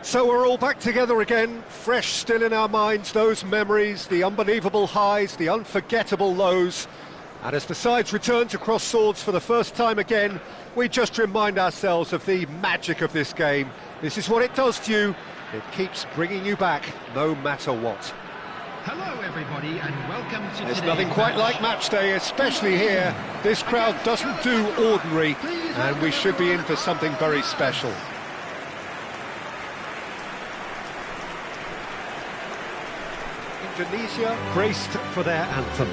So we're all back together again, fresh still in our minds, those memories, the unbelievable highs, the unforgettable lows. And as the sides return to cross swords for the first time again, we just remind ourselves of the magic of this game. This is what it does to you. It keeps bringing you back, no matter what. Hello everybody and welcome to There's nothing quite like match day, especially here. This crowd doesn't do ordinary, and we should be in for something very special. Indonesia braced for their anthem.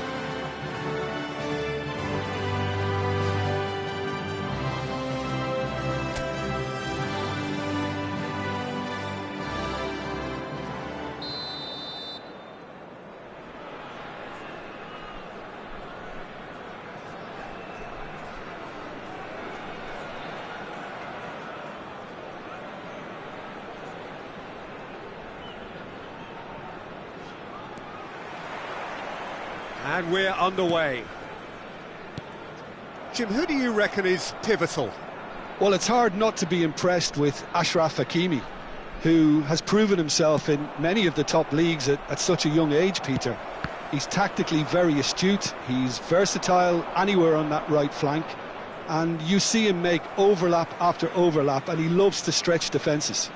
And we're underway. Jim, who do you reckon is pivotal? Well, it's hard not to be impressed with Achraf Hakimi, who has proven himself in many of the top leagues at such a young age, Peter. He's tactically very astute, he's versatile anywhere on that right flank, and you see him make overlap after overlap, and he loves to stretch defences.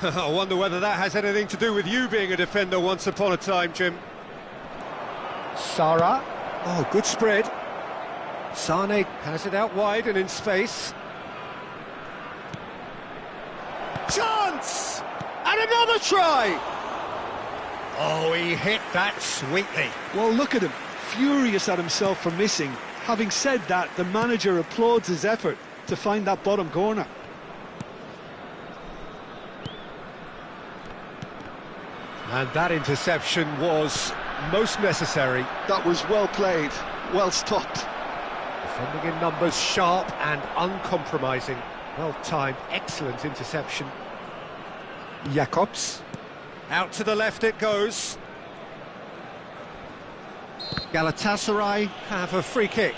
I wonder whether that has anything to do with you being a defender once upon a time, Jim. Sarah, oh, good spread. Sane has it out wide and in space. Chance! And another try! Oh, he hit that sweetly. Well, look at him, furious at himself for missing. Having said that, the manager applauds his effort to find that bottom corner. And that interception was most necessary. That was well played, well stopped. Defending in numbers, sharp and uncompromising. Well-timed, excellent interception. Jacobs. Out to the left it goes. Galatasaray have a free kick.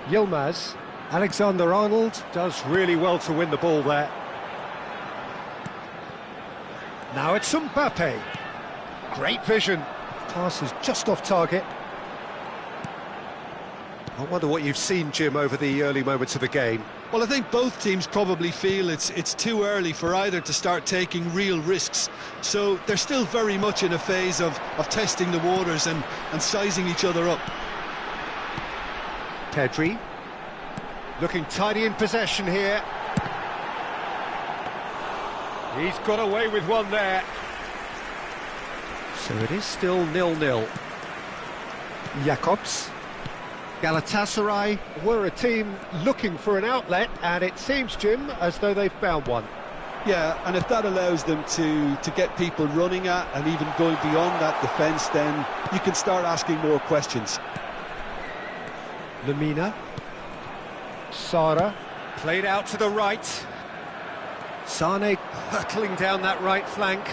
Yilmaz, Alexander-Arnold does really well to win the ball there. Now it's Mbappe. Great vision. Pass is just off target. I wonder what you've seen, Jim, over the early moments of the game. Well, I think both teams probably feel it's too early for either to start taking real risks. So they're still very much in a phase of testing the waters and sizing each other up. Pedri, looking tidy in possession here. He's got away with one there. So it is still 0-0. Jacobs. Galatasaray were a team looking for an outlet, and it seems, Jim, as though they've found one. Yeah, and if that allows them to get people running at and even going beyond that defence, then you can start asking more questions. Lamina. Sara. Played out to the right. Sane hurtling down that right flank.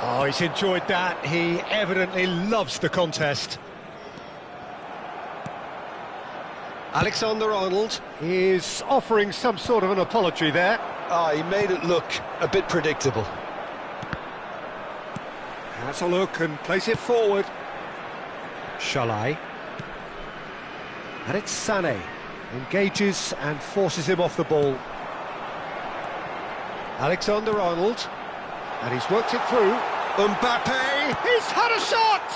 Oh, he's enjoyed that. He evidently loves the contest. Alexander-Arnold is offering some sort of an apology there. He made it look a bit predictable. Has a look and plays it forward. Shalai. And it's Sane. Engages and forces him off the ball. Alexander-Arnold. And he's worked it through. Mbappe! He's had a shot!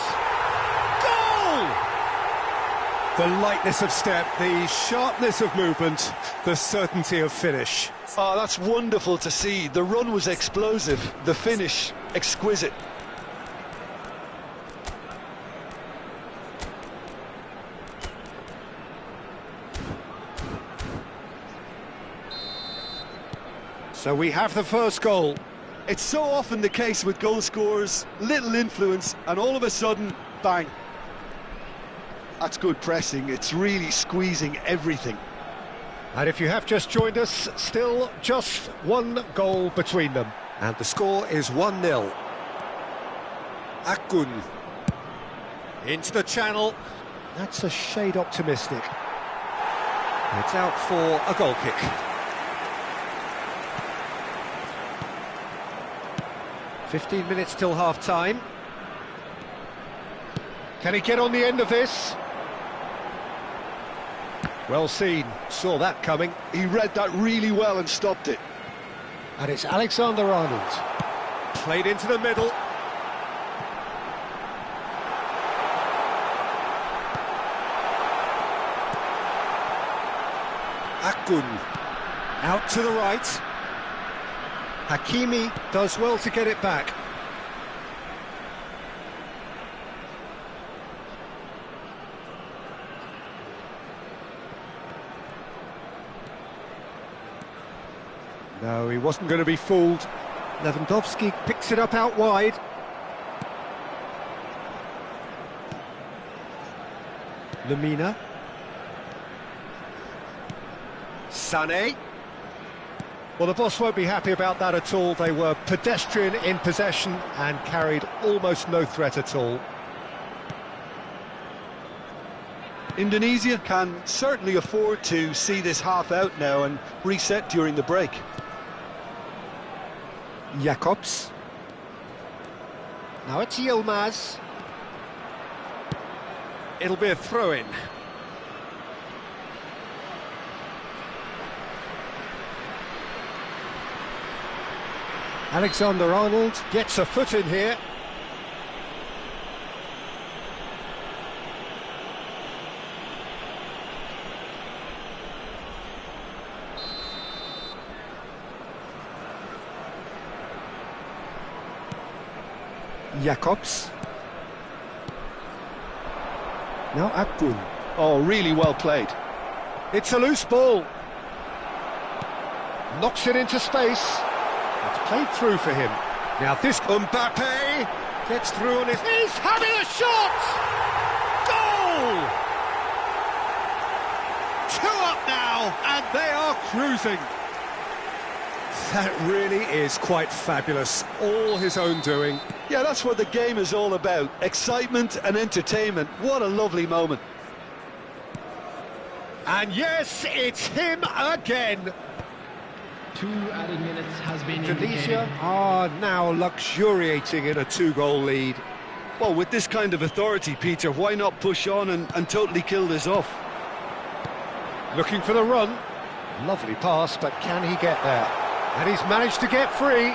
Goal! The lightness of step, the sharpness of movement, the certainty of finish. Oh, that's wonderful to see. The run was explosive, the finish exquisite. So we have the first goal. It's so often the case with goal scorers, little influence, and all of a sudden, bang. That's good pressing, it's really squeezing everything. And if you have just joined us, still just one goal between them. And the score is 1-0. Akgun. Into the channel. That's a shade optimistic. It's out for a goal kick. "15 minutes till half-time. Can he get on the end of this? Well seen, saw that coming. He read that really well and stopped it. And it's Alexander-Arnold. Played into the middle. Akgun. Out to the right. Hakimi does well to get it back. No, he wasn't going to be fooled. Lewandowski picks it up out wide. Lemina. Sané. Well, the boss won't be happy about that at all. They were pedestrian in possession and carried almost no threat at all. Indonesia can certainly afford to see this half out now and reset during the break. Jacobs. Now it's Yilmaz. It'll be a throw-in. Alexander-Arnold gets a foot in here. Jacobs. Now Akgun. Oh, really well played. It's a loose ball. Knocks it into space. It's played through for him. Now this Mbappe gets through on his... He's having a shot! Goal! 2 up now, and they are cruising. That really is quite fabulous. All his own doing. Yeah, that's what the game is all about. Excitement and entertainment. What a lovely moment. And yes, it's him again. 2 added minutes has been Indonesia indicated. are now luxuriating in a 2-goal lead. Well, with this kind of authority, Peter, why not push on and totally kill this off? Looking for the run. Lovely pass, but can he get there? And he's managed to get free. And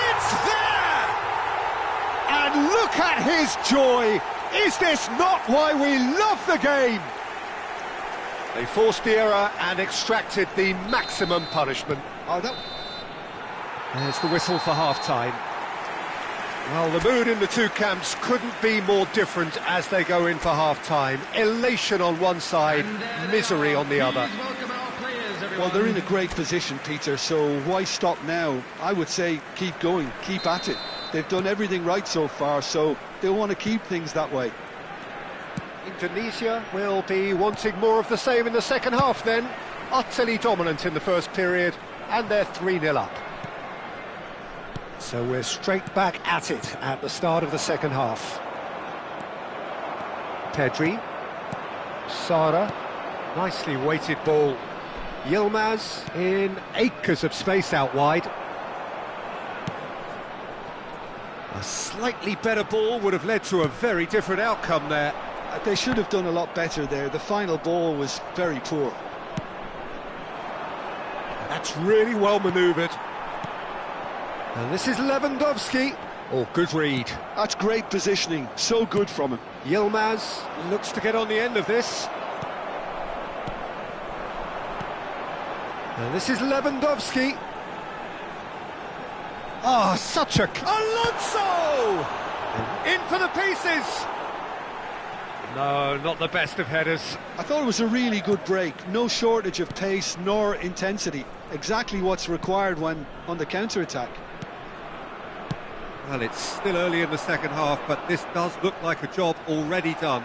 it's there! And look at his joy! Is this not why we love the game? They forced the error and extracted the maximum punishment. Oh, no. There's the whistle for half-time. Well, the mood in the two camps couldn't be more different as they go in for half-time. Elation on one side, misery on the other. Well, they're in a great position, Peter, so why stop now? I would say keep going, keep at it. They've done everything right so far, so they'll want to keep things that way. Indonesia will be wanting more of the same in the second half then. Utterly dominant in the first period, and they're 3-0 up. So we're straight back at it at the start of the second half. Pedri. Sara. Nicely weighted ball. Yilmaz in acres of space out wide. A slightly better ball would have led to a very different outcome there. They should have done a lot better there. The final ball was very poor. That's really well manoeuvred. And this is Lewandowski. Oh, good read. That's great positioning. So good from him. Yilmaz looks to get on the end of this. And this is Lewandowski. Ah, such a... Alonso! In for the pieces! No, not the best of headers. I thought it was a really good break. No shortage of pace nor intensity. Exactly what's required when on the counter-attack. Well, it's still early in the second half, but this does look like a job already done.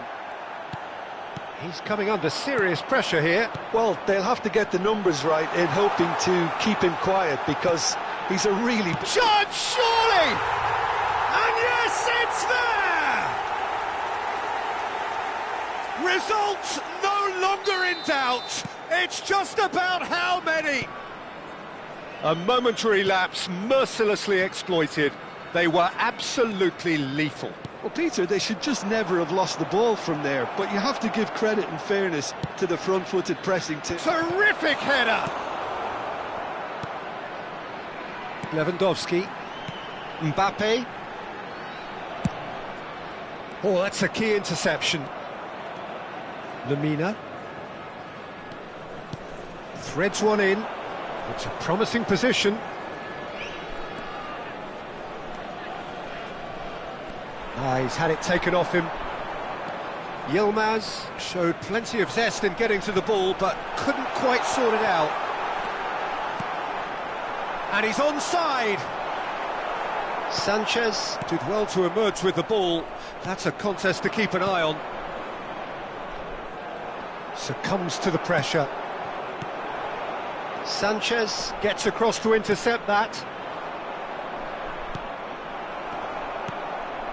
He's coming under serious pressure here. Well, they'll have to get the numbers right in hoping to keep him quiet, because he's a really... Chance, surely! And yes, it's there! Results no longer in doubt. It's just about how many. A momentary lapse mercilessly exploited. They were absolutely lethal. Well, Peter, they should just never have lost the ball from there, but you have to give credit and fairness to the front-footed pressing team. Terrific header! Lewandowski. Mbappe. Oh, that's a key interception. Lemina. Threads one in. It's a promising position. He's had it taken off him. Yilmaz showed plenty of zest in getting to the ball, but couldn't quite sort it out. And he's onside. Sanchez did well to emerge with the ball. That's a contest to keep an eye on. Succumbs to the pressure. Sanchez gets across to intercept that.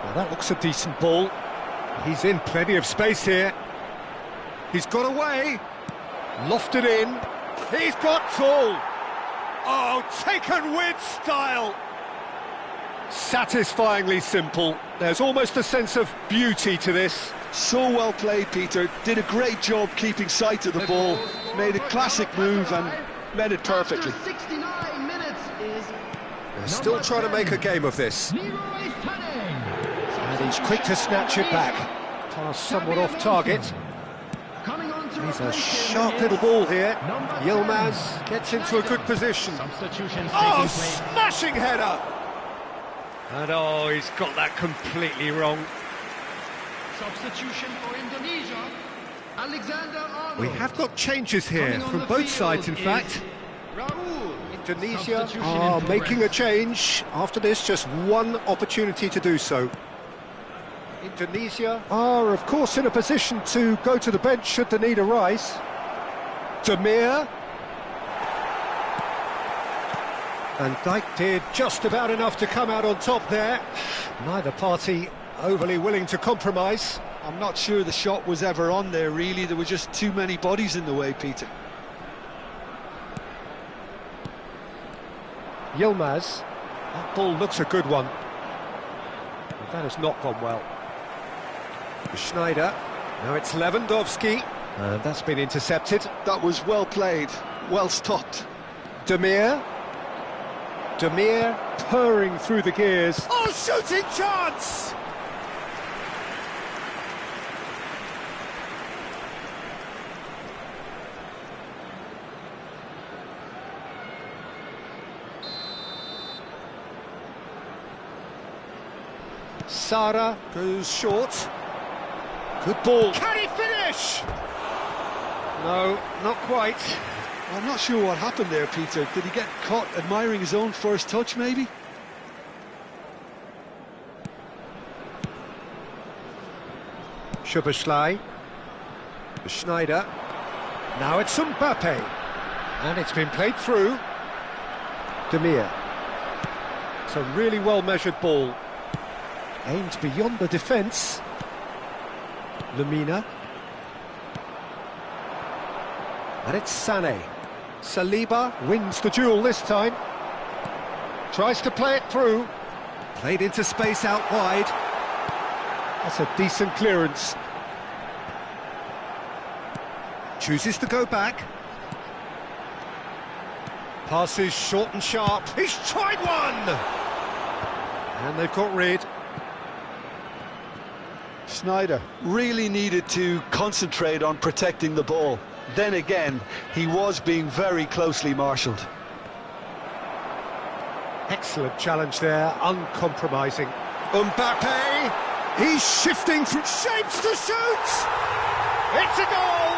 Well, that looks a decent ball. He's in plenty of space here. He's got away. Lofted in. He's got tall. Oh, taken with style. Satisfyingly simple. There's almost a sense of beauty to this. So well played, Peter. Did a great job keeping sight of the ball. Made a classic move and met it perfectly. 69 minutes is They're still trying to make a game of this. And he's quick to snatch it back. Pass somewhat off target. He's a sharp little ball here. Yilmaz gets into a good position. Oh, smashing header! And oh, he's got that completely wrong. Substitution for Indonesia. Alexander-Arnold. We have got changes here from both sides, in fact. Indonesia are making a change. After this, just one opportunity to do so. Indonesia are, of course, in a position to go to the bench should the need arise. Demir. And Dijk did just about enough to come out on top there. Neither party overly willing to compromise. I'm not sure the shot was ever on there, really. There were just too many bodies in the way, Peter. Yilmaz. That ball looks a good one. But that has not gone well. Schneider. Now it's Lewandowski. And that's been intercepted. That was well played, well stopped. Demir. Demir purring through the gears. Oh, shooting chance! Sara goes short. Good ball. Can he finish? No, not quite. I'm not sure what happened there, Peter. Did he get caught admiring his own first touch, maybe? Szoboszlai. Schneider. Now it's Mbappe. And it's been played through. Demir. It's a really well-measured ball. Aimed beyond the defence. Lemina. And it's Sané. Saliba wins the duel this time. Tries to play it through. Played into space out wide. That's a decent clearance. Chooses to go back. Passes short and sharp. He's tried one! And they've got rid. Schneider really needed to concentrate on protecting the ball. Then again, he was being very closely marshalled. Excellent challenge there, uncompromising. Mbappe, he's shifting through shapes to shoot! It's a goal!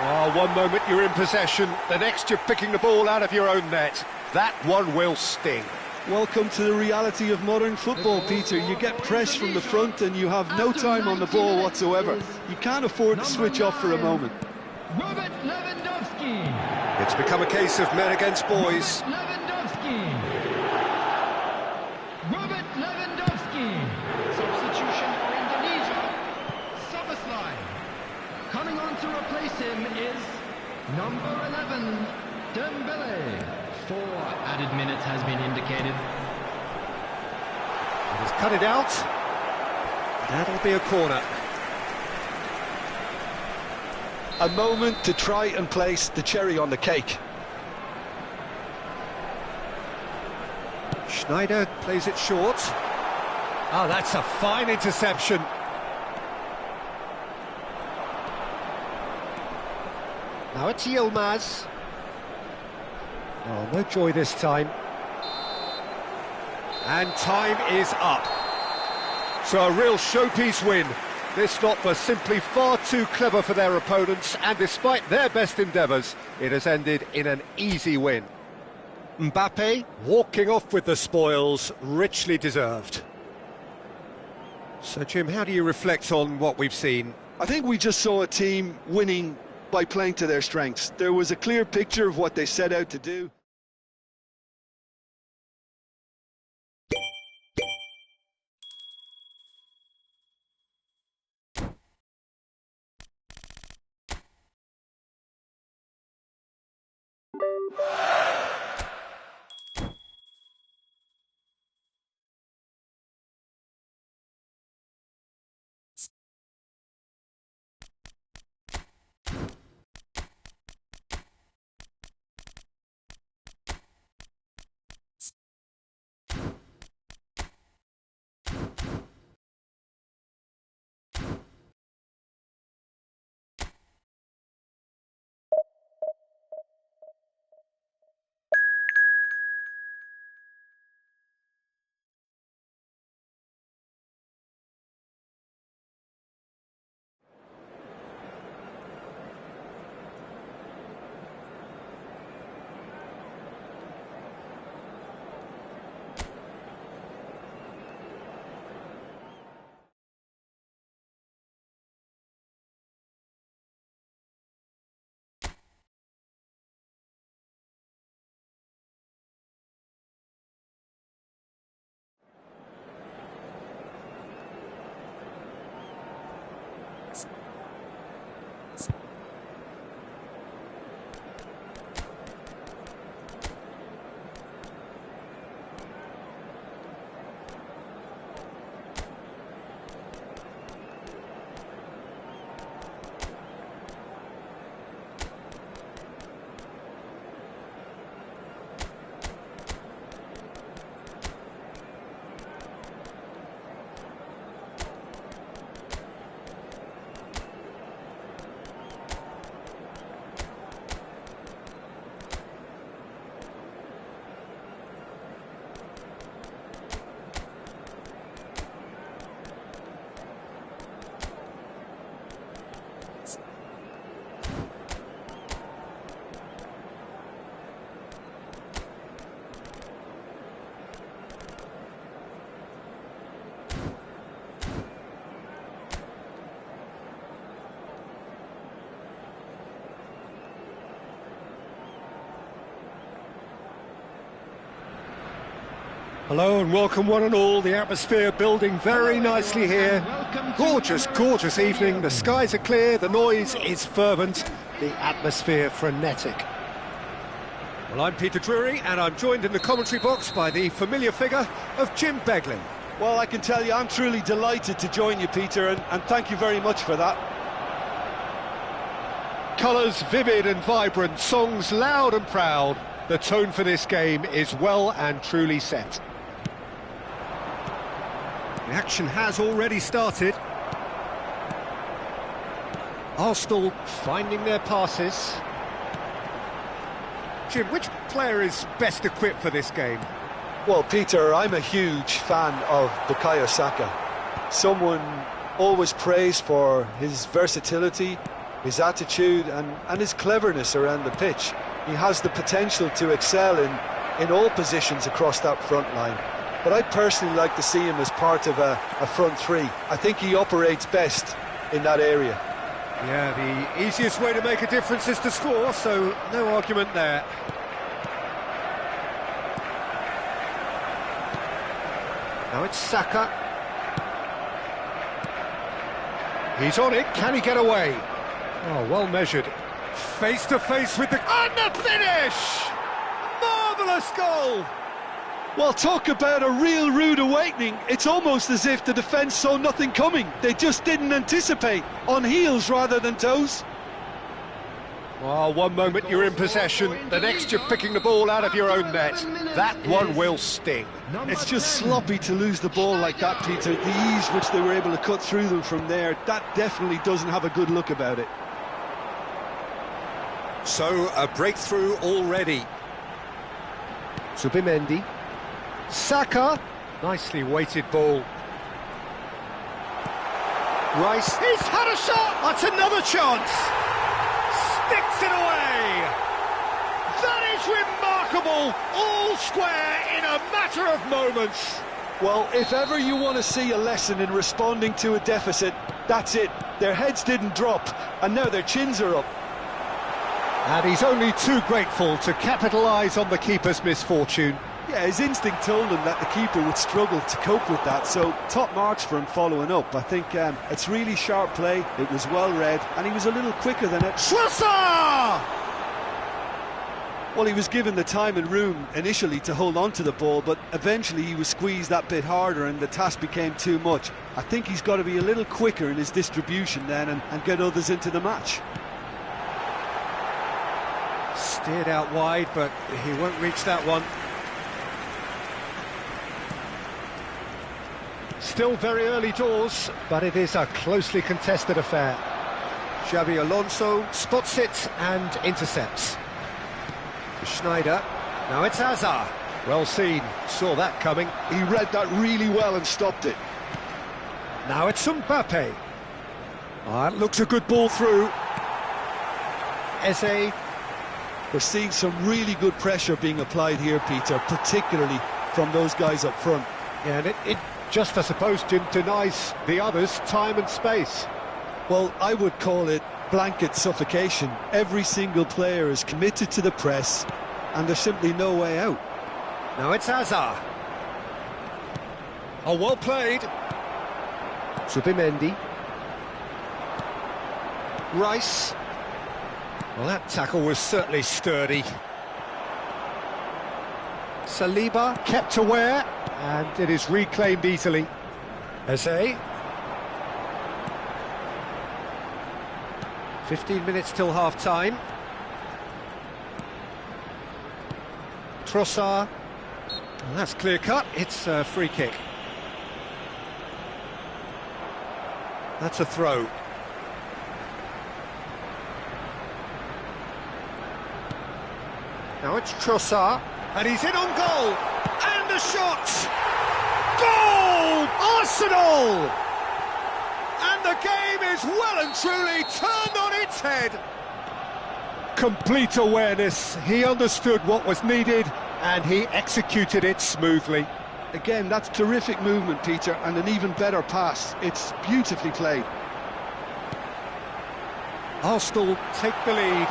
Oh, one moment you're in possession, the next you're picking the ball out of your own net. That one will sting. Welcome to the reality of modern football, Peter. You get pressed from the front and you have no time on the ball whatsoever. You can't afford to switch off for a moment. Robert Lewandowski. It's become a case of men against boys. Lewandowski. Robert Lewandowski. Substitution for Indonesia. Soboslai. Coming on to replace him is number 11, Dembele. 4 added minutes has been indicated. He's cut it out. That'll be a corner. A moment to try and place the cherry on the cake. Schneider plays it short. Oh, that's a fine interception. Now it's Yilmaz. Oh, no joy this time. And time is up. So a real showpiece win. This lot was simply far too clever for their opponents, and despite their best endeavours, it has ended in an easy win. Mbappe walking off with the spoils, richly deserved. So, Jim, how do you reflect on what we've seen? I think we just saw a team winning by playing to their strengths. There was a clear picture of what they set out to do. Hello and welcome one and all. The atmosphere building very nicely here. Gorgeous, gorgeous evening. The skies are clear, the noise is fervent, the atmosphere frenetic. Well, I'm Peter Drury and I'm joined in the commentary box by the familiar figure of Jim Beglin. Well, I can tell you I'm truly delighted to join you, Peter, and thank you very much for that. Colours vivid and vibrant, songs loud and proud. The tone for this game is well and truly set. The action has already started. Arsenal finding their passes. Jim, which player is best equipped for this game? Well, Peter, I'm a huge fan of Bukayo Saka. Someone always praised for his versatility, his attitude and his cleverness around the pitch. He has the potential to excel in in all positions across that front line. But I'd personally like to see him as part of a front three. I think he operates best in that area. Yeah, the easiest way to make a difference is to score, so no argument there. Now it's Saka. He's on it, can he get away? Oh, well measured. Face to face with the... And the finish! Marvellous goal! Well, talk about a real rude awakening. It's almost as if the defence saw nothing coming. They just didn't anticipate. On heels rather than toes. Well, one moment you're in possession, the next you're picking the ball out of your own net. That one will sting. It's just sloppy to lose the ball like that, Peter. The ease which they were able to cut through them from there, that definitely doesn't have a good look about it. So, a breakthrough already. Zubimendi. Saka. Nicely weighted ball. Rice. He's had a shot! That's another chance! Sticks it away! That is remarkable! All square in a matter of moments! Well, if ever you want to see a lesson in responding to a deficit, that's it. Their heads didn't drop, and now their chins are up. And he's only too grateful to capitalise on the keeper's misfortune. Yeah, his instinct told him that the keeper would struggle to cope with that, so top marks for him following up. I think it's really sharp play, it was well read, and he was a little quicker than it. Schlosser! Well, he was given the time and room initially to hold on to the ball, but eventually he was squeezed that bit harder and the task became too much. I think he's got to be a little quicker in his distribution then and get others into the match. Steered out wide, but he won't reach that one. Still very early doors, but it is a closely contested affair. Xabi Alonso spots it and intercepts. To Schneider. Now it's Hazard. Well seen, saw that coming. He read that really well and stopped it. Now it's Mbappe. That looks a good ball through. Eze. We're seeing some really good pressure being applied here, Peter, particularly from those guys up front. Yeah, and it just, I suppose, Jim, denies the others time and space. Well, I would call it blanket suffocation. Every single player is committed to the press, and there's simply no way out. Now it's Hazard. Oh, well played. Zubimendi. Rice. Well, that tackle was certainly sturdy. Saliba kept aware, and it is reclaimed easily. Eze. 15 minutes till half-time. Trossard. Well, that's clear-cut. It's a free kick. That's a throw. Now it's Trossard, and he's in on goal, and a shot! Goal! Arsenal! And the game is well and truly turned on its head. Complete awareness, he understood what was needed, and he executed it smoothly. Again, that's terrific movement, Peter, and an even better pass. It's beautifully played. Arsenal take the lead.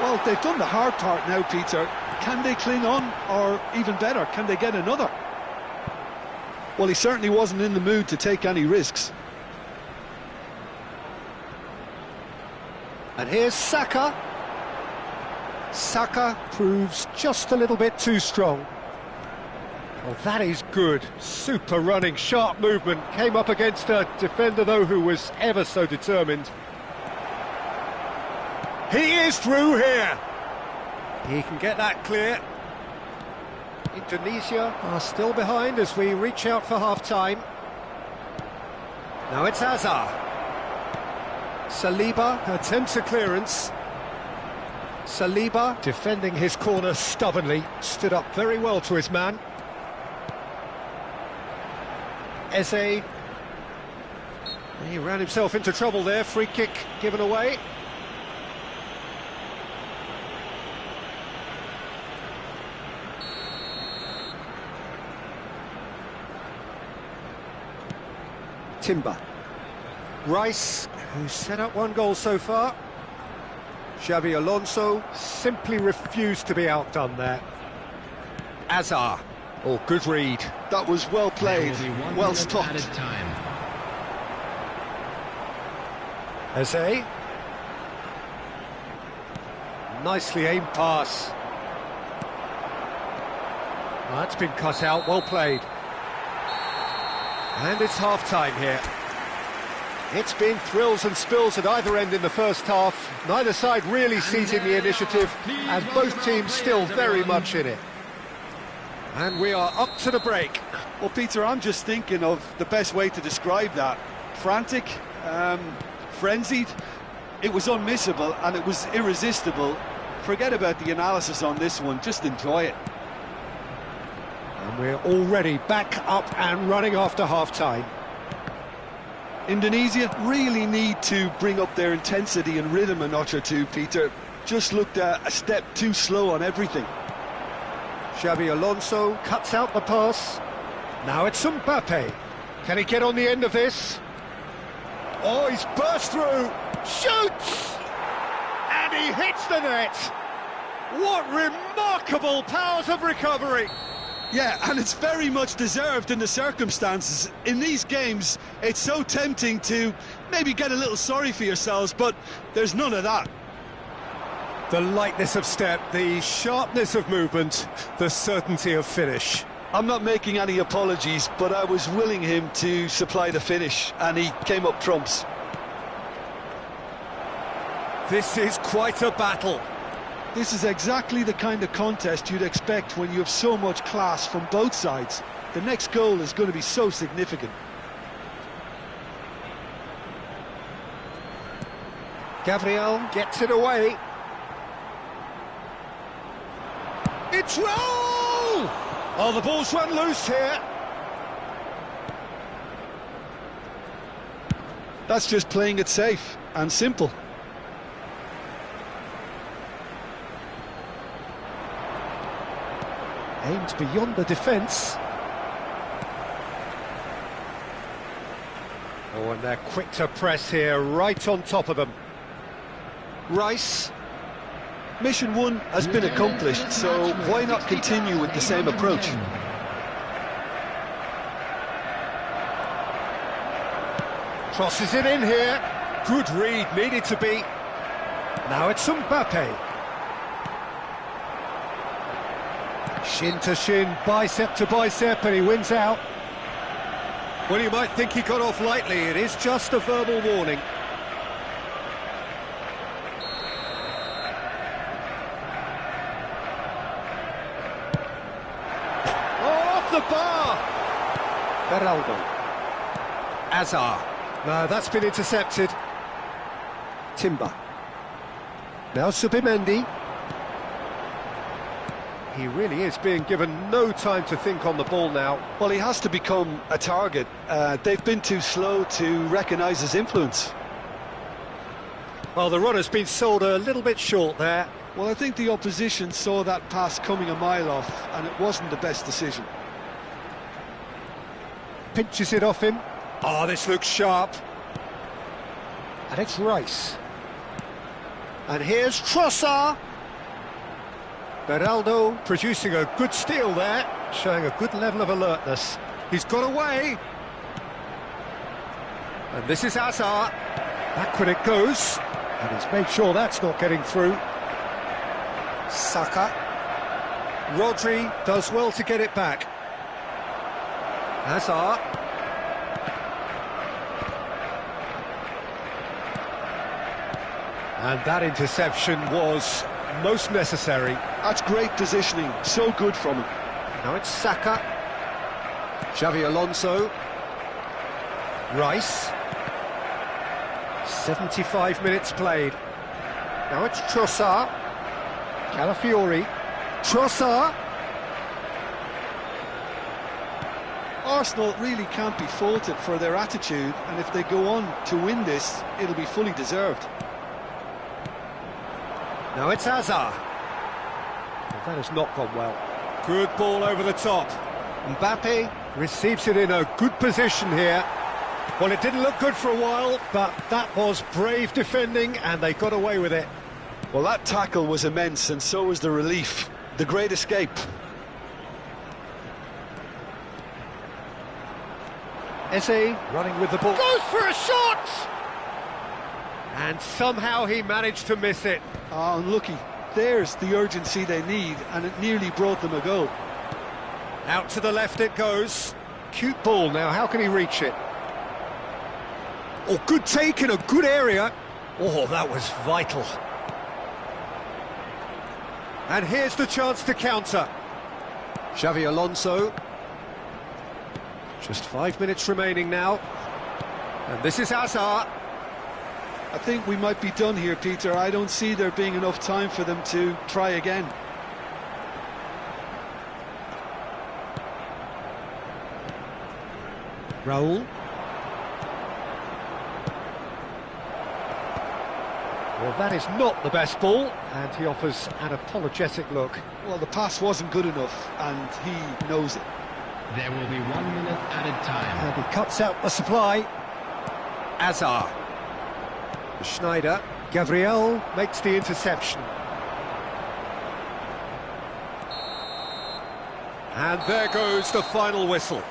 Well, they've done the hard part now, Peter. Can they cling on, or even better, can they get another? Well, he certainly wasn't in the mood to take any risks. And here's Saka. Saka proves just a little bit too strong. Well, that is good. Super running, sharp movement. Came up against a defender, though, who was ever so determined. He is through here. He can get that clear. Indonesia are still behind as we reach out for half-time. Now it's Hazard. Saliba attempts a clearance. Saliba defending his corner stubbornly. Stood up very well to his man. Eze. He ran himself into trouble there. Free kick given away. Timber. Rice, who's set up one goal so far. Xabi Alonso simply refused to be outdone there. Azar. Oh, good read. That was well played, well stopped. Eze. Nicely aimed pass. That's been cut out, well played. And it's half-time here. It's been thrills and spills at either end in the first half. Neither side really seizing the initiative, and both teams still very much in it. And we are up to the break. Well, Peter, I'm just thinking of the best way to describe that. Frantic, frenzied. It was unmissable and it was irresistible. Forget about the analysis on this one, just enjoy it. And we're already back up and running after half-time. Indonesia really need to bring up their intensity and rhythm a notch or two, Peter. Just looked a step too slow on everything. Xabi Alonso cuts out the pass. Now it's Mbappe. Can he get on the end of this? Oh, he's burst through. Shoots! And he hits the net. What remarkable powers of recovery. Yeah, and it's very much deserved in the circumstances. In these games, it's so tempting to maybe get a little sorry for yourselves, but there's none of that. The lightness of step, the sharpness of movement, the certainty of finish. I'm not making any apologies, but I was willing him to supply the finish, and he came up trumps. This is quite a battle. This is exactly the kind of contest you'd expect when you have so much class from both sides. The next goal is going to be so significant. Gabriel gets it away. It's roll! Oh, the ball's run loose here. That's just playing it safe and simple. Aims beyond the defence. Oh, and they're quick to press here, right on top of them. Rice. Mission one has been accomplished, so why not continue with the same approach? Crosses it in here. Good read, needed to be. Now it's Mbappe. Shin to shin, bicep to bicep, and he wins out. Well, you might think he got off lightly. It is just a verbal warning. The bar! Beraldo. Azar. No, that's been intercepted. Timber. Now Subimendi. He really is being given no time to think on the ball now. Well, he has to become a target. They've been too slow to recognise his influence. Well, the runner's been sold a little bit short there. Well, I think the opposition saw that pass coming a mile off, and it wasn't the best decision. Pinches it off him. Oh, this looks sharp. And it's Rice. And here's Trossard. Beraldo producing a good steal there, showing a good level of alertness. He's got away. And this is Azar. Backward it goes. And he's made sure that's not getting through. Saka. Rodri does well to get it back. Hazard. And that interception was most necessary. That's great positioning, so good from him. Now it's Saka. Xabi Alonso. Rice. 75 minutes played. Now it's Trossard. Calafiori. Trossard. Arsenal really can't be faulted for their attitude, and if they go on to win this, it'll be fully deserved. Now it's Azar. Well, that has not gone well. Good ball over the top. Mbappe receives it in a good position here. Well, it didn't look good for a while, but that was brave defending, and they got away with it. Well, that tackle was immense, and so was the relief. The great escape. Eze running with the ball. Goes for a shot! And somehow he managed to miss it. Oh, unlucky. There's the urgency they need, and it nearly brought them a goal. Out to the left it goes. Cute ball now, how can he reach it? Oh, good take in a good area. Oh, that was vital. And here's the chance to counter. Xavi Alonso. Just 5 minutes remaining now. And this is Hazard. I think we might be done here, Peter. I don't see there being enough time for them to try again. Raul. Well, that is not the best ball, and he offers an apologetic look. Well, the pass wasn't good enough, and he knows it. There will be 1 minute added time. And he cuts out the supply. Hazard. Schneider. Gabriel makes the interception. And there goes the final whistle.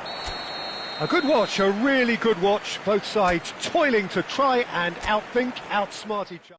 A good watch, a really good watch. Both sides toiling to try and outthink, outsmart each other.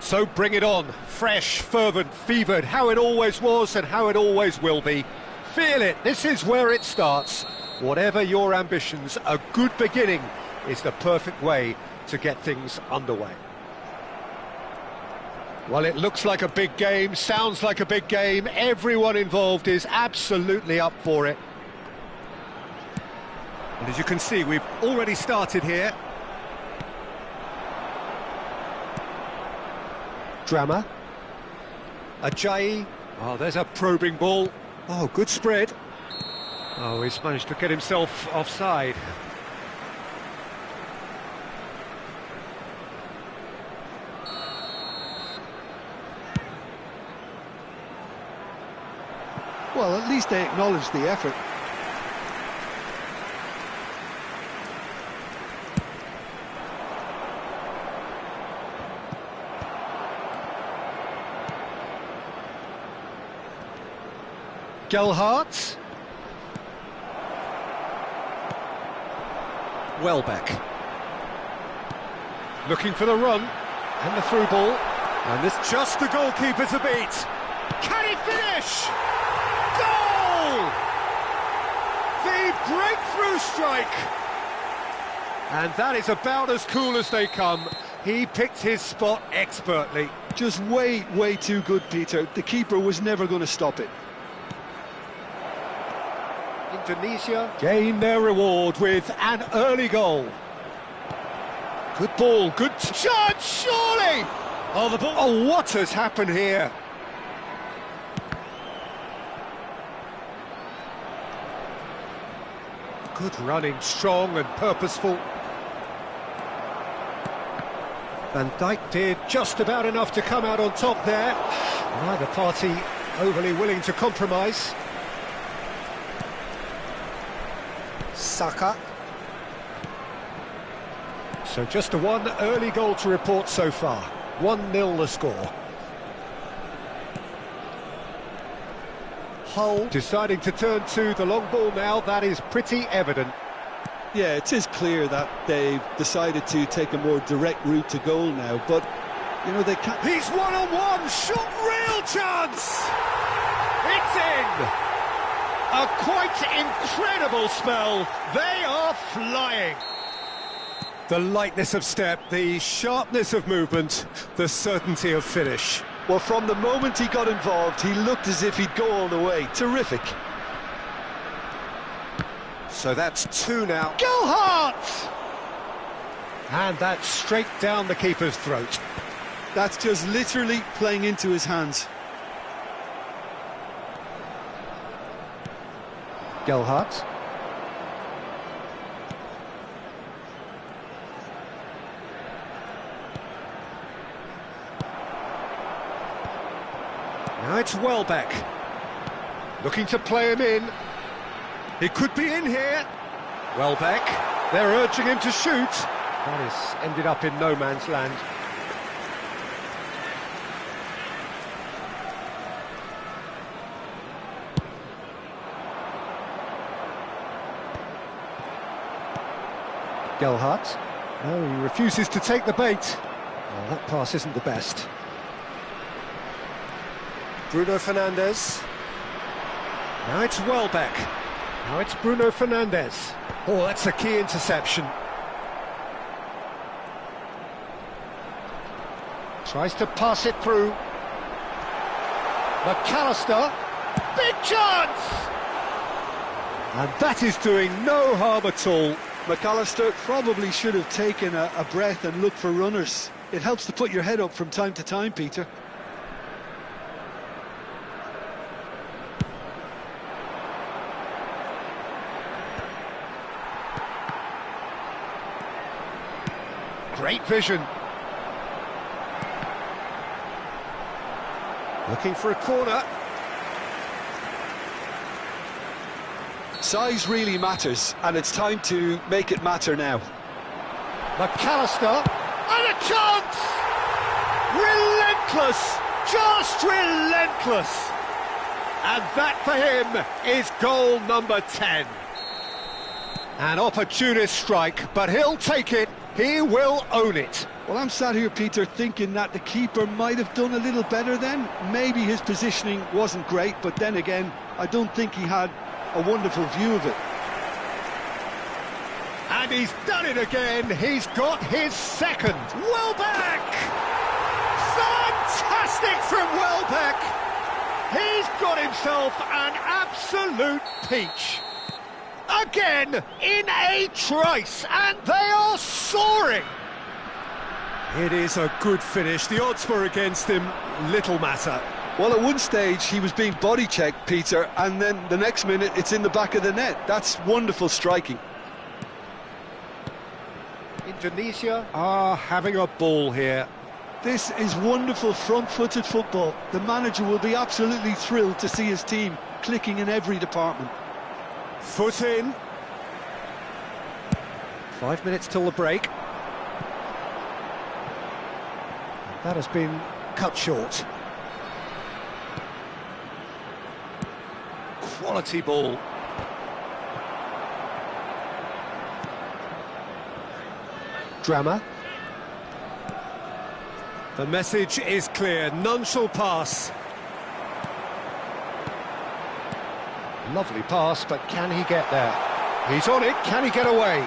So bring it on, fresh, fervent, fevered, how it always was and how it always will be. Feel it, this is where it starts. Whatever your ambitions, a good beginning is the perfect way to get things underway. Well, it looks like a big game, sounds like a big game. Everyone involved is absolutely up for it. And as you can see, we've already started here. Drama. Ajayi. Oh, there's a probing ball. Oh, good spread. Oh, he's managed to get himself offside. Well, at least they acknowledge the effort. Gelhardt. Welbeck. Looking for the run. And the through ball. And this just the goalkeeper to beat. Can he finish? Goal! The breakthrough strike. And that is about as cool as they come. He picked his spot expertly. Just way too good, Peter. The keeper was never going to stop it. Indonesia gain their reward with an early goal. Good ball, good chance, surely! Oh, the ball. Oh, what has happened here? Good running, strong and purposeful. Van Dijk did just about enough to come out on top there. Neither party overly willing to compromise. Saka. So just the one early goal to report so far. 1-0 the score. Hull deciding to turn to the long ball now, that is pretty evident. Yeah, it is clear that they've decided to take a more direct route to goal now, but, you know, they can't... He's one-on-one, shot, real chance! It's in! A quite incredible spell. They are flying. The lightness of step, the sharpness of movement, the certainty of finish. Well, from the moment he got involved, he looked as if he'd go all the way. Terrific. So that's two now. Gelhardt! And that's straight down the keeper's throat. That's just literally playing into his hands. Gelhardt. Now it's Welbeck. Looking to play him in. He could be in here. Welbeck. They're urging him to shoot. That has ended up in no man's land. Gelhardt. No, he refuses to take the bait. Well, that pass isn't the best. Bruno Fernandes. Now it's Welbeck. Now it's Bruno Fernandes. Oh, that's a key interception. Tries to pass it through. McAllister. Big chance! And that is doing no harm at all. McAllister probably should have taken a breath and looked for runners. It helps to put your head up from time to time, Peter. Great vision. Looking for a corner. Size really matters, and it's time to make it matter now. McAllister, and a chance! Relentless, just relentless. And that for him is goal number 10. An opportunist strike, but he'll take it. He will own it. Well, I'm sat here, Peter, thinking that the keeper might have done a little better then. Maybe his positioning wasn't great, but then again, I don't think he had a wonderful view of it. And he's done it again. He's got his second. Welbeck! Fantastic from Welbeck! He's got himself an absolute peach. Again, in a trice, and they are soaring. It is a good finish. The odds were against him, little matter. Well, at one stage, he was being body-checked, Peter, and then the next minute, it's in the back of the net. That's wonderful striking. Indonesia are having a ball here. This is wonderful front-footed football. The manager will be absolutely thrilled to see his team clicking in every department. Foot in. 5 minutes till the break. That has been cut short. Quality ball. Drama. The message is clear, none shall pass. Lovely pass, but can he get there? He's on it, can he get away?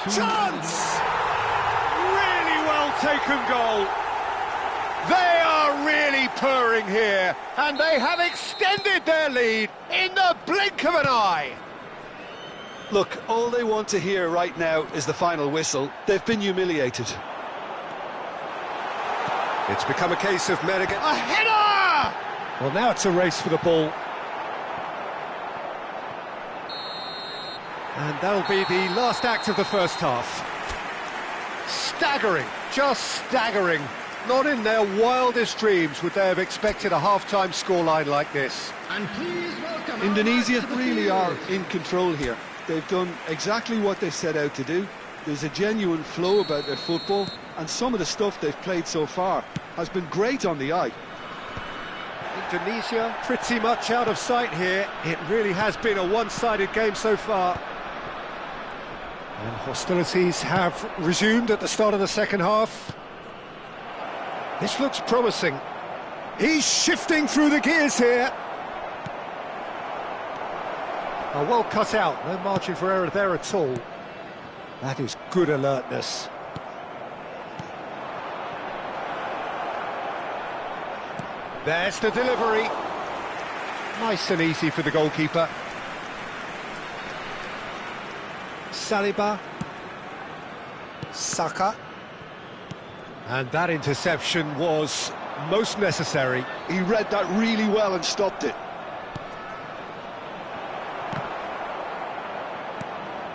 Chance! Really well taken goal. They are really purring here, and they have extended their lead in the blink of an eye. Look, all they want to hear right now is the final whistle. They've been humiliated. It's become a case of Medigan. A header! Well, now it's a race for the ball. And that'll be the last act of the first half. Staggering, just staggering. Not in their wildest dreams would they have expected a half-time scoreline like this. And please welcome Indonesia really are in control here. They've done exactly what they set out to do. There's a genuine flow about their football, and some of the stuff they've played so far has been great on the eye. Indonesia pretty much out of sight here. It really has been a one-sided game so far. And hostilities have resumed at the start of the second half. This looks promising. He's shifting through the gears here. Oh, well cut out, no margin for error there at all. That is good alertness. There's the delivery. Nice and easy for the goalkeeper. Saliba. Saka. And that interception was most necessary. He read that really well and stopped it.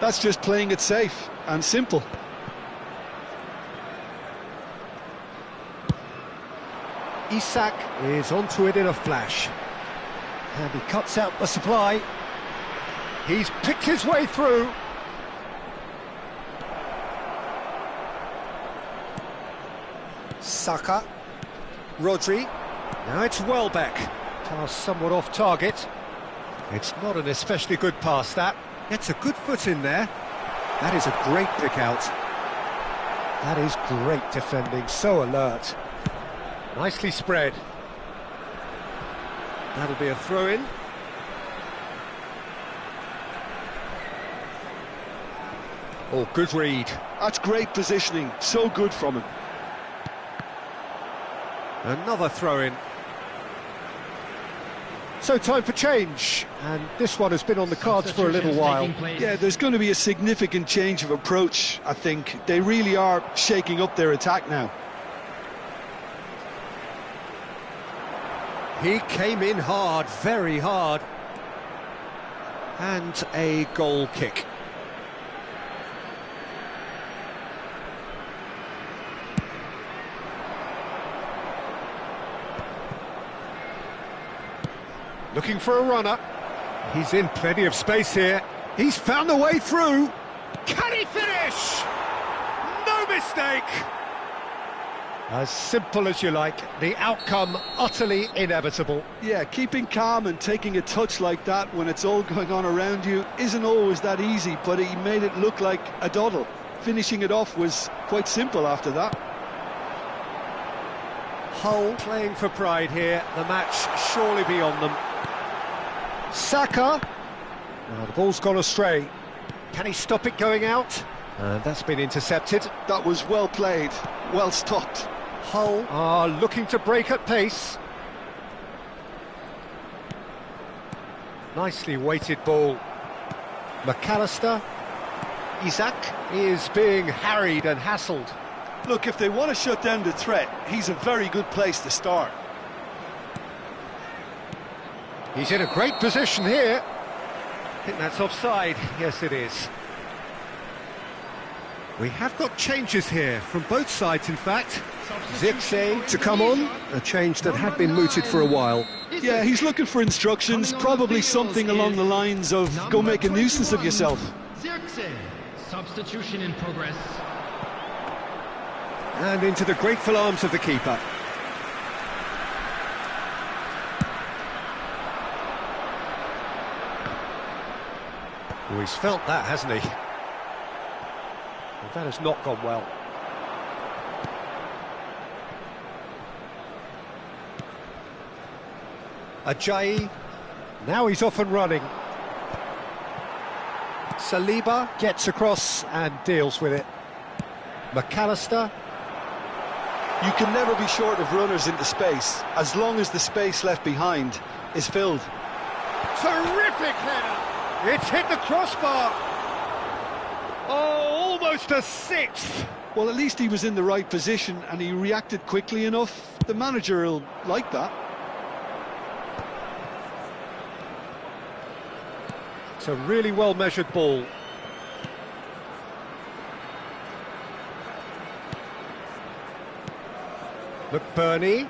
That's just playing it safe and simple. Isak is onto it in a flash. And he cuts out the supply. He's picked his way through. Saka. Rodri. Now it's Welbeck. Pass somewhat off target. It's not an especially good pass, that. Gets a good foot in there. That is a great pick out. That is great defending, so alert. Nicely spread. That'll be a throw-in. Oh, good read. That's great positioning, so good from him. Another throw-in. So time for change, and this one has been on the cards for a little while. Yeah, there's going to be a significant change of approach, I think. They really are shaking up their attack now. He came in hard, very hard. And a goal kick. Looking for a runner. He's in plenty of space here. He's found the way through. Can he finish? No mistake. As simple as you like, the outcome utterly inevitable. Yeah, keeping calm and taking a touch like that when it's all going on around you isn't always that easy, but he made it look like a doddle. Finishing it off was Quite simple after that. Hull playing for pride here, the match surely beyond them. Saka, now the ball's gone astray. Can he stop it going out? That's been intercepted. That was well played, well stopped. Hull are looking to break at pace. Nicely weighted ball. McAllister. Isaac is being harried and hassled. Look, if they want to shut down the threat, he's a very good place to start. He's in a great position here. I think that's offside. Yes, it is. We have got changes here from both sides, in fact. Zirkzee to come on, a change that had been mooted for a while. Yeah, he's looking for instructions, probably something along the lines of go make a nuisance of yourself. Zirkzee, substitution in progress. And into the grateful arms of the keeper. Oh, he's felt that, hasn't he? Well, that has not gone well. Ajayi, now he's off and running. Saliba gets across and deals with it. McAllister. You can never be short of runners into space, as long as the space left behind is filled. Terrific header! It's hit the crossbar! Oh, almost a sixth! Well, at least he was in the right position and he reacted quickly enough. The manager will like that. It's a really well-measured ball. McBurney.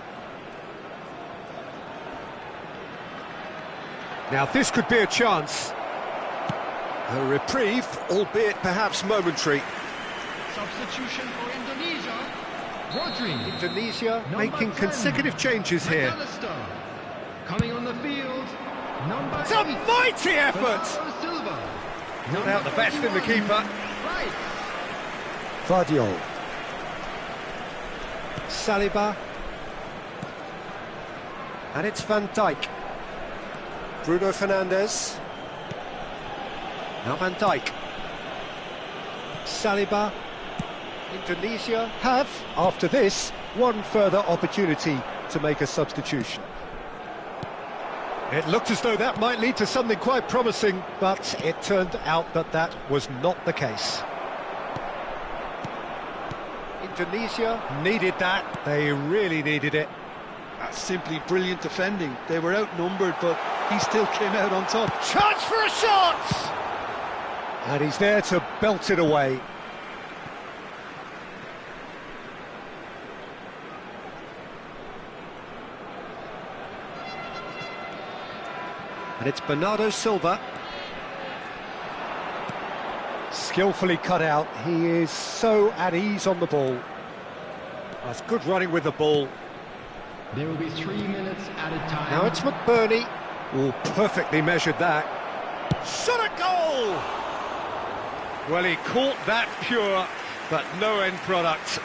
Now this could be a chance. A reprieve, albeit perhaps momentary. Substitution for Indonesia. Rodri. Indonesia Number making 10, consecutive changes here. McAllister. Coming on the field, number It's a 8, mighty effort! Bernardo Silva. Not out the best in the keeper. Right. Vardiol. Saliba. And it's Van Dijk. Bruno Fernandes. Now Van Dijk. Saliba. Indonesia have, after this, one further opportunity to make a substitution. It looked as though that might lead to something quite promising, but it turned out that that was not the case. Indonesia needed that. They really needed it. That's simply brilliant defending. They were outnumbered, but he still came out on top. Chance for a shot! And he's there to belt it away. And it's Bernardo Silva. Skillfully cut out. He is so at ease on the ball. That's good running with the ball. There will be 3 minutes added time. Now it's McBurney. Oh, perfectly measured that. Shot a goal! Well, he caught that pure, but no end product.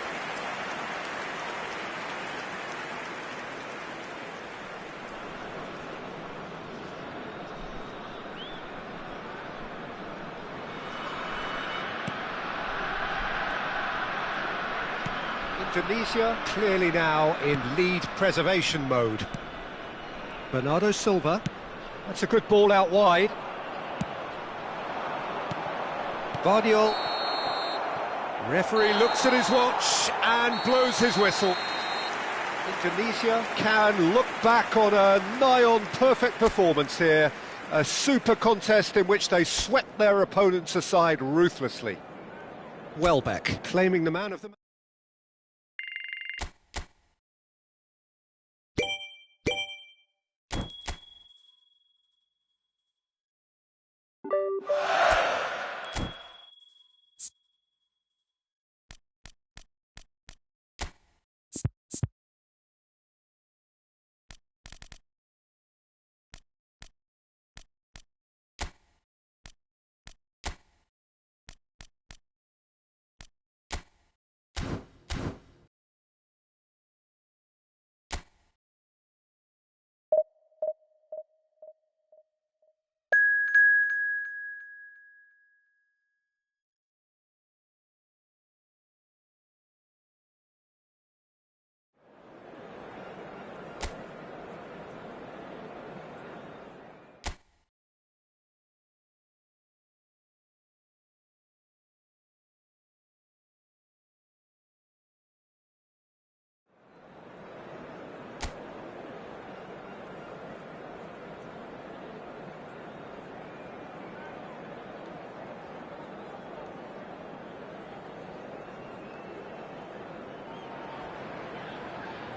Indonesia clearly now in lead preservation mode. Bernardo Silva, that's a good ball out wide. Vardiol. Referee looks at his watch and blows his whistle. Indonesia can look back on a nigh-on perfect performance here. A super contest in which they swept their opponents aside ruthlessly. Welbeck claiming the man of the match.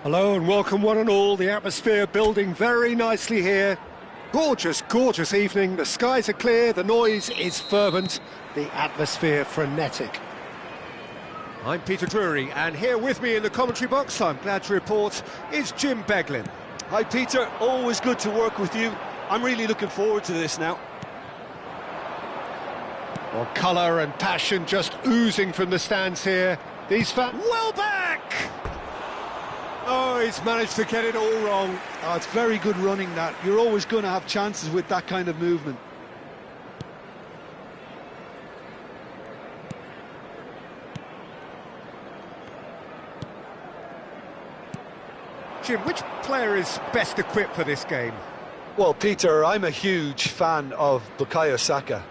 Hello and welcome one and all. The atmosphere building very nicely here. Gorgeous, gorgeous evening. The skies are clear, the noise is fervent, the atmosphere frenetic. I'm Peter Drury, and here with me in the commentary box, I'm glad to report, is Jim Beglin. Hi Peter, always good to work with you. I'm really looking forward to this now. Well, colour and passion just oozing from the stands here. These fans... Well back! Oh, he's managed to get it all wrong. Oh, it's very good running that. You're always going to have chances with that kind of movement. Jim, which player is best equipped for this game? Well, Peter, I'm a huge fan of Bukayo Saka.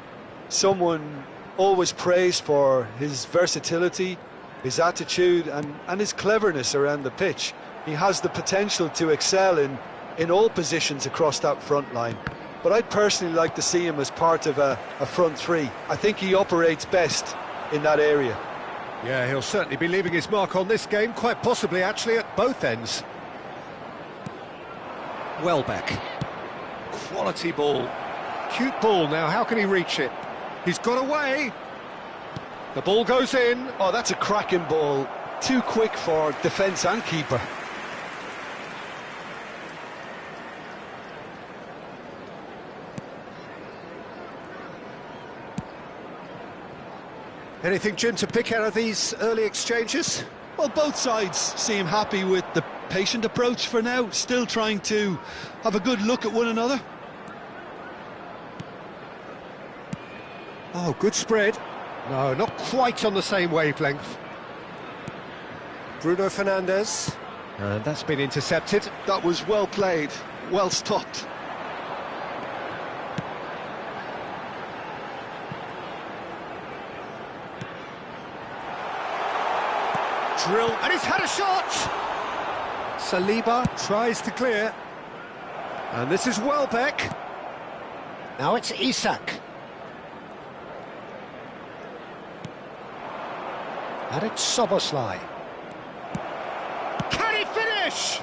Someone always praised for his versatility, his attitude and his cleverness around the pitch. He has the potential to excel in all positions across that front line. But I'd personally like to see him as part of a front three. I think he operates best in that area. Yeah, he'll certainly be leaving his mark on this game, quite possibly actually at both ends. Welbeck. Quality ball. Cute ball now, how can he reach it? He's got away. The ball goes in. Oh, that's a cracking ball. Too quick for defence and keeper. Anything, Jim, to pick out of these early exchanges? Well, both sides seem happy with the patient approach for now, still trying to have a good look at one another. Oh, good spread. No, not quite on the same wavelength. Bruno Fernandes. And that's been intercepted. That was well played, well stopped. Drill, and he's had a shot! Saliba tries to clear. And this is Welbeck. Now it's Isak. And it's Szoboszlai. Can he finish?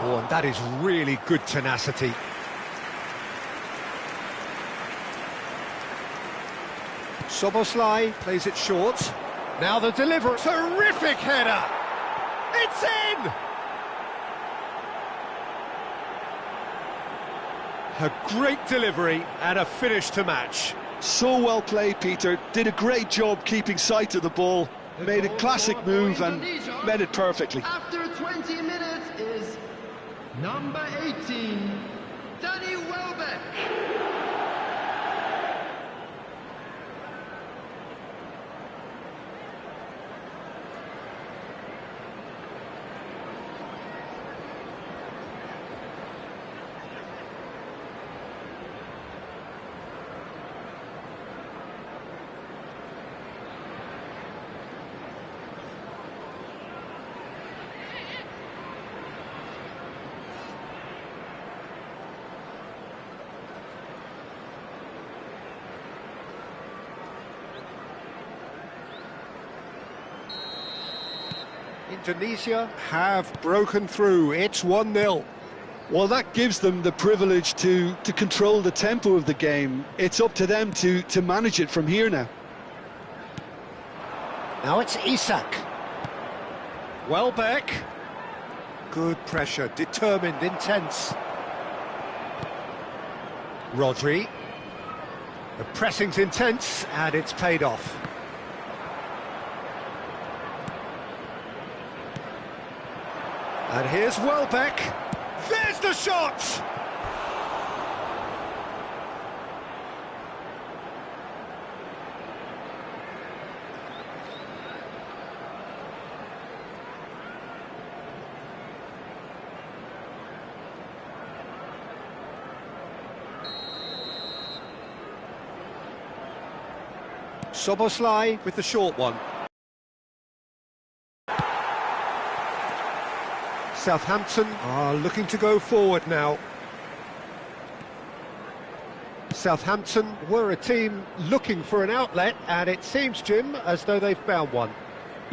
Oh, and that is really good tenacity. Szoboszlai plays it short. Now the delivery. Terrific header! It's in! A great delivery and a finish to match. So well played, Peter. Did a great job keeping sight of the ball. Made a classic move and met it perfectly. After 20 minutes is number 18, Danny Welbeck. Indonesia have broken through. It's 1-0. Well, that gives them the privilege to control the tempo of the game. It's up to them to manage it from here now. Now it's Isak. Welbeck. Good pressure, determined, intense. Rodri. The pressing's intense, and it's paid off. And here's Welbeck. There's the shot! Szoboszlai with the short one. Southampton are looking to go forward now. Southampton were a team looking for an outlet, and it seems, Jim, as though they've found one.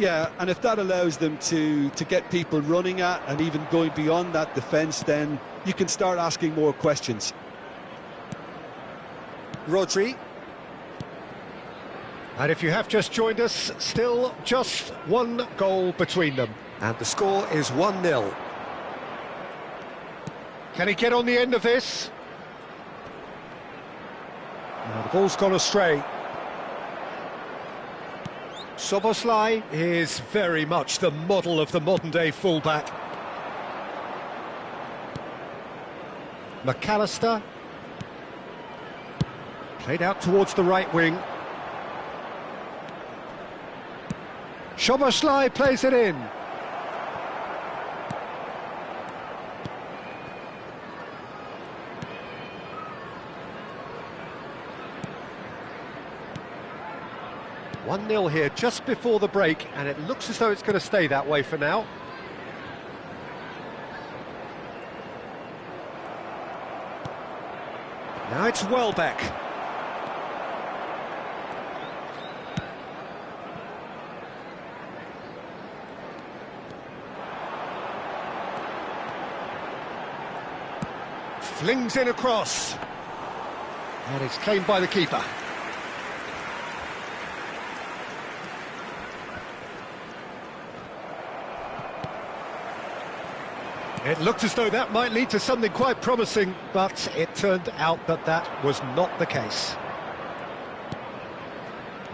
Yeah, and if that allows them to get people running at and even going beyond that defence, then you can start asking more questions. Rodri. And if you have just joined us, still just one goal between them. And the score is 1-0. Can he get on the end of this? Now the ball's gone astray. Szoboszlai is very much the model of the modern-day fullback. McAllister. Played out towards the right wing. Szoboszlai plays it in. One 0 here just before the break, and it looks as though it's going to stay that way for now. Now it's Welbeck. Flings in across. And it's claimed by the keeper. It looked as though that might lead to something quite promising, but it turned out that that was not the case.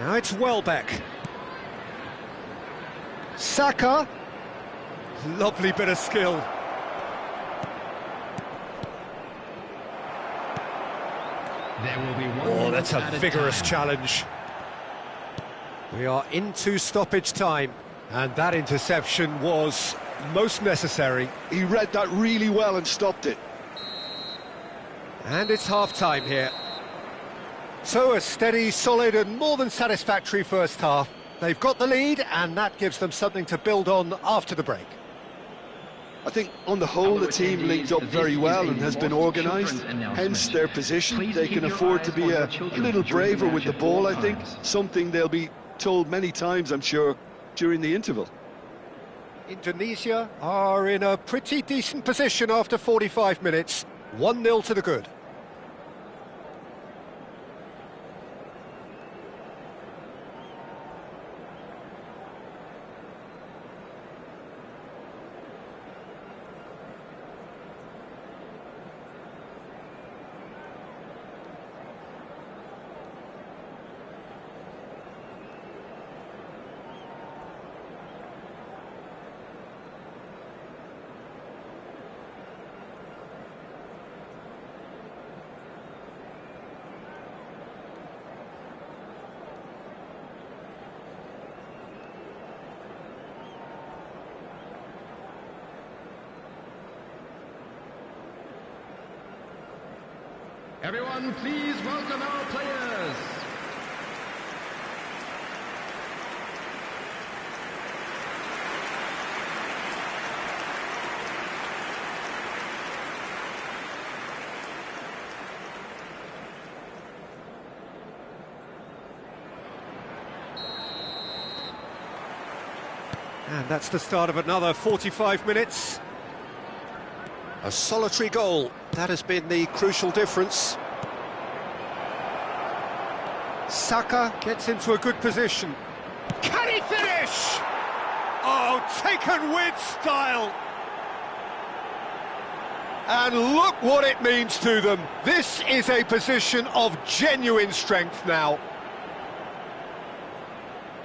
Now it's Welbeck. Saka. Lovely bit of skill. There will be one. Oh, that's a vigorous challenge. We are into stoppage time, and that interception was most necessary. He read that really well and stopped it. And it's half-time here. So a steady, solid and more than satisfactory first half. They've got the lead, and that gives them something to build on after the break. I think on the whole the team linked up very well and has been organised, hence their position. They can afford to be a little braver with the ball, I think, something they'll be told many times, I'm sure, during the interval. Indonesia are in a pretty decent position after 45 minutes. 1-0 to the good. Everyone, please welcome our players. And that's the start of another 45 minutes. A solitary goal, that has been the crucial difference. Saka gets into a good position. Can he finish? Oh, taken with style. And look what it means to them. This is a position of genuine strength now.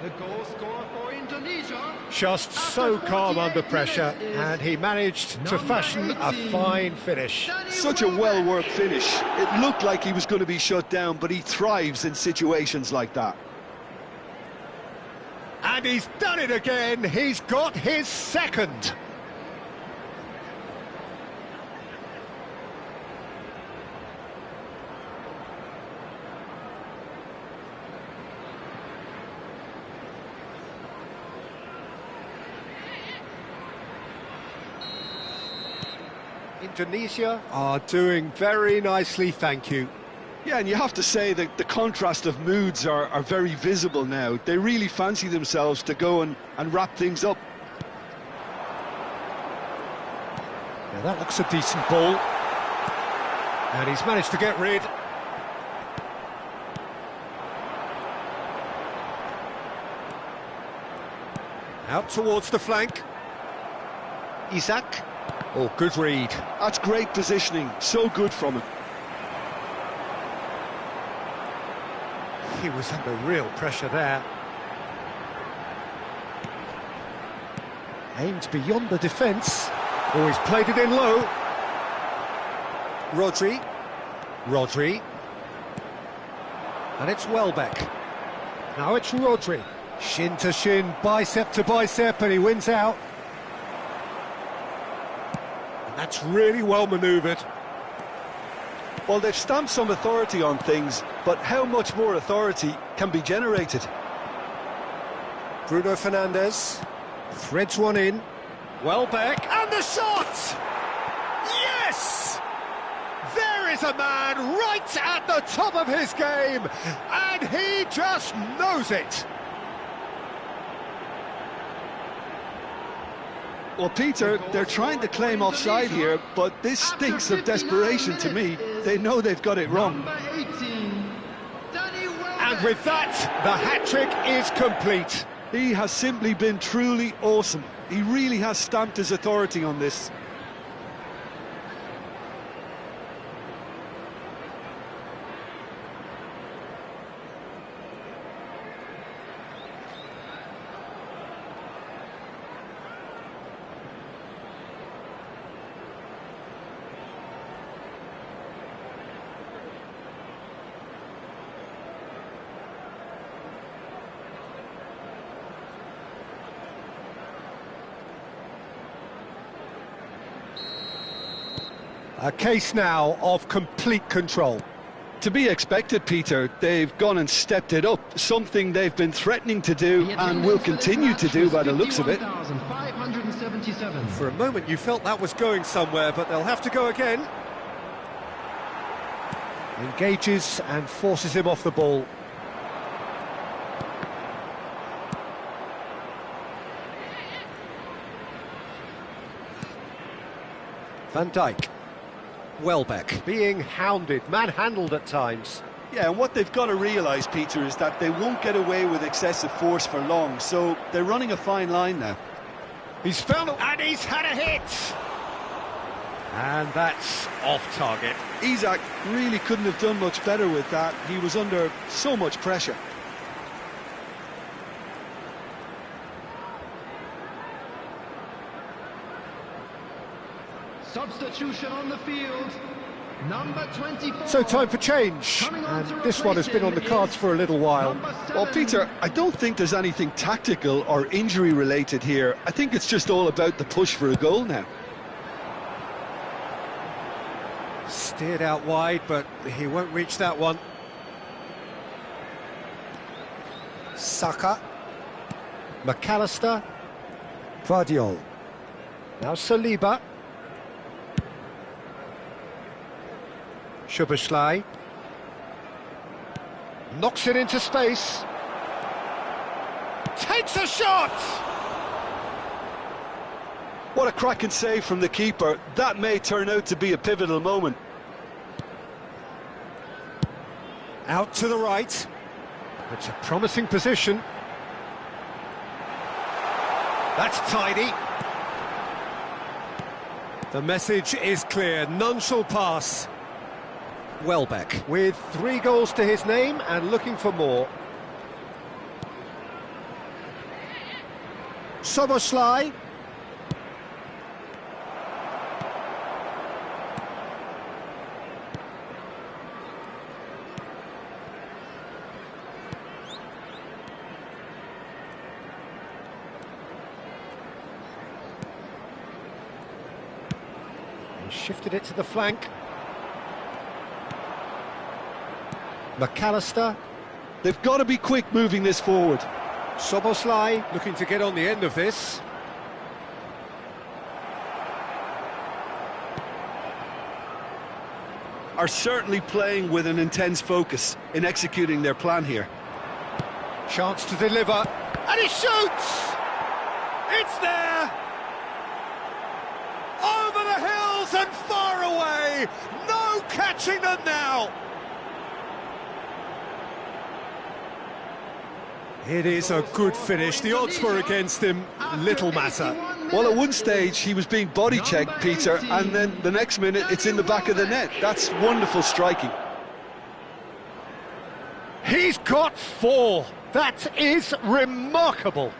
The goal scorer for Indonesia. Just so calm under pressure, and he managed to fashion a fine finish. Such a well-worked finish. It looked like he was going to be shut down, but he thrives in situations like that. And he's done it again. He's got his second. Indonesia are doing very nicely, thank you. Yeah, and you have to say that the contrast of moods are very visible now. They really fancy themselves to go and wrap things up. Now that looks a decent ball. And he's managed to get rid. Out towards the flank. Isak. Oh, good read. That's great positioning. So good from him. He was under real pressure there. Aimed beyond the defence. Oh, he's played it in low. Rodri. And it's Welbeck. Now it's Rodri. Shin to shin, bicep to bicep, and he wins out. And that's really well manoeuvred. Well, they've stamped some authority on things, but how much more authority can be generated? Bruno Fernandes threads one in. Welbeck, and the shot! Yes! There is a man right at the top of his game, and he just knows it. Well, Peter, they're trying to claim offside here, but this stinks of desperation to me. They know they've got it wrong. And with that, the hat-trick is complete. He has simply been truly awesome. He really has stamped his authority on this. A case now of complete control. To be expected, Peter. They've gone and stepped it up, something they've been threatening to do and will continue to do by the looks of it. For a moment you felt that was going somewhere, but they'll have to go again. Engages and forces him off the ball. Van Dijk. Welbeck being hounded, manhandled at times. Yeah, and what they've got to realise, Peter, is that they won't get away with excessive force for long, so they're running a fine line now. He's found it, and he's had a hit! And that's off target. Isak really couldn't have done much better with that. He was under so much pressure. Substitution on the field, number 24. So time for change, and this one has been on the cards for a little while. Well, Peter, I don't think there's anything tactical or injury related here. I think it's just all about the push for a goal now. Steered out wide, but he won't reach that one. Saka. McAllister. Guardiol. Now Saliba. Szoboszlai knocks it into space, takes a shot! What a cracking save from the keeper. That may turn out to be a pivotal moment. Out to the right. It's a promising position. That's tidy. The message is clear, none shall pass. Welbeck with 3 goals to his name and looking for more. Szoboszlai. He shifted it to the flank. McAllister. They've got to be quick moving this forward. Szoboszlai looking to get on the end of this. are certainly playing with an intense focus in executing their plan here. Chance to deliver, and he shoots! It's there! Over the hills and far away! No catching them now! It is a good finish. The odds were against him. Little matter. Well, at one stage he was being body-checked, Peter, and then the next minute it's in the back of the net. That's wonderful striking. He's got 4. That is remarkable.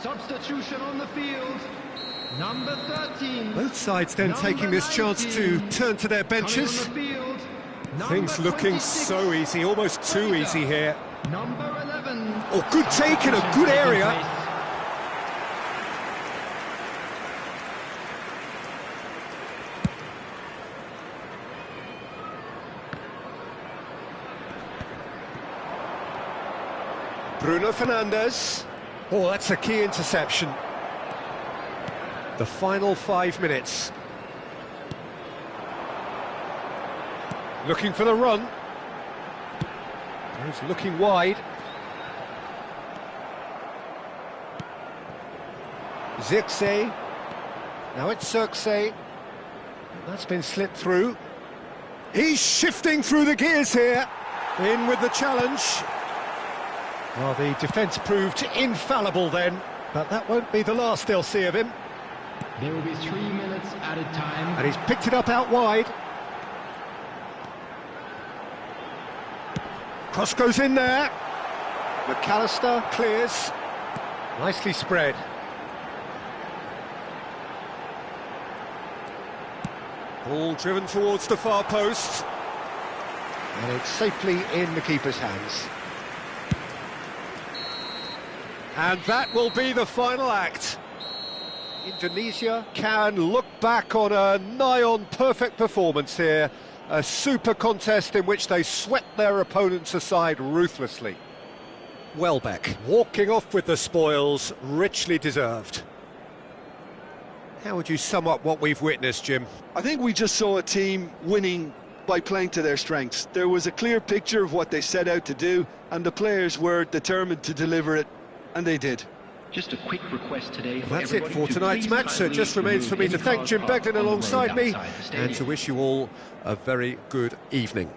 Substitution on the field, number 13. Both sides then taking this chance to turn to their benches. Things looking so easy, almost too easy here. Number 11. Oh, good take in a good area. Bruno Fernandes. Oh, that's a key interception. The final 5 minutes. Looking for the run. He's looking wide. Zirkzee. Now it's Zirkzee. That's been slipped through. He's shifting through the gears here. In with the challenge. Well, the defence proved infallible then, but that won't be the last they'll see of him. There will be 3 minutes added time. And he's picked it up out wide. Cross goes in there. McAllister clears. Nicely spread. Ball driven towards the far post. And it's safely in the keeper's hands. And that will be the final act. Indonesia can look back on a nigh-on perfect performance here. A super contest in which they swept their opponents aside ruthlessly. Welbeck walking off with the spoils, richly deserved. How would you sum up what we've witnessed, Jim? I think we just saw a team winning by playing to their strengths. There was a clear picture of what they set out to do, and the players were determined to deliver it, and they did. Just a quick request today. That's it for tonight's match, so it just remains for me to thank Jim Beglin alongside me and to wish you all a very good evening.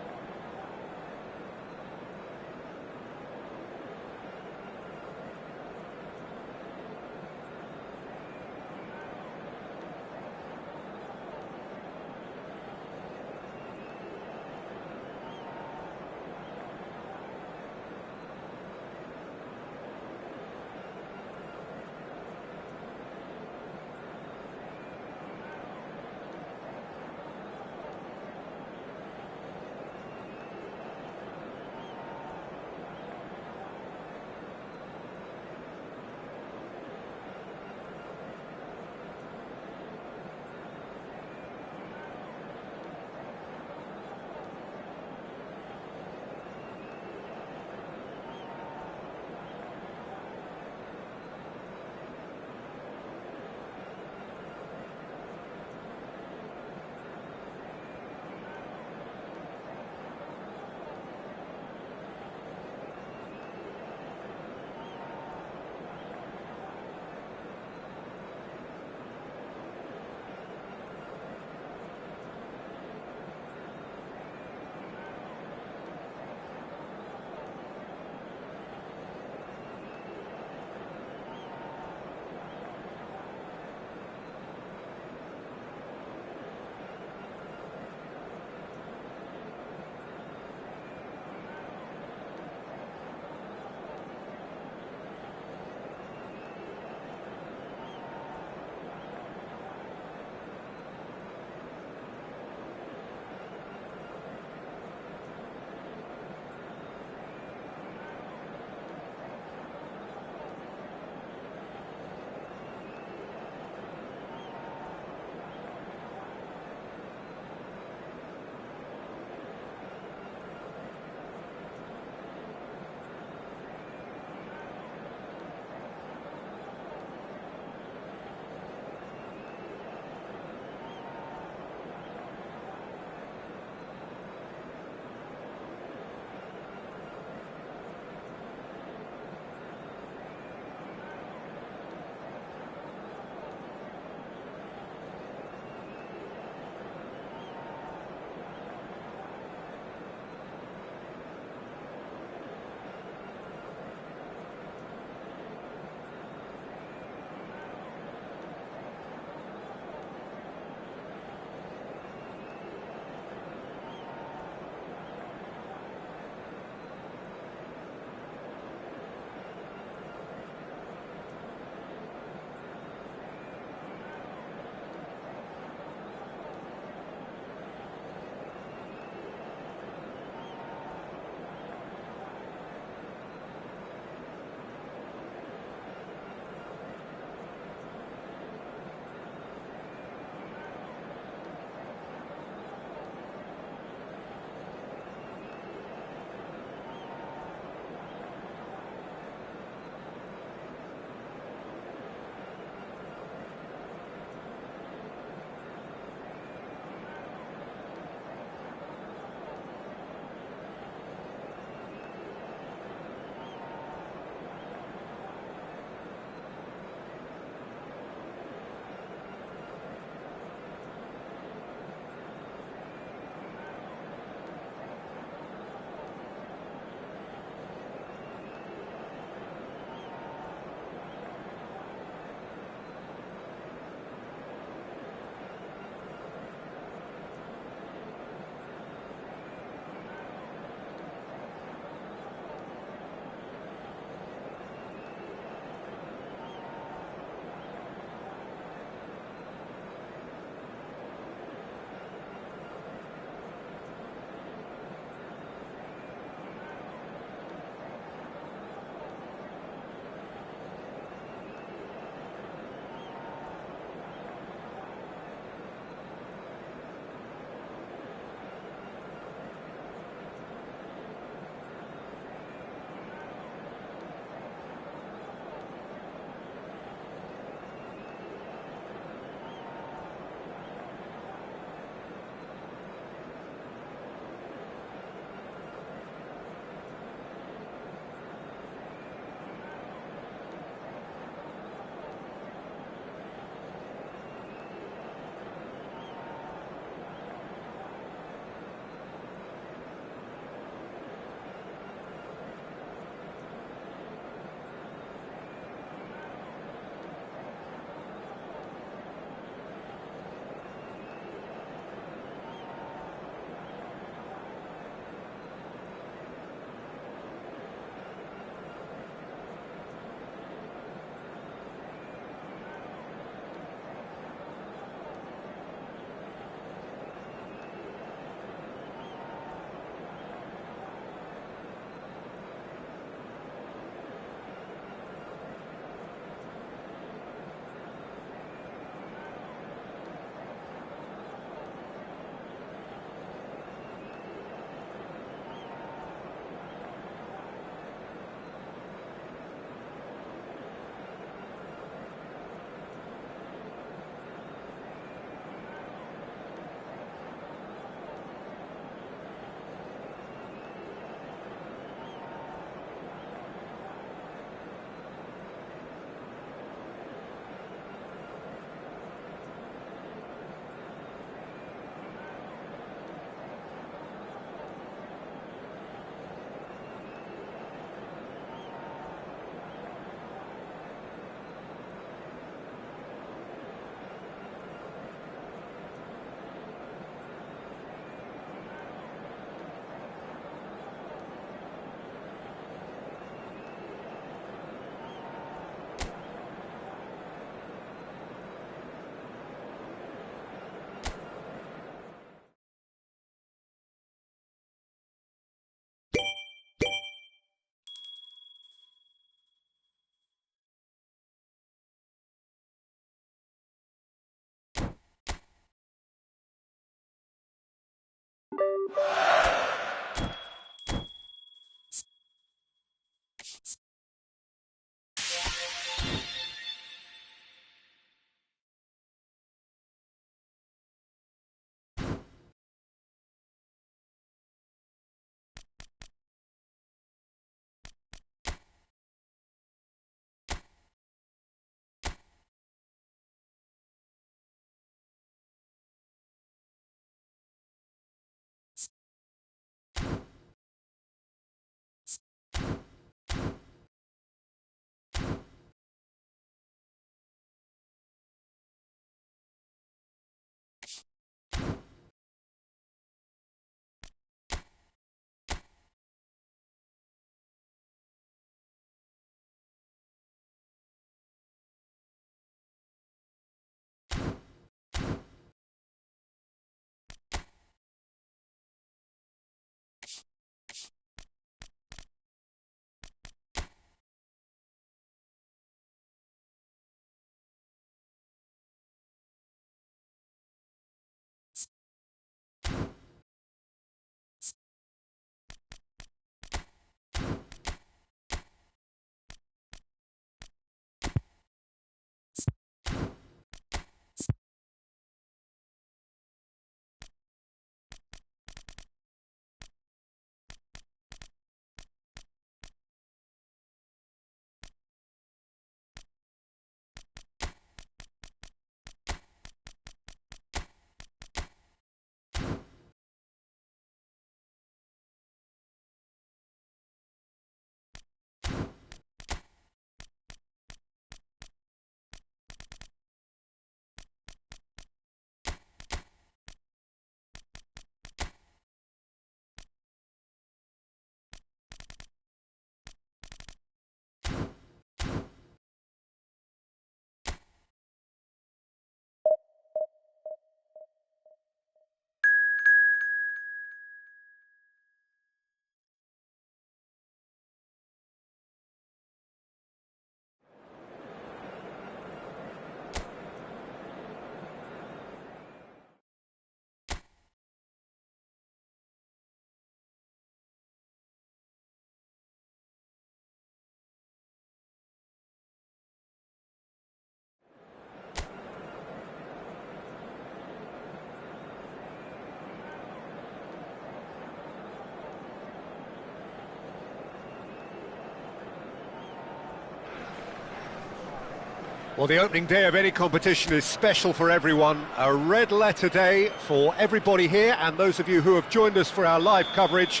Well, the opening day of any competition is special for everyone. A red letter day for everybody here, and those of you who have joined us for our live coverage.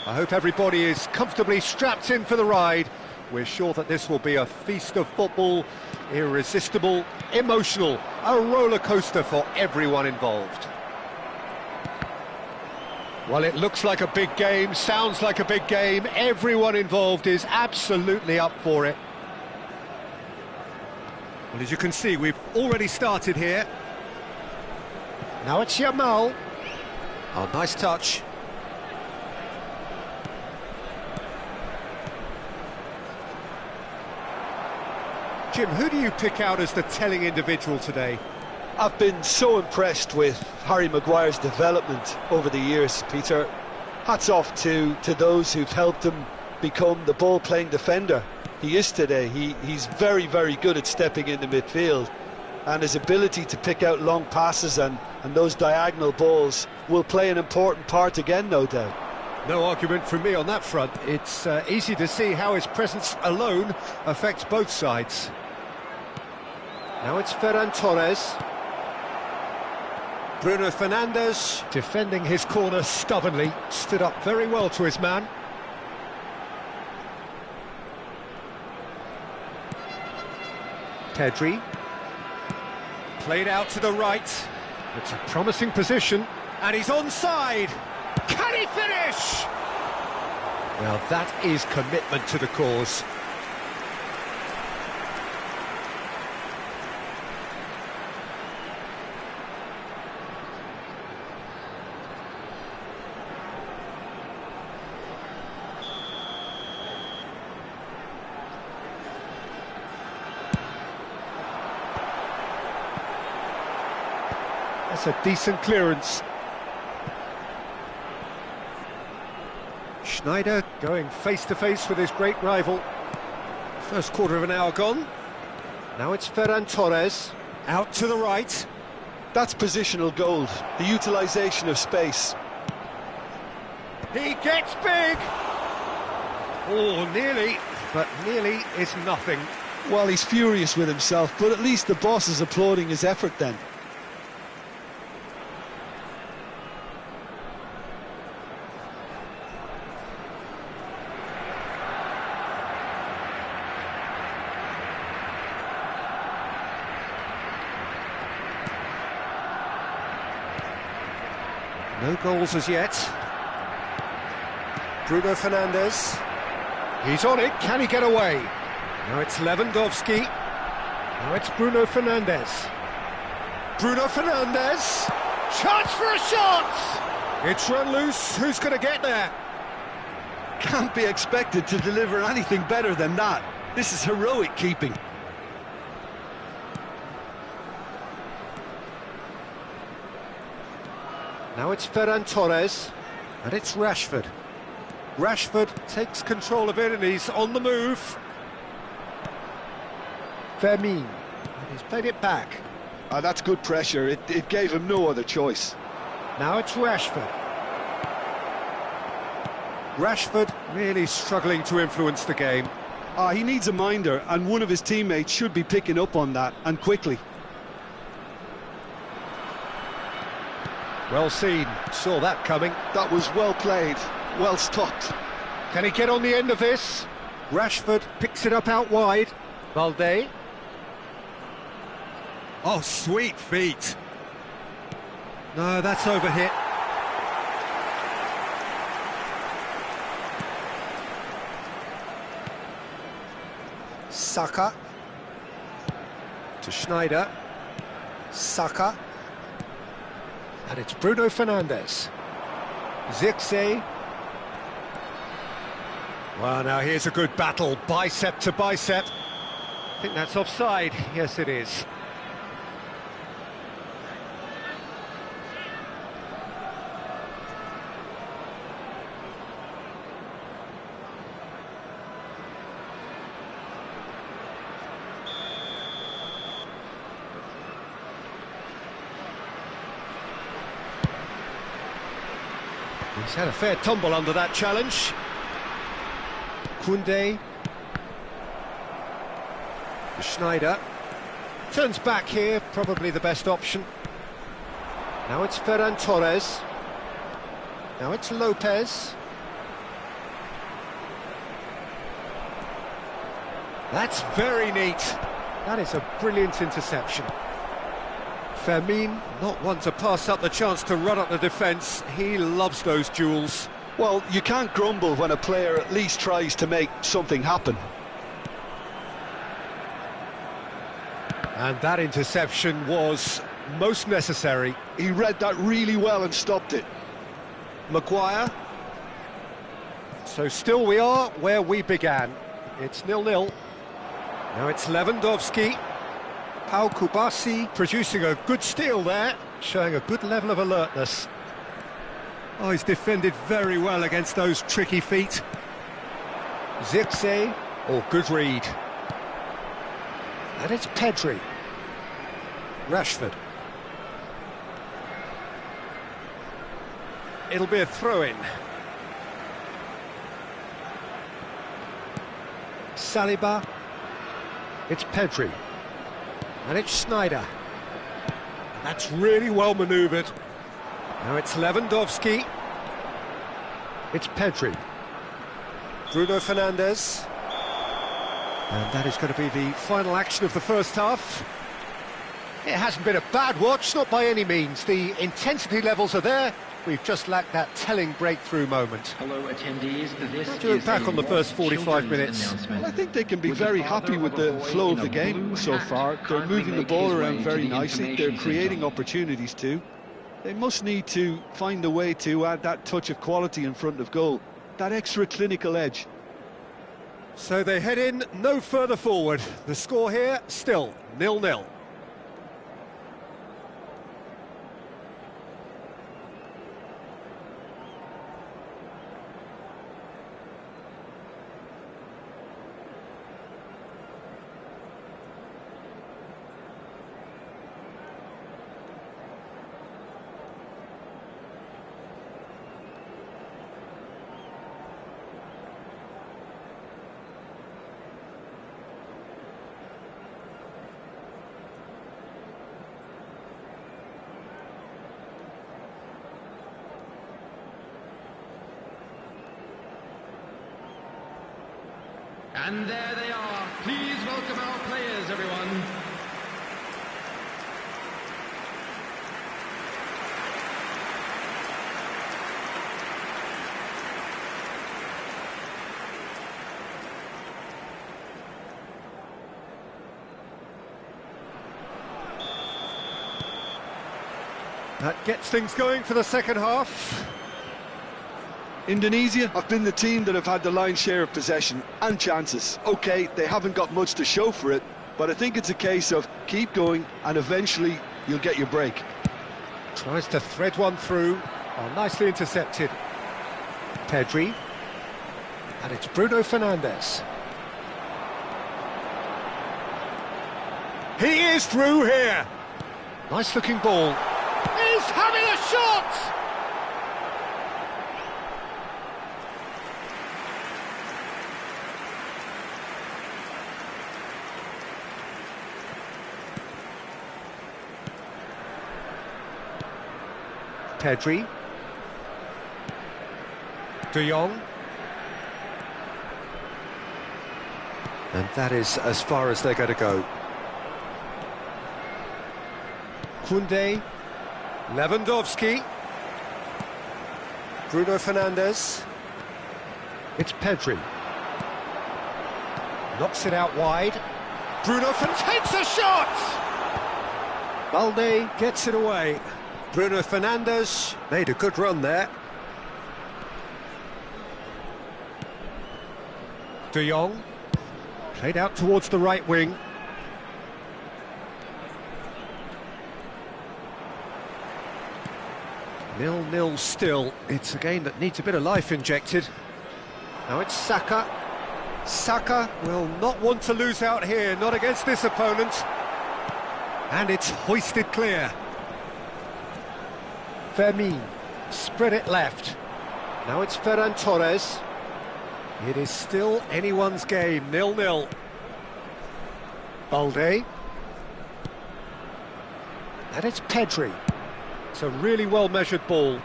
I hope everybody is comfortably strapped in for the ride. We're sure that this will be a feast of football, irresistible, emotional, a roller coaster for everyone involved. Well, it looks like a big game, sounds like a big game. Everyone involved is absolutely up for it. Well, as you can see, we've already started here. Now it's Yamal. Oh, nice touch. Jim, who do you pick out as the telling individual today? I've been so impressed with Harry Maguire's development over the years, Peter. Hats off to those who've helped him become the ball-playing defender he is today. He's very, very good at stepping into midfield, and his ability to pick out long passes and those diagonal balls will play an important part again, no doubt. No argument from me on that front. It's easy to see how his presence alone affects both sides. Now it's Ferran Torres. Bruno Fernandes, defending his corner stubbornly, stood up very well to his man. Pedri. Played out to the right. It's a promising position. And he's onside. Can he finish? Well, that is commitment to the cause. That's a decent clearance. Schneider going face-to-face with his great rival. First quarter of an hour gone. Now it's Ferran Torres, out to the right. That's positional gold, the utilisation of space. He gets big! Oh, nearly, but nearly is nothing. Well, he's furious with himself, but at least the boss is applauding his effort then. No goals as yet. Bruno Fernandes. He's on it, can he get away? Now it's Lewandowski. Now it's Bruno Fernandes. Bruno Fernandes! Chance for a shot! It's run loose, who's going to get there? Can't be expected to deliver anything better than that. This is heroic keeping. Now it's Ferran Torres, and it's Rashford. Rashford takes control of it and he's on the move. Fermin, and he's played it back. That's good pressure, it gave him no other choice. Now it's Rashford. Rashford really struggling to influence the game. He needs a minder, and one of his teammates should be picking up on that, and quickly. Well seen, saw that coming. That was well played, well stopped. Can he get on the end of this? Rashford picks it up out wide. Valde. Oh, sweet feet. No, that's overhit. Saka. To Schneider. Saka. And it's Bruno Fernandes. Zirkzee. Well, now here's a good battle, bicep to bicep. I think that's offside. Yes, it is. He's had a fair tumble under that challenge. Koundé. Schneider. Turns back here, probably the best option. Now it's Ferran Torres. Now it's Lopez. That's very neat. That is a brilliant interception. Fermin, not one to pass up the chance to run up the defence. He loves those duels. Well, you can't grumble when a player at least tries to make something happen. And that interception was most necessary. He read that really well and stopped it. Maguire. So still we are where we began. It's 0-0. Now it's Lewandowski. Pau Kubasi producing a good steal there, showing a good level of alertness. Oh, he's defended very well against those tricky feet. Zirkzee. Oh, good read. And it's Pedri. Rashford. It'll be a throw-in. Saliba. It's Pedri. And it's Schneider. And that's really well manoeuvred. Now it's Lewandowski. It's Pedri. Bruno Fernandes. And that is going to be the final action of the first half. It hasn't been a bad watch, not by any means. The intensity levels are there. We've just lacked that telling breakthrough moment. Hello attendees, this How do you look back on the first 45 minutes? Well, I think they can be very happy with the flow of the game so far. They're moving the ball around very nicely. They're creating opportunities too. They must need to find a way to add that touch of quality in front of goal, that extra clinical edge. So they head in no further forward. The score here, still 0-0. And there they are. Please welcome our players, everyone. That gets things going for the second half. Indonesia have been the team that have had the lion's share of possession and chances. OK, they haven't got much to show for it, but I think it's a case of keep going and eventually you'll get your break. Tries to thread one through. Oh, nicely intercepted. Pedri. And it's Bruno Fernandes. He is through here. Nice looking ball. He's having a shot! Pedri. De Jong. And that is as far as they're going to go. Koundé. Lewandowski. Bruno Fernandes. It's Pedri. Knocks it out wide. Bruno takes a shot! Balde gets it away. Bruno Fernandes made a good run there. De Jong. Played out towards the right wing. 0-0 still. It's a game that needs a bit of life injected. Now it's Saka. Saka will not want to lose out here, not against this opponent. And it's hoisted clear. Fermin spread it left. Now it's Ferran Torres. It is still anyone's game, 0-0. Balde. And it's Pedri. It's a really well-measured ball.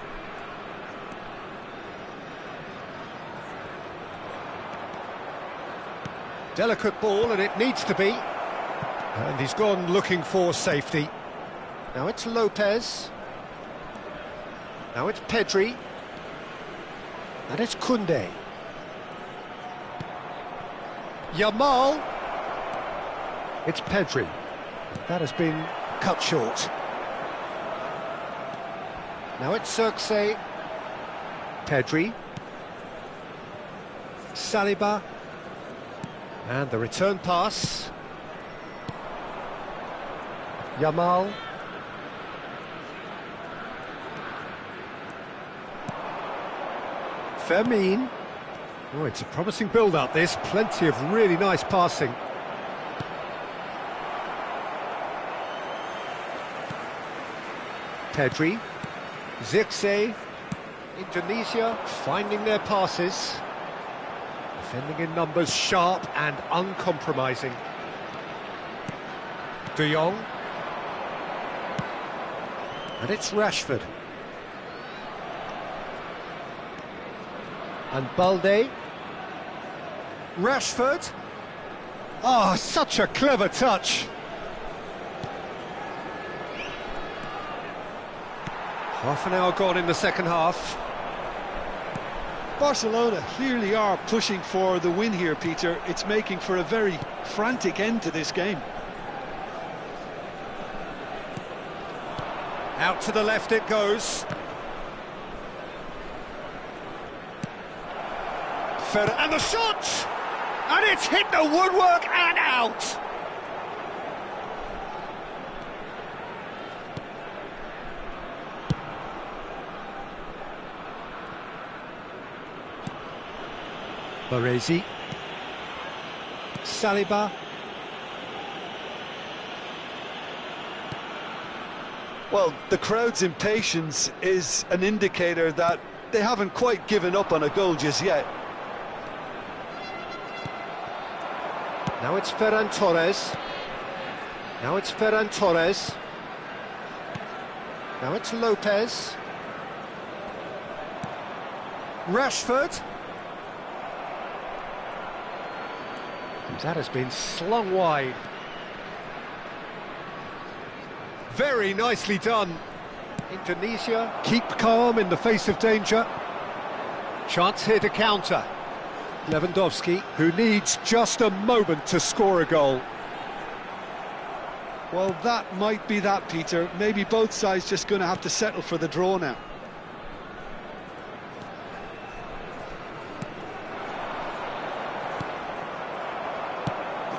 Delicate ball, and it needs to be. And he's gone looking for safety. Now it's Lopez. Now it's Pedri. And it's Koundé. Yamal. It's Pedri. That has been cut short. Now it's Circe. Pedri. Saliba. And the return pass. Yamal. Fermin. Oh, it's a promising build-up, this. Plenty of really nice passing. Pedri. Zirkzee. Indonesia finding their passes. Defending in numbers, sharp and uncompromising. De Jong. And it's Rashford. And Balde. Rashford. Oh, such a clever touch. Half an hour gone in the second half. Barcelona clearly are pushing for the win here, Peter. It's making for a very frantic end to this game. Out to the left it goes. And the shot! And it's hit the woodwork and out! Baresi. Saliba. Well, the crowd's impatience is an indicator that they haven't quite given up on a goal just yet. Now it's Ferran Torres. Now it's Ferran Torres. Now it's Lopez. That has been slung wide. Very nicely done. Indonesia keep calm in the face of danger. Chance here to counter. Lewandowski, who needs just a moment to score a goal. Well, that might be that, Peter. Maybe both sides just going to have to settle for the draw now.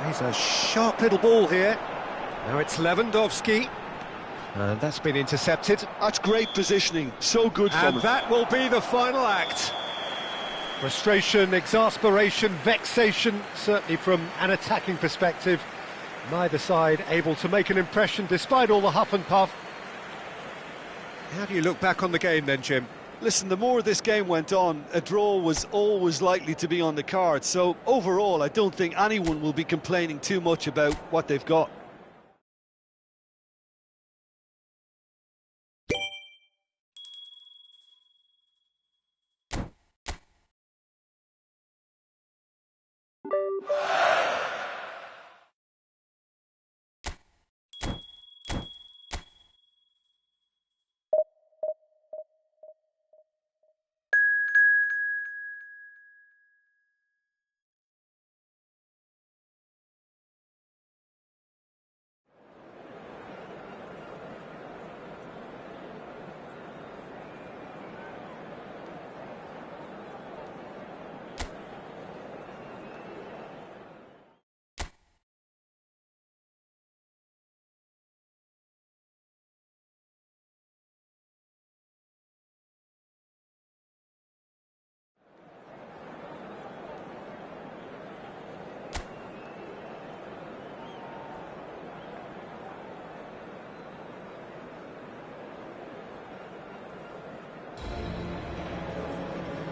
He's a sharp little ball here. Now it's Lewandowski. And that's been intercepted. That's great positioning. So good from him. And that will be the final act. Frustration, exasperation, vexation, certainly from an attacking perspective. Neither side able to make an impression despite all the huff and puff. How do you look back on the game then, Jim? Listen, the more this game went on, a draw was always likely to be on the card. So overall, I don't think anyone will be complaining too much about what they've got.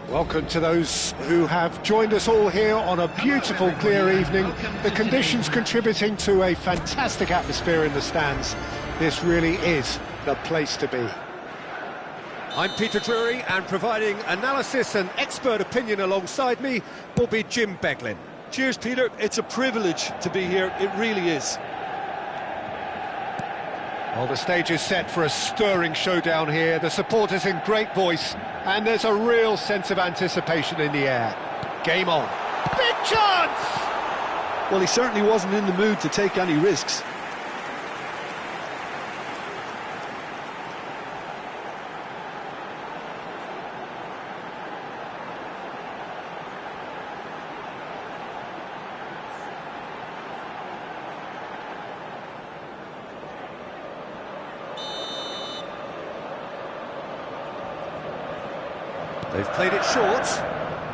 Welcome to those who have joined us all here on a beautiful, clear evening. The conditions contributing to a fantastic atmosphere in the stands. This really is the place to be. I'm Peter Drury, and providing analysis and expert opinion alongside me will be Jim Beglin. Cheers, Peter. It's a privilege to be here. It really is. Well, the stage is set for a stirring showdown here. The supporters in great voice, and there's a real sense of anticipation in the air. Game on. Big chance! Well, he certainly wasn't in the mood to take any risks. They've played it short.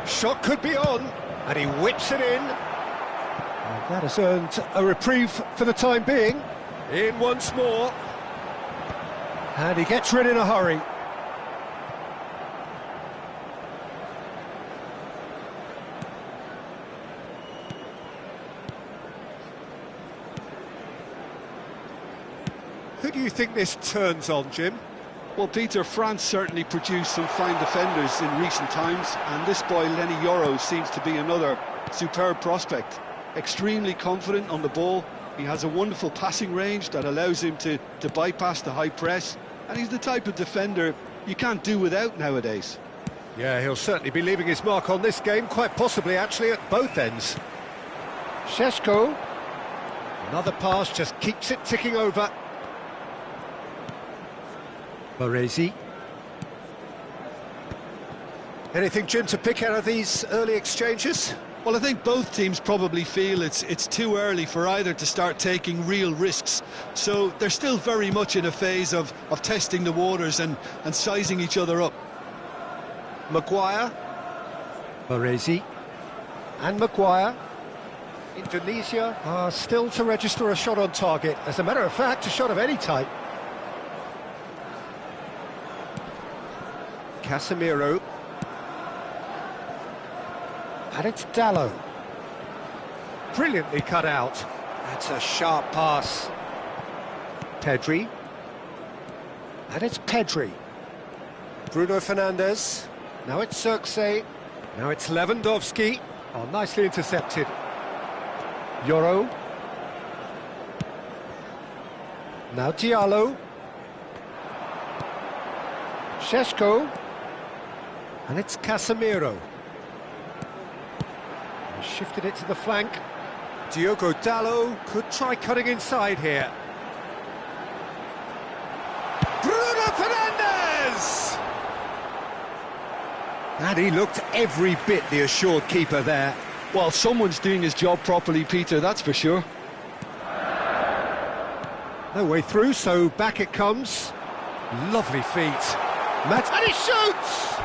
Shot could be on, and he whips it in. And that has earned a reprieve for the time being. In once more. And he gets rid in a hurry. Who do you think this turns on, Jim? Well, Peter, France certainly produced some fine defenders in recent times, and this boy, Lenny Yoro, seems to be another superb prospect. Extremely confident on the ball. He has a wonderful passing range that allows him to bypass the high press, and he's the type of defender you can't do without nowadays. Yeah, he'll certainly be leaving his mark on this game, quite possibly actually at both ends. Šeško. Another pass, just keeps it ticking over. Baresi. Anything, Jim, to pick out of these early exchanges? Well, I think both teams probably feel it's too early for either to start taking real risks. So they're still very much in a phase of testing the waters and sizing each other up. Maguire. Baresi. And Maguire. Indonesia are still to register a shot on target. As a matter of fact, a shot of any type. Casemiro. And it's Dallo. Brilliantly cut out. That's a sharp pass. Pedri. And it's Pedri. Bruno Fernandes. Now it's Xerxes. Now it's Lewandowski. Oh, nicely intercepted. Yoro. Now Diallo. Šeško. And it's Casemiro. He shifted it to the flank. Diogo Dalot could try cutting inside here. Bruno Fernandes! And he looked every bit the assured keeper there. Well, someone's doing his job properly, Peter, that's for sure. No way through, so back it comes. Lovely feet. And he shoots!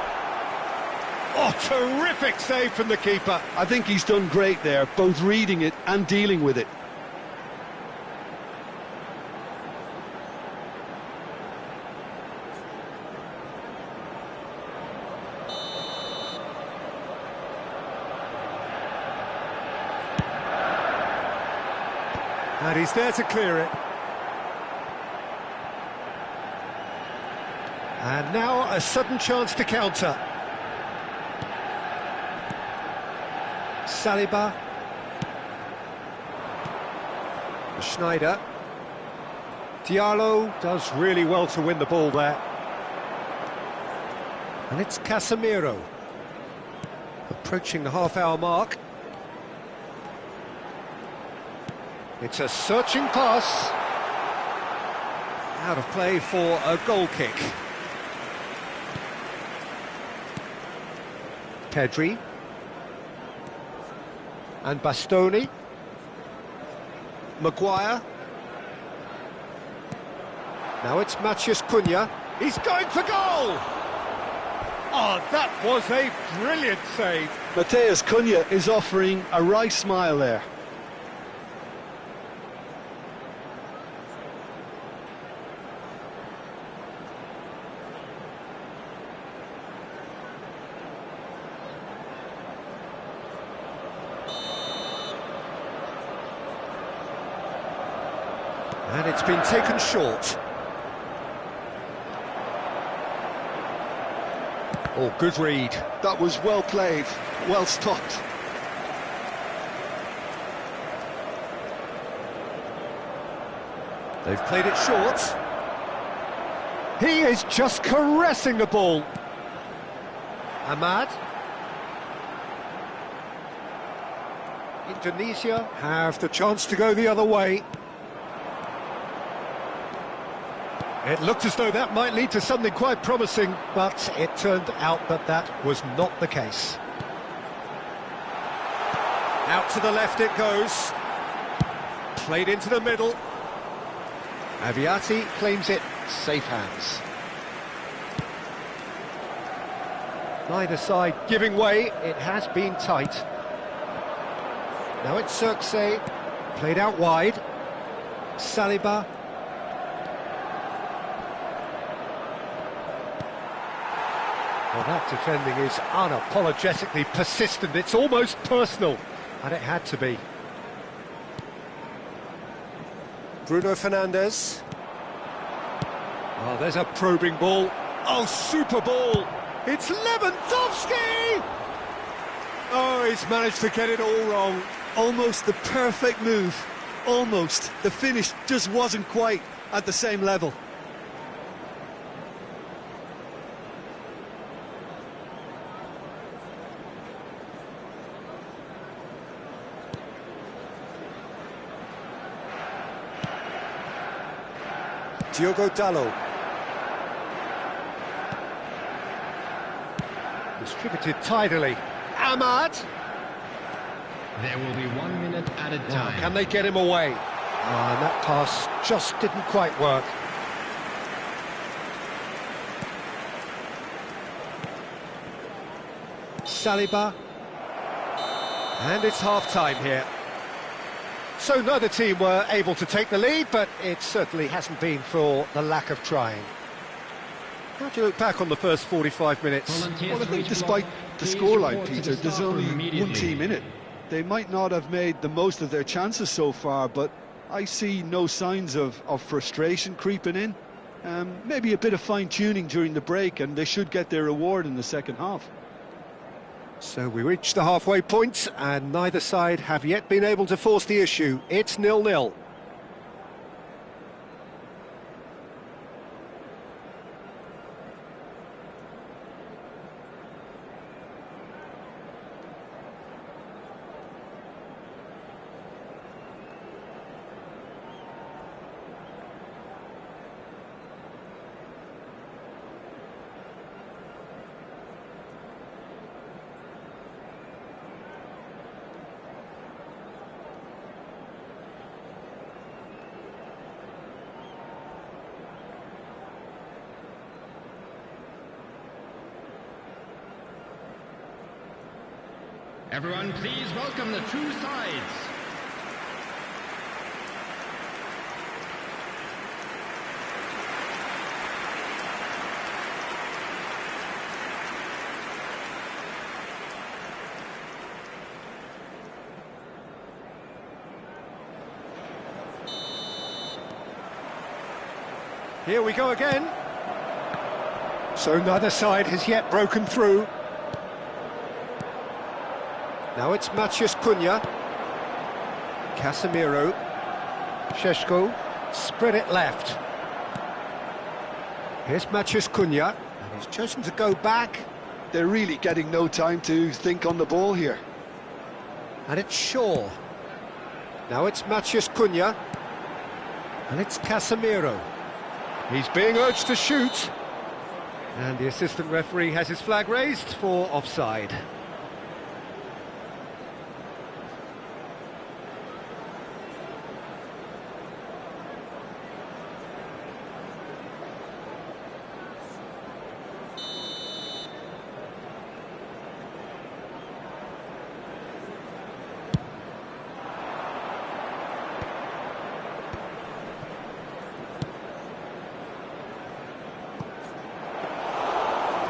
Oh, terrific save from the keeper. I think he's done great there, both reading it and dealing with it. And he's there to clear it. And now a sudden chance to counter. Saliba. Schneider. Diallo does really well to win the ball there. And it's Casemiro. Approaching the half-hour mark. It's a searching pass. Out of play for a goal kick. Pedri. And Bastoni. Maguire. Now it's Matheus Cunha. He's going for goal! Oh, that was a brilliant save. Matheus Cunha is offering a wry smile there. And it's been taken short. Oh, good read. That was well played, well stopped. They've played it short. He is just caressing the ball. Ahmad. Indonesia have the chance to go the other way. It looked as though that might lead to something quite promising, but it turned out that that was not the case. Out to the left it goes. Played into the middle. Aviati claims it, safe hands. Neither side giving way, it has been tight. Now it's Xerxes, played out wide. Saliba. Well, that defending is unapologetically persistent. It's almost personal, and it had to be. Bruno Fernandes. Oh, there's a probing ball. Oh, super ball. It's Lewandowski! Oh, he's managed to get it all wrong. Almost the perfect move. Almost. The finish just wasn't quite at the same level. Diogo Dalot. Distributed tidily. Ahmad. There will be 1 minute added Now, time. can they get him away? And that pass just didn't quite work. Saliba. And it's half-time here. So neither team were able to take the lead, but it certainly hasn't been for the lack of trying. How do you look back on the first 45 minutes? Volunteers Well, I think reach despite block. the Please scoreline, report to Peter, the there's staff room only one immediately. team in it. They might not have made the most of their chances so far, but I see no signs of frustration creeping in. Maybe a bit of fine-tuning during the break, and they should get their reward in the second half. So we reach the halfway point, and neither side have yet been able to force the issue. It's 0-0. Everyone, please welcome the two sides. Here we go again. So neither side has yet broken through. Now it's Maciej Cunha. Casemiro. Šeško. Spread it left. Here's Maciej Cunha. And he's chosen to go back. They're really getting no time to think on the ball here. And it's Shaw. Now it's Maciej Cunha. And it's Casemiro. He's being urged to shoot. And the assistant referee has his flag raised for offside.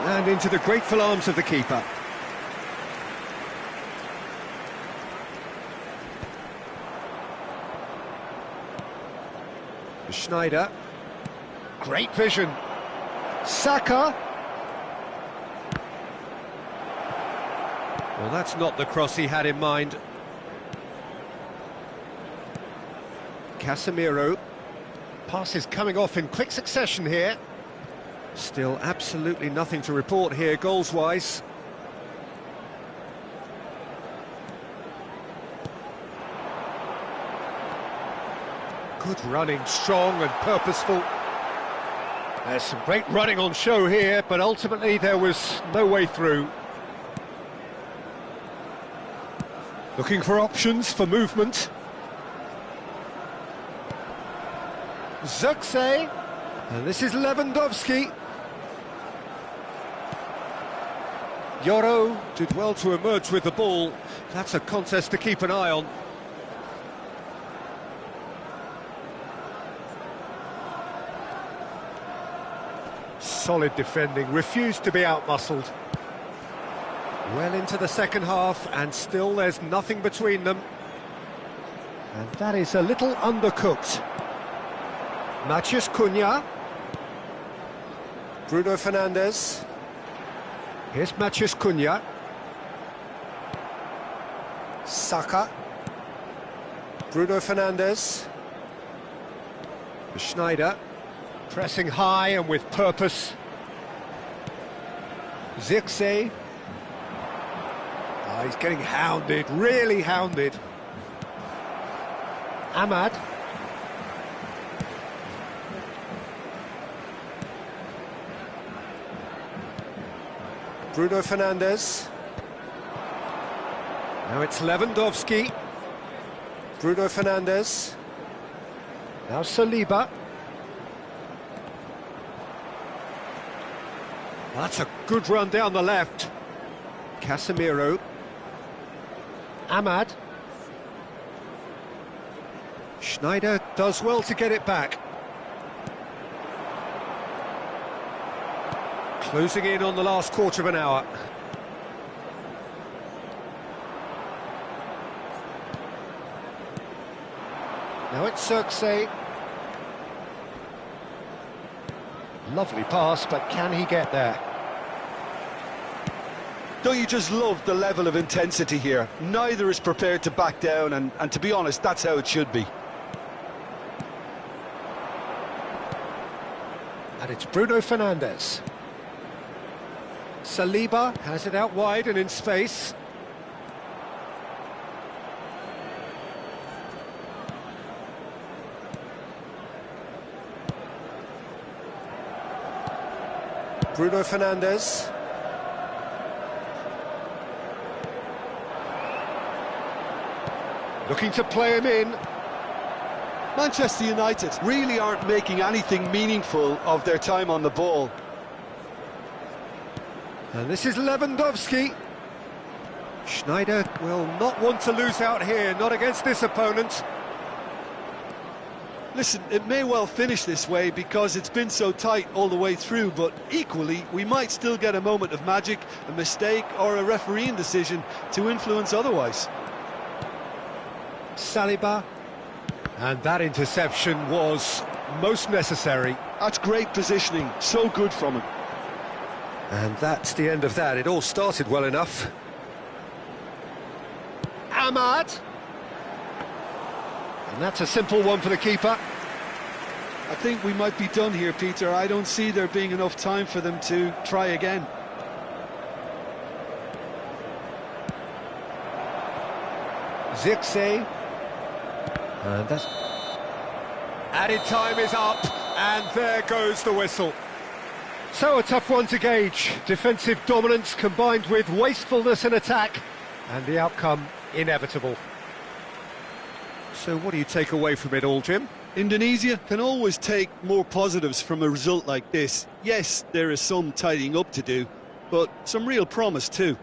And into the grateful arms of the keeper. Schneider. Great vision. Saka. Well, that's not the cross he had in mind. Casemiro. Passes coming off in quick succession here. Still absolutely nothing to report here, goals-wise. Good running, strong and purposeful. There's some great running on show here, but ultimately there was no way through. Looking for options for movement. Zirkzee. And this is Lewandowski. Yoro did well to emerge with the ball. That's a contest to keep an eye on. Solid defending, refused to be outmuscled. Well into the second half, and still there's nothing between them. And that is a little undercooked. Maciej Cunha. Bruno Fernandes. Here's Maciej Cunha. Saka. Bruno Fernandes. Schneider. Pressing high and with purpose. Zirkzee. Oh, he's getting hounded, really hounded. Ahmad. Bruno Fernandes. Now it's Lewandowski. Bruno Fernandes. Now Saliba. That's a good run down the left. Casemiro. Ahmad. Schneider does well to get it back. Closing in on the last quarter of an hour. Now it's Zirkzee. Lovely pass, but can he get there? Don't you just love the level of intensity here? Neither is prepared to back down, and to be honest, that's how it should be. And it's Bruno Fernandes. Saliba has it out wide and in space. Bruno Fernandes. Looking to play him in. Manchester United really aren't making anything meaningful of their time on the ball. And this is Lewandowski. Schneider will not want to lose out here, not against this opponent. Listen, it may well finish this way because it's been so tight all the way through, but equally, we might still get a moment of magic, a mistake, or a refereeing decision to influence otherwise. Saliba. And that interception was most necessary. That's great positioning, so good from him. And that's the end of that. It all started well enough. Ahmad. And that's a simple one for the keeper. I think we might be done here, Peter. I don't see there being enough time for them to try again. Zirkzee. And that's... Added time is up, and there goes the whistle. So a tough one to gauge. Defensive dominance combined with wastefulness in attack, and the outcome inevitable. So what do you take away from it all, Jim? Indonesia can always take more positives from a result like this. Yes, there is some tidying up to do, but some real promise too.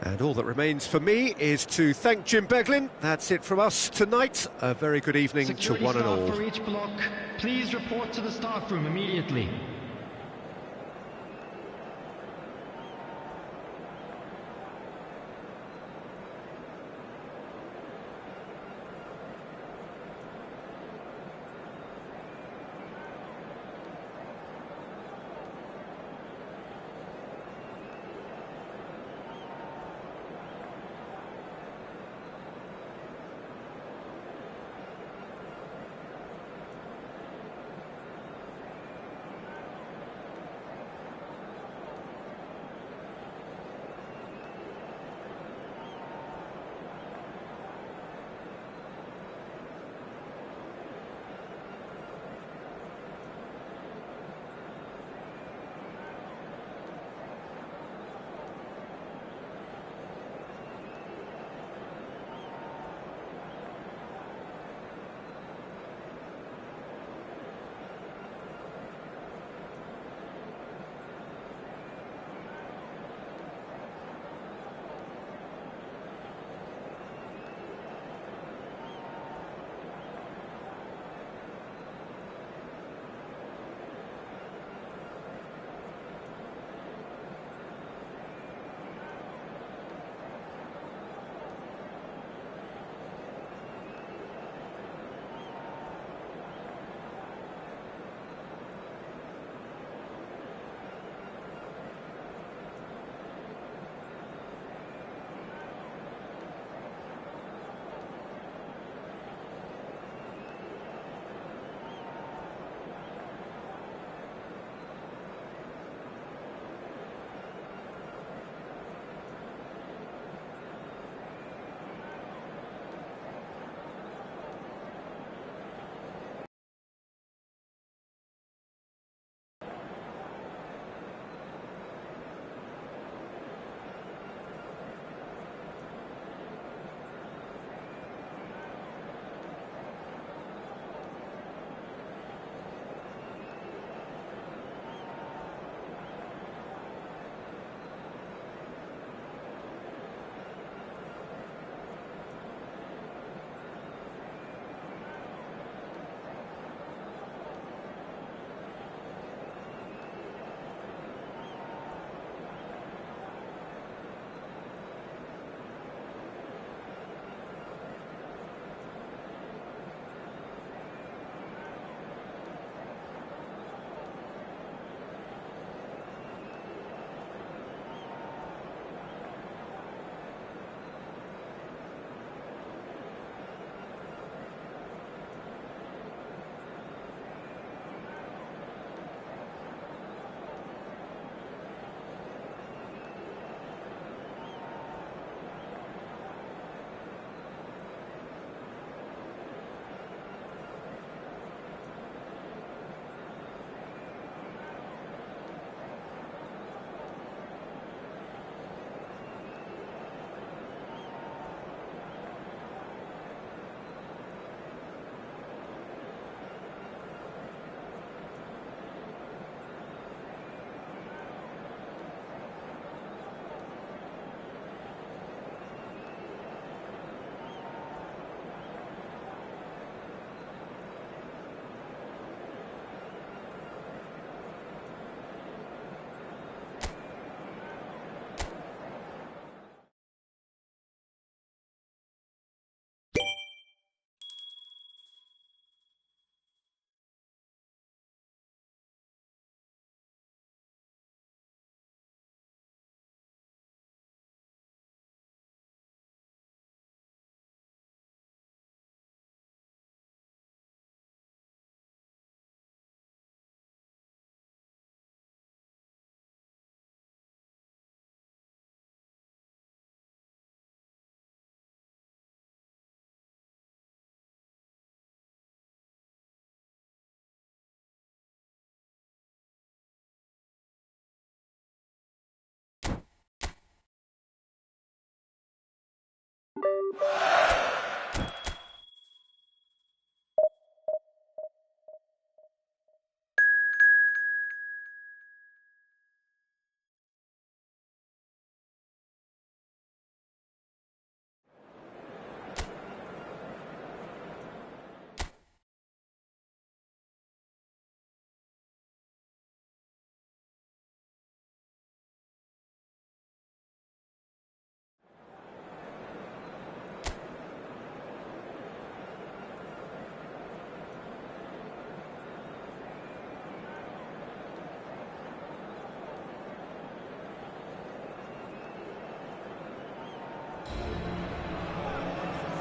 And all that remains for me is to thank Jim Beglin. That's it from us tonight. A very good evening to one and all. For each block, please report to the staff room immediately.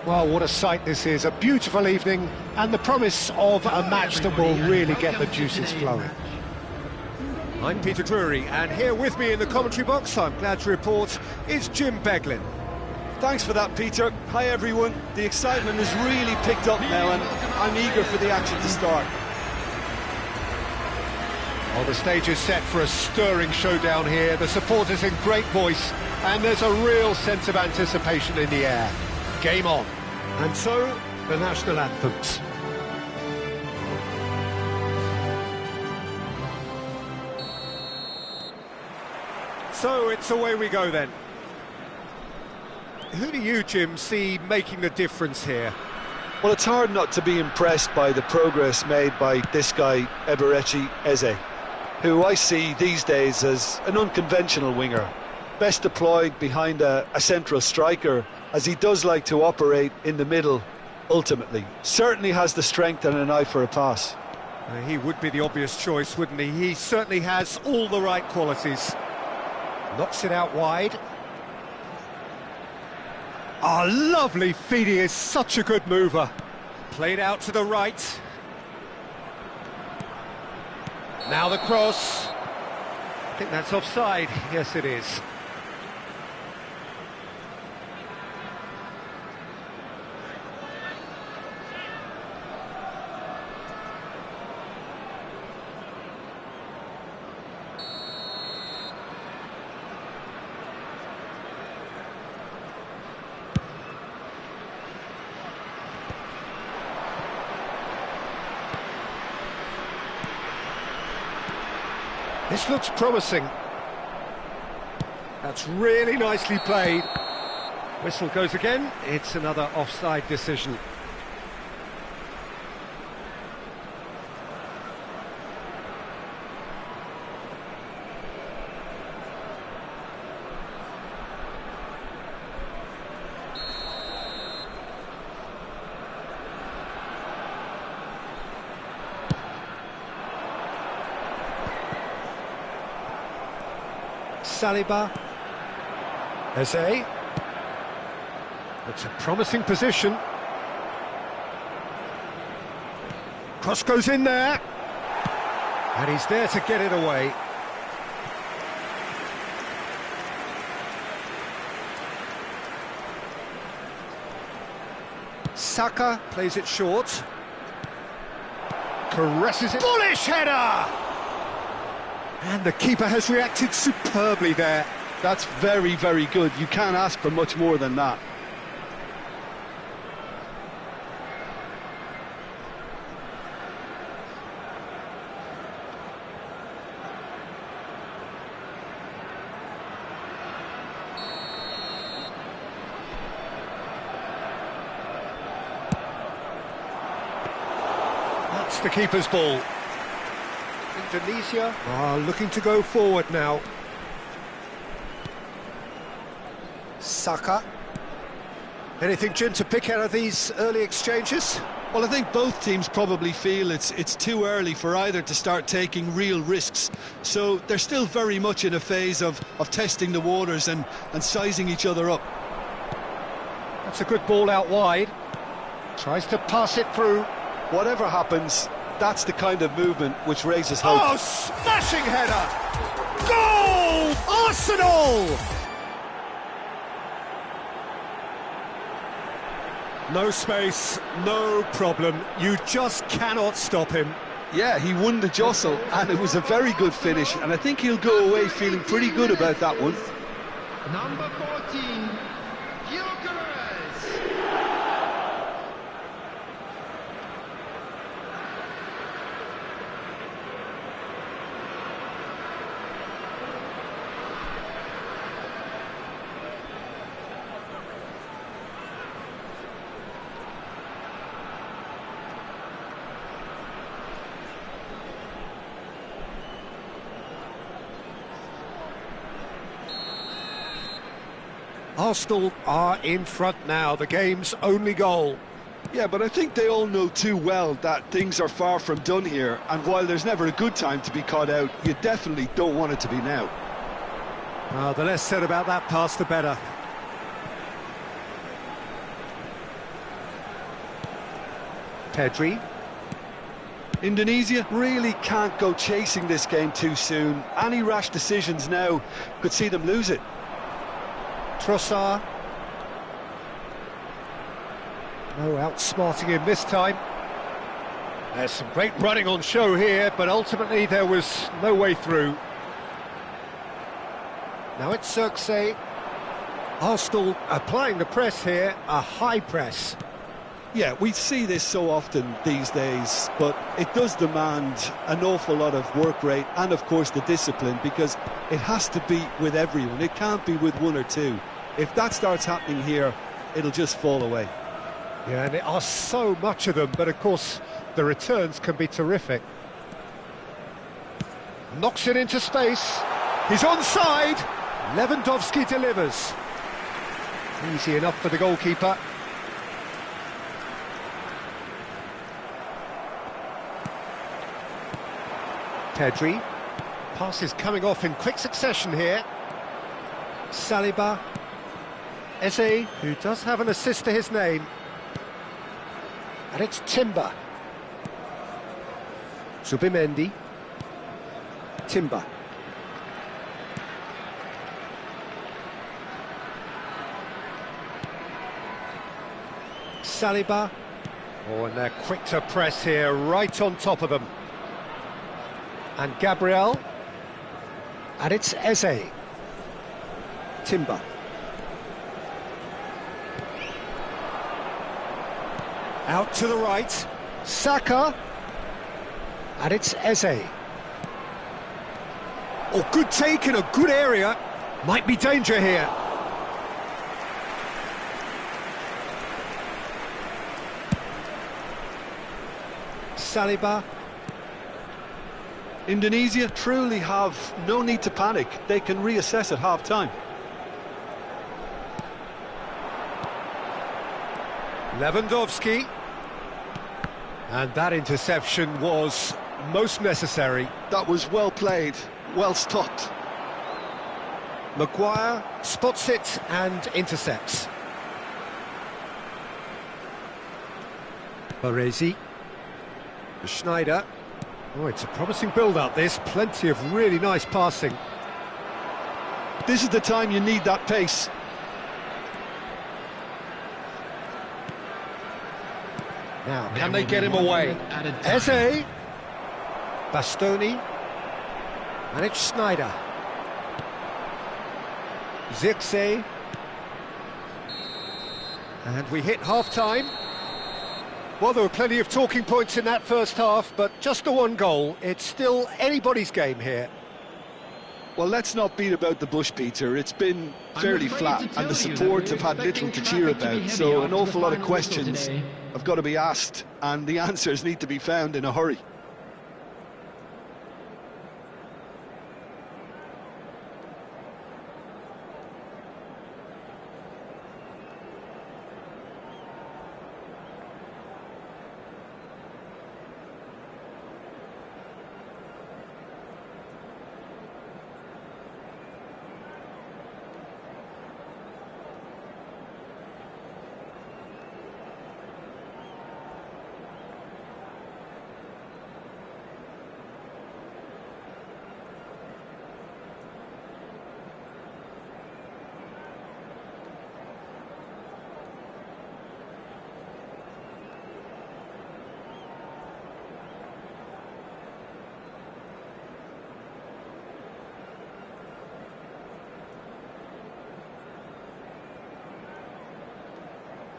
Well, what a sight this is, a beautiful evening and the promise of a match that will really get the juices flowing. I'm Peter Drury, and here with me in the commentary box, I'm glad to report, is Jim Beglin. Thanks for that, Peter. Hi, everyone. The excitement has really picked up now, and I'm eager for the action to start. Well, the stage is set for a stirring showdown here, the supporters in great voice, and there's a real sense of anticipation in the air. Game on. And so, the national anthems. So, it's away we go then. Who do you, Jim, see making the difference here? Well, it's hard not to be impressed by the progress made by this guy, Eberechi Eze, who I see these days as an unconventional winger, best deployed behind a central striker, as he does like to operate in the middle, ultimately. Certainly has the strength and an eye for a pass. He would be the obvious choice, wouldn't he? He certainly has all the right qualities. Knocks it out wide. Ah, lovely feed, he is such a good mover. Played out to the right. Now the cross. I think that's offside. Yes, it is. This looks promising. That's really nicely played. Whistle goes again. It's another offside decision. Saliba. Eze. It's a promising position. Cross goes in there. And he's there to get it away. Saka plays it short. Caresses it. Bullish header! And the keeper has reacted superbly there. That's very, very good. You can't ask for much more than that. That's the keeper's ball. Indonesia are looking to go forward now. Saka. Anything, Jim, to pick out of these early exchanges? Well, I think both teams probably feel it's too early for either to start taking real risks. So they're still very much in a phase of testing the waters and sizing each other up. That's a good ball out wide. Tries to pass it through. Whatever happens, that's the kind of movement which raises hope. Oh, smashing header! Goal! Arsenal! No space, no problem. You just cannot stop him. Yeah, he won the jostle, and it was a very good finish, and I think he'll go away feeling pretty good about that one. Number 14, Gyökeres. Arsenal are in front now, the game's only goal. Yeah, but I think they all know too well that things are far from done here, and while there's never a good time to be caught out, you definitely don't want it to be now. The less said about that pass, the better. Pedri. Indonesia really can't go chasing this game too soon. Any rash decisions now could see them lose it. Trossard. No outsmarting him this time. There's some great running on show here, but ultimately there was no way through. Now it's Circe. Arsenal applying the press here, a high press. Yeah, we see this so often these days, but it does demand an awful lot of work rate and, of course, the discipline, because it has to be with everyone. It can't be with one or two. If that starts happening here, it'll just fall away. Yeah, and there are so much of them, but of course the returns can be terrific. Knocks it into space. He's onside. Lewandowski delivers. Easy enough for the goalkeeper. Pedri. Passes coming off in quick succession here. Saliba. Eze, who does have an assist to his name. And it's Timber. Zubimendi. Timber. Saliba. Oh, and they're quick to press here, right on top of them. And Gabriel. And it's Eze. Timber. Out to the right. Saka. And it's Eze. Oh, good take in a good area. Might be danger here. Saliba. Indonesia truly have no need to panic. They can reassess at half-time. Lewandowski. And that interception was most necessary. That was well played, well stopped. Maguire spots it and intercepts. Baresi. Schneider. Oh, it's a promising build-up, this. Plenty of really nice passing. This is the time you need that pace. Now, can they get him away? Eze. Bastoni. And it's Schneider. Zirkzee. And we hit half-time. Well, there were plenty of talking points in that first half, but just the one goal. It's still anybody's game here. Well, let's not beat about the bush, Peter. It's been fairly flat, and the support have had little to cheer about, so an awful lot of questions have got to be asked, and the answers need to be found in a hurry.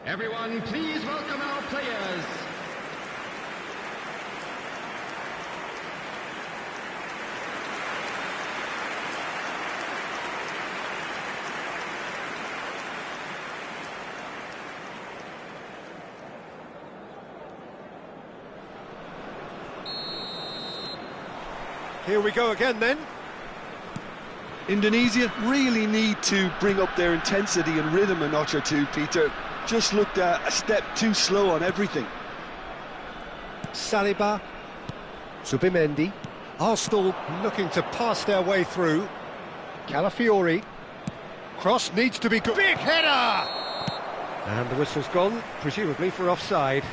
Everyone, please welcome our players. Here we go again then. Indonesia really need to bring up their intensity and rhythm a notch or two, Peter. Just looked a step too slow on everything. Saliba, Zubimendi. Arsenal looking to pass their way through. Calafiori. Cross needs to be good. Big header! And the whistle's gone, presumably for offside.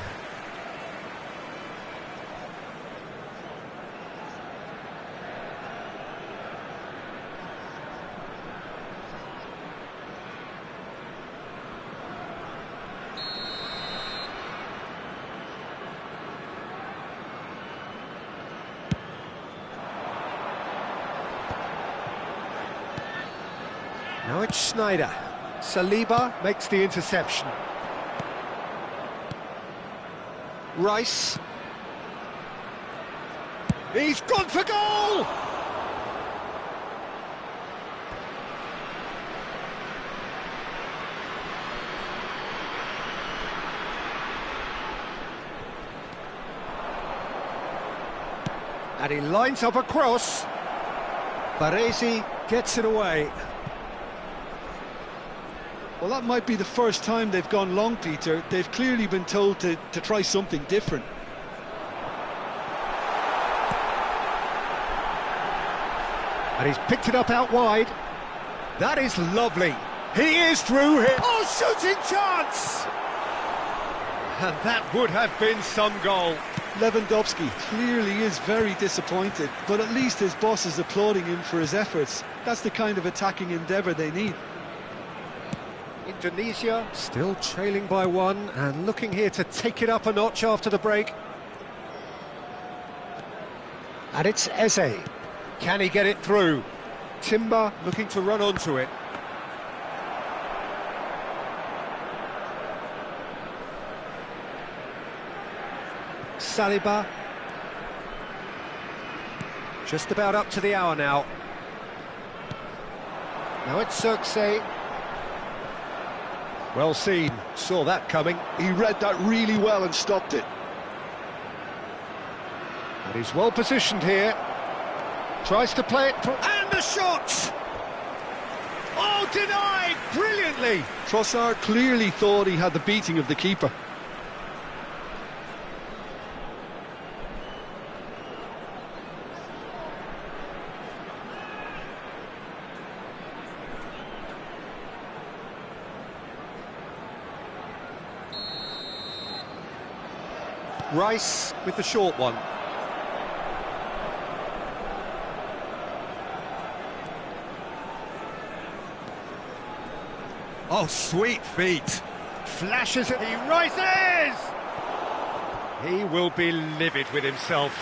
Now it's Schneider. Saliba makes the interception. Rice. He's gone for goal! And he lines up a cross. Baresi gets it away. Well, that might be the first time they've gone long, Peter. They've clearly been told to try something different. And he's picked it up out wide. That is lovely. He is through here. Oh, shooting chance! And that would have been some goal. Lewandowski clearly is very disappointed, but at least his boss is applauding him for his efforts. That's the kind of attacking endeavour they need. Indonesia still trailing by one and looking here to take it up a notch after the break. And it's Eze. Can he get it through? Timber looking to run onto it. Saliba. Just about up to the hour now. Now it's Circe. Well seen, saw that coming. He read that really well and stopped it. And he's well positioned here. Tries to play it, and the shot! Oh, denied brilliantly! Trossard clearly thought he had the beating of the keeper. Rice with the short one. Oh, sweet feet. Flashes it, he rises! He will be livid with himself.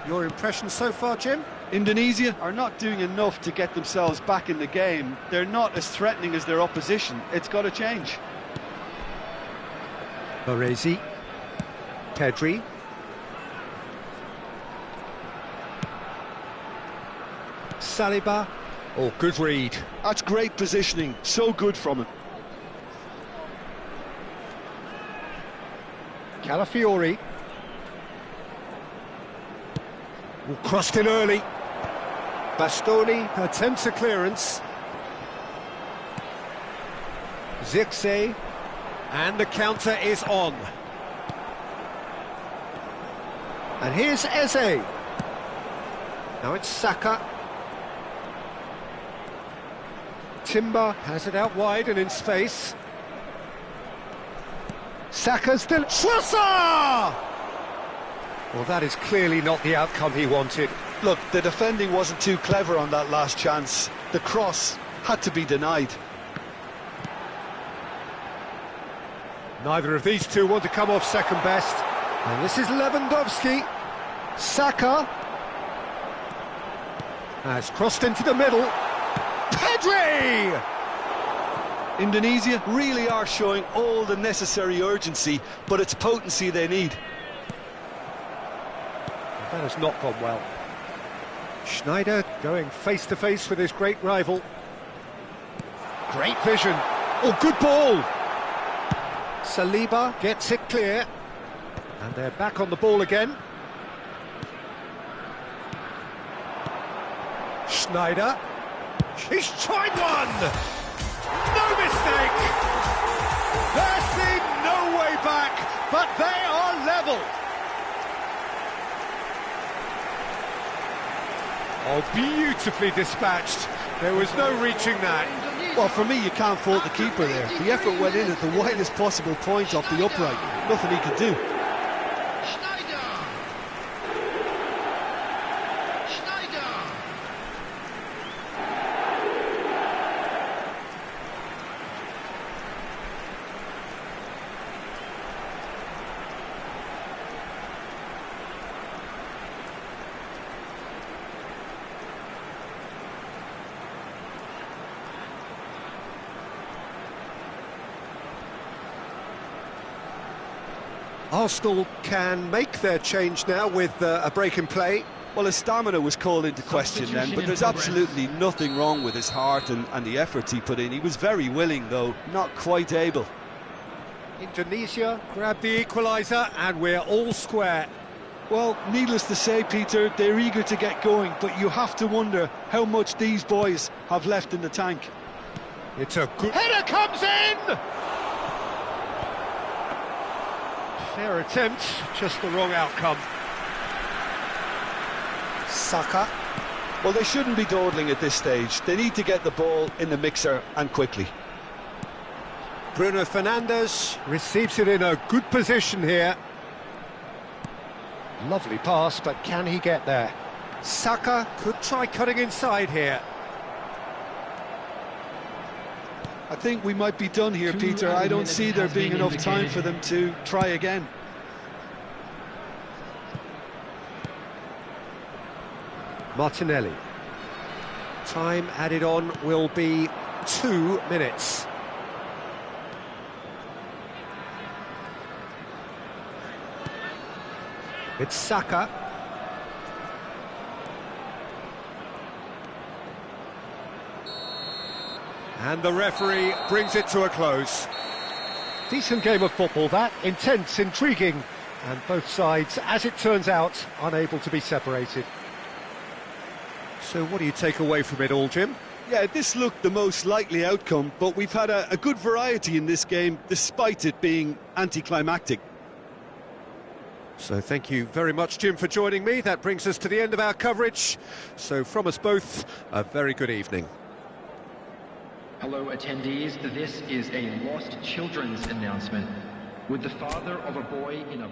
Your impression so far, Jim? Indonesia are not doing enough to get themselves back in the game. They're not as threatening as their opposition. It's got to change. Baresi. Pedri. Saliba. Oh, good read. That's great positioning. So good from him. Calafiori. Crossed in early. Bastoni attempts a clearance. Zirkzee. And the counter is on. And here's Eze. Now it's Saka. Timber has it out wide and in space. Saka's still... Trossard! Well, that is clearly not the outcome he wanted. Look, the defending wasn't too clever on that last chance. The cross had to be denied. Neither of these two want to come off second best. And this is Lewandowski. Saka has crossed into the middle. Pedri! Indonesia really are showing all the necessary urgency, but it's potency they need. That has not gone well. Schneider going face-to-face with his great rival. Great vision. Oh, good ball! Saliba gets it clear. And they're back on the ball again. Schneider. He's tried one! No mistake! There seemed no way back, but they are level. Oh, beautifully dispatched. There was no reaching that. Well, for me, you can't fault the keeper there. The effort went in at the widest possible point off the upright. Nothing he could do. Arsenal can make their change now with a break in play. Well, his stamina was called into question then, but there's absolutely nothing wrong with his heart and the efforts he put in. He was very willing, though, not quite able. Indonesia grabbed the equaliser, and we're all square. Well, needless to say, Peter, they're eager to get going, but you have to wonder how much these boys have left in the tank. It's a good... Header comes in! Fair attempt, just the wrong outcome. Saka. Well, they shouldn't be dawdling at this stage. They need to get the ball in the mixer and quickly. Bruno Fernandes receives it in a good position here. Lovely pass, but can he get there? Saka could try cutting inside here. I think we might be done here, Peter. I don't see there being enough time for them to try again. Martinelli. Time added on will be 2 minutes. It's Saka. And the referee brings it to a close. Decent game of football, that. Intense, intriguing, and both sides, as it turns out, unable to be separated. So what do you take away from it all, Jim? Yeah, this looked the most likely outcome, but we've had a good variety in this game, despite it being anticlimactic. So thank you very much, Jim, for joining me. That brings us to the end of our coverage. So from us both, a very good evening. Hello, attendees. This is a lost children's announcement. Would the father of a boy in a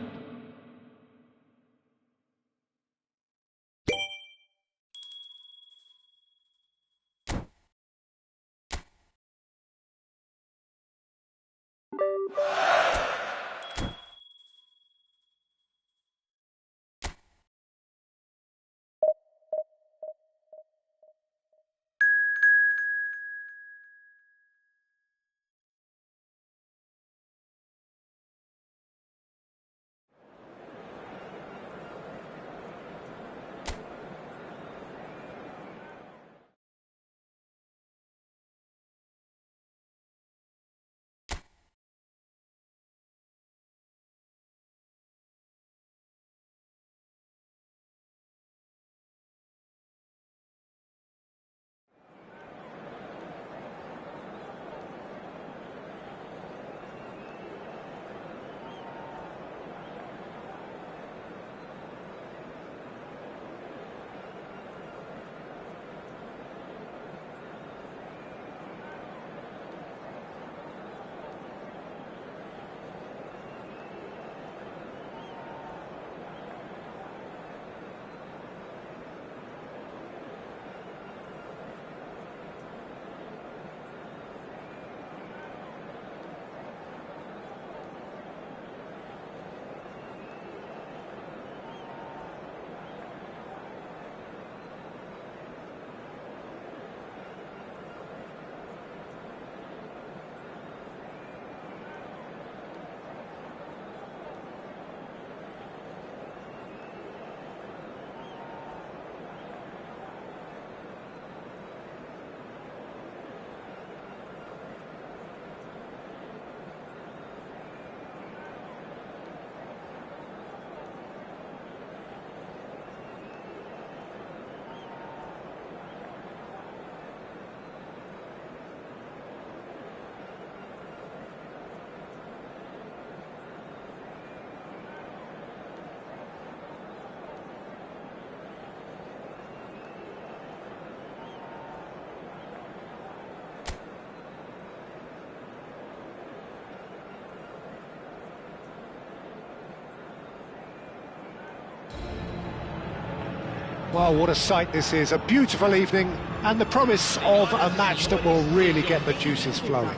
Well, what a sight this is, a beautiful evening, and the promise of a match that will really get the juices flowing.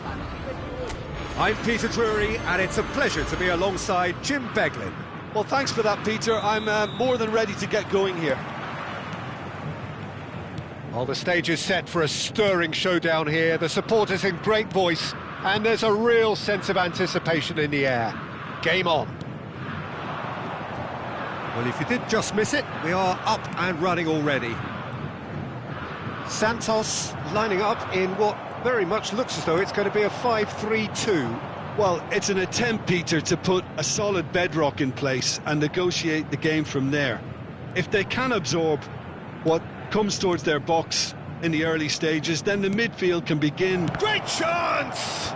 I'm Peter Drury, and it's a pleasure to be alongside Jim Beglin. Well, thanks for that, Peter. I'm more than ready to get going here. Well, the stage is set for a stirring showdown here, the supporters in great voice, and there's a real sense of anticipation in the air. Game on. Well, if you did just miss it, we are up and running already. Santos lining up in what very much looks as though it's going to be a 5-3-2. Well, it's an attempt, Peter, to put a solid bedrock in place and negotiate the game from there. If they can absorb what comes towards their box in the early stages, then the midfield can begin. Great chance!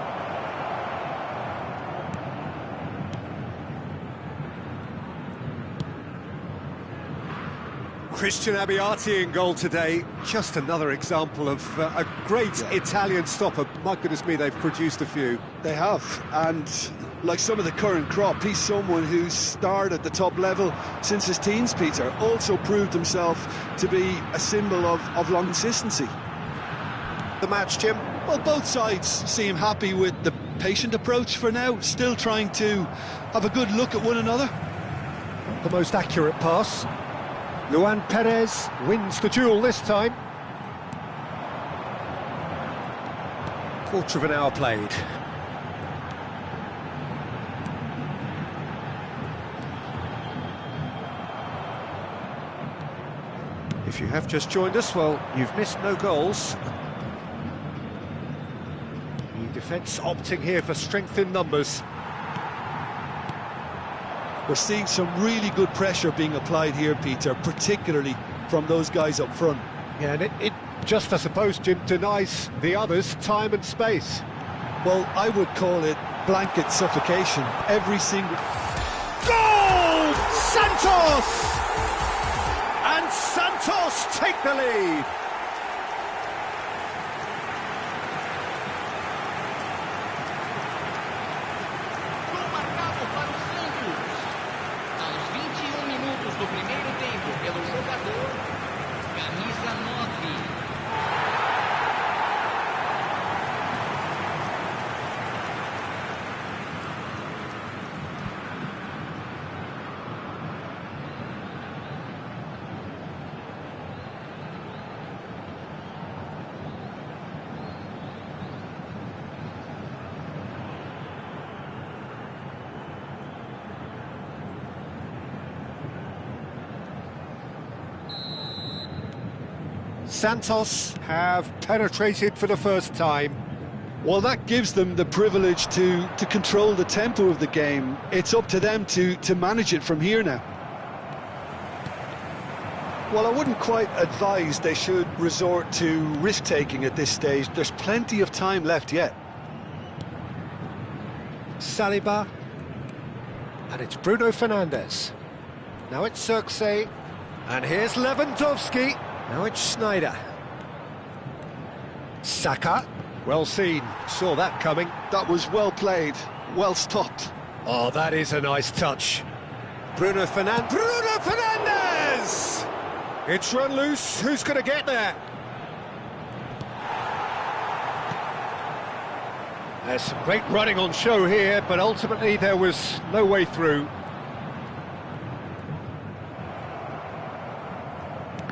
Christian Abbiati in goal today. Just another example of a great Italian stopper. My goodness me, they've produced a few. They have, and like some of the current crop, he's someone who's starred at the top level since his teens, Peter. Also proved himself to be a symbol of long consistency. The match, Jim? Well, both sides seem happy with the patient approach for now, still trying to have a good look at one another. The most accurate pass. Luan Perez wins the duel this time. Quarter of an hour played. If you have just joined us, well, you've missed no goals. The defence opting here for strength in numbers. We're seeing some really good pressure being applied here, Peter, particularly from those guys up front. Yeah, and it just, I suppose, Jim, denies the others time and space. Well, I would call it blanket suffocation. Every single... Goal! Santos! And Santos take the lead. Do primeiro tempo pelo jogador camisa 9. Santos have penetrated for the first time. Well, that gives them the privilege to control the tempo of the game. It's up to them to manage it from here now. Well, I wouldn't quite advise they should resort to risk-taking at this stage. There's plenty of time left yet. Saliba. And it's Bruno Fernandes. Now it's Xerxes. And here's Lewandowski. Now it's Schneider. Saka. Well seen. Saw that coming. That was well played. Well stopped. Oh, that is a nice touch. Bruno Fernandes! It's run loose. Who's going to get there? There's some great running on show here, but ultimately there was no way through.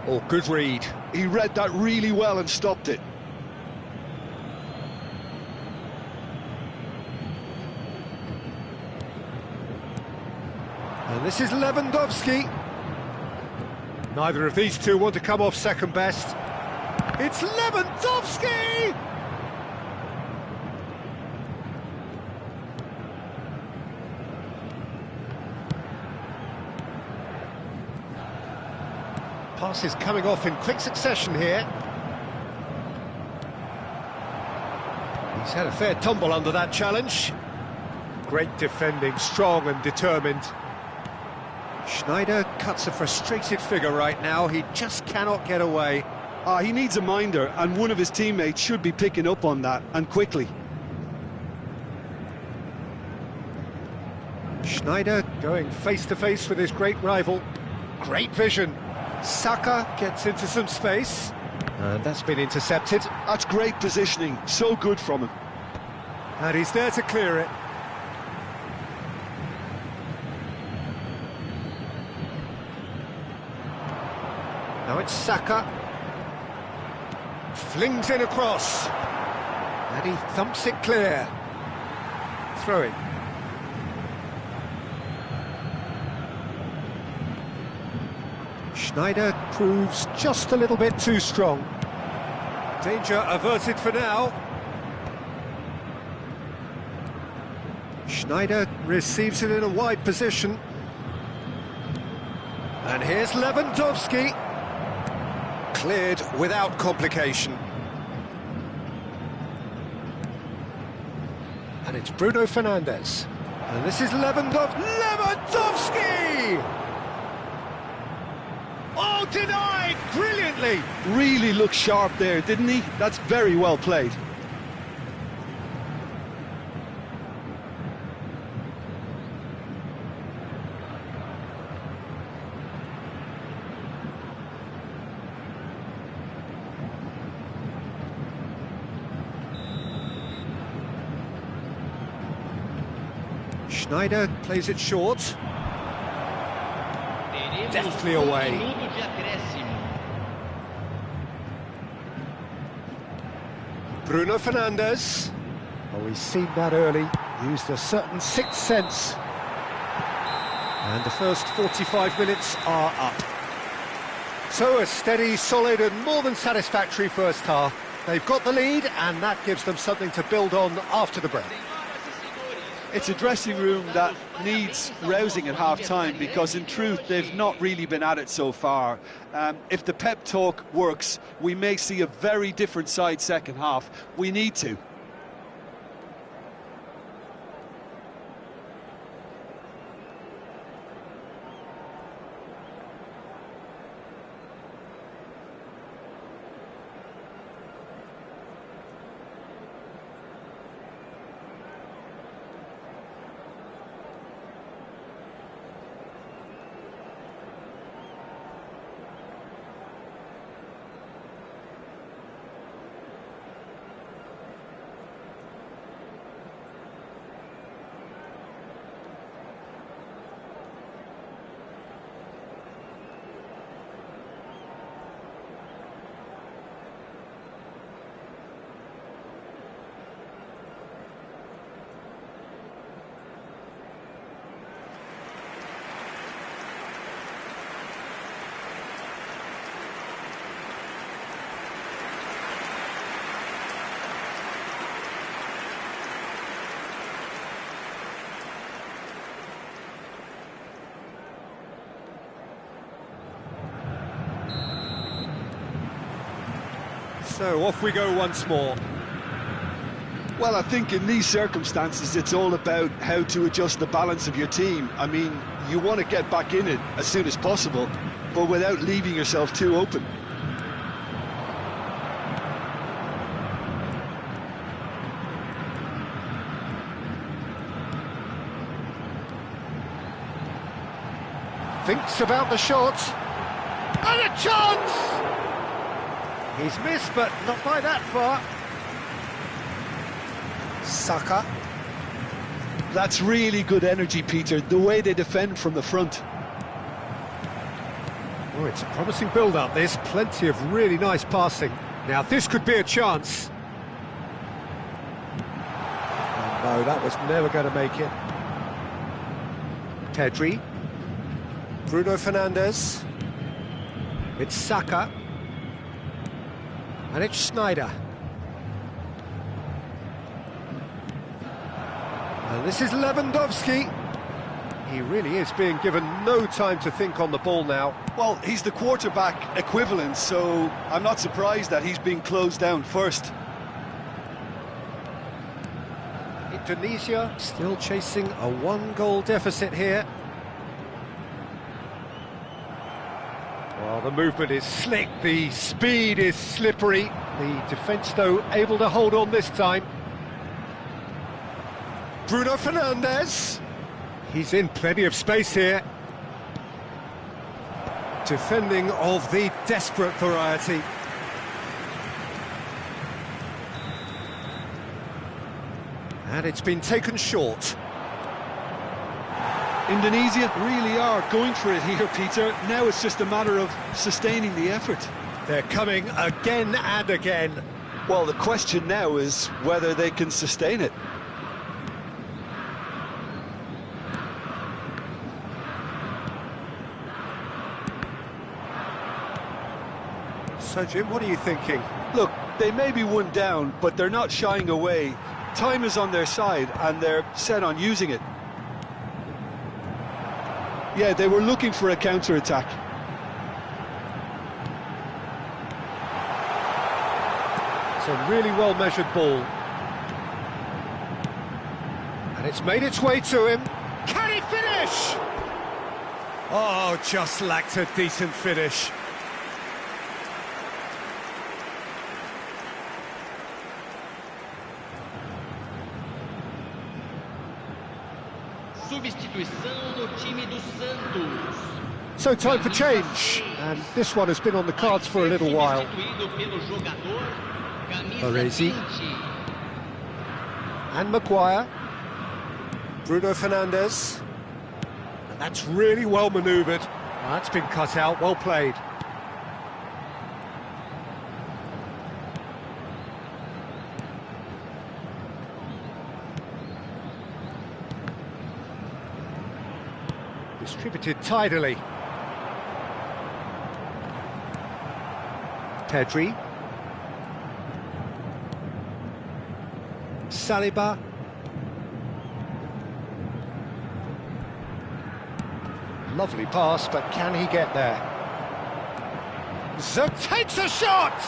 Oh, good read. He read that really well and stopped it. And this is Lewandowski. Neither of these two want to come off second best. It's Lewandowski! Passes coming off in quick succession here. He's had a fair tumble under that challenge. Great defending, strong and determined. Schneider cuts a frustrated figure right now. He just cannot get away. He needs a minder, and one of his teammates should be picking up on that, and quickly. Schneider going face-to-face with his great rival. Great vision. Saka gets into some space, and that's been intercepted. That's great positioning, so good from him. And he's there to clear it. Now it's Saka. Flings in across. And he thumps it clear. Throw it. Schneider proves just a little bit too strong. Danger averted for now. Schneider receives it in a wide position. And here's Lewandowski. Cleared without complication. And it's Bruno Fernandes. And this is Lewandowski! Oh, denied brilliantly! Really looked sharp there, didn't he? That's very well played. Schneider plays it short. Deftly away. Bruno Fernandes. Oh, he's seen that early. Used a certain sixth sense. And the first 45 minutes are up. So a steady, solid and more than satisfactory first half. They've got the lead and that gives them something to build on after the break. It's a dressing room that needs rousing at half-time because, in truth, they've not really been at it so far. If the pep talk works, we may see a very different side second half. We need to. So off we go once more. Well, I think in these circumstances it's all about how to adjust the balance of your team. I mean, you want to get back in it as soon as possible, but without leaving yourself too open. Thinks about the shot. And a chance! He's missed, but not by that far. Saka. That's really good energy, Peter, the way they defend from the front. Oh, it's a promising build-up, this. Plenty of really nice passing. Now, this could be a chance. Oh, no, that was never going to make it. Pedri. Bruno Fernandes. It's Saka. And it's Schneider. And this is Lewandowski. He really is being given no time to think on the ball now. Well, he's the quarterback equivalent, so I'm not surprised that he's being closed down first. Indonesia still chasing a one-goal deficit here. Well, the movement is slick, the speed is slippery. The defence, though, able to hold on this time. Bruno Fernandes. He's in plenty of space here. Defending of the desperate variety. And it's been taken short. Indonesia really are going for it here, Peter. Now it's just a matter of sustaining the effort. They're coming again and again. Well, the question now is whether they can sustain it. So, Jim, what are you thinking? Look, they may be one down, but they're not shying away. Time is on their side, and they're set on using it. Yeah, they were looking for a counter-attack. It's a really well-measured ball. And it's made its way to him. Can he finish? Oh, just lacked a decent finish. Substituição no time do Santos. So time for change, and this one has been on the cards for a little while. Baresi. And Maguire. Bruno Fernandes. And that's really well manoeuvred. That's been cut out, well played. Distributed tidily. Pedri. Saliba. Lovely pass, but can he get there? Zerk takes a shot!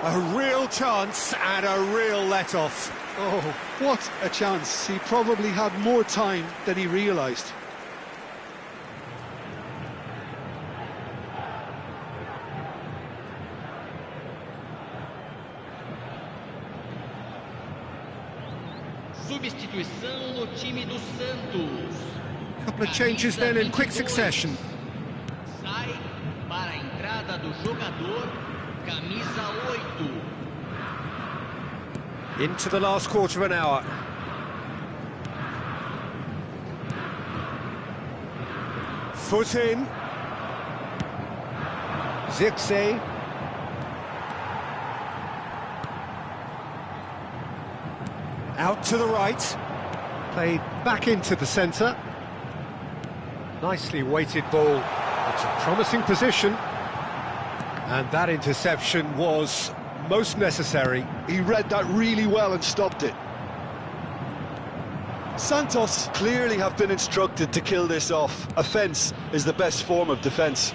A real chance and a real let-off. Oh, what a chance. He probably had more time than he realised. Substituição no time do Santos. Couple of changes then in quick succession. Sai para a entrada do jogador, camisa 8. Into the last quarter of an hour. Foot in. Zirkzee. Out to the right. Played back into the centre. Nicely weighted ball. It's a promising position. And that interception was most necessary. He read that really well and stopped it. Santos clearly have been instructed to kill this off. Offence is the best form of defence.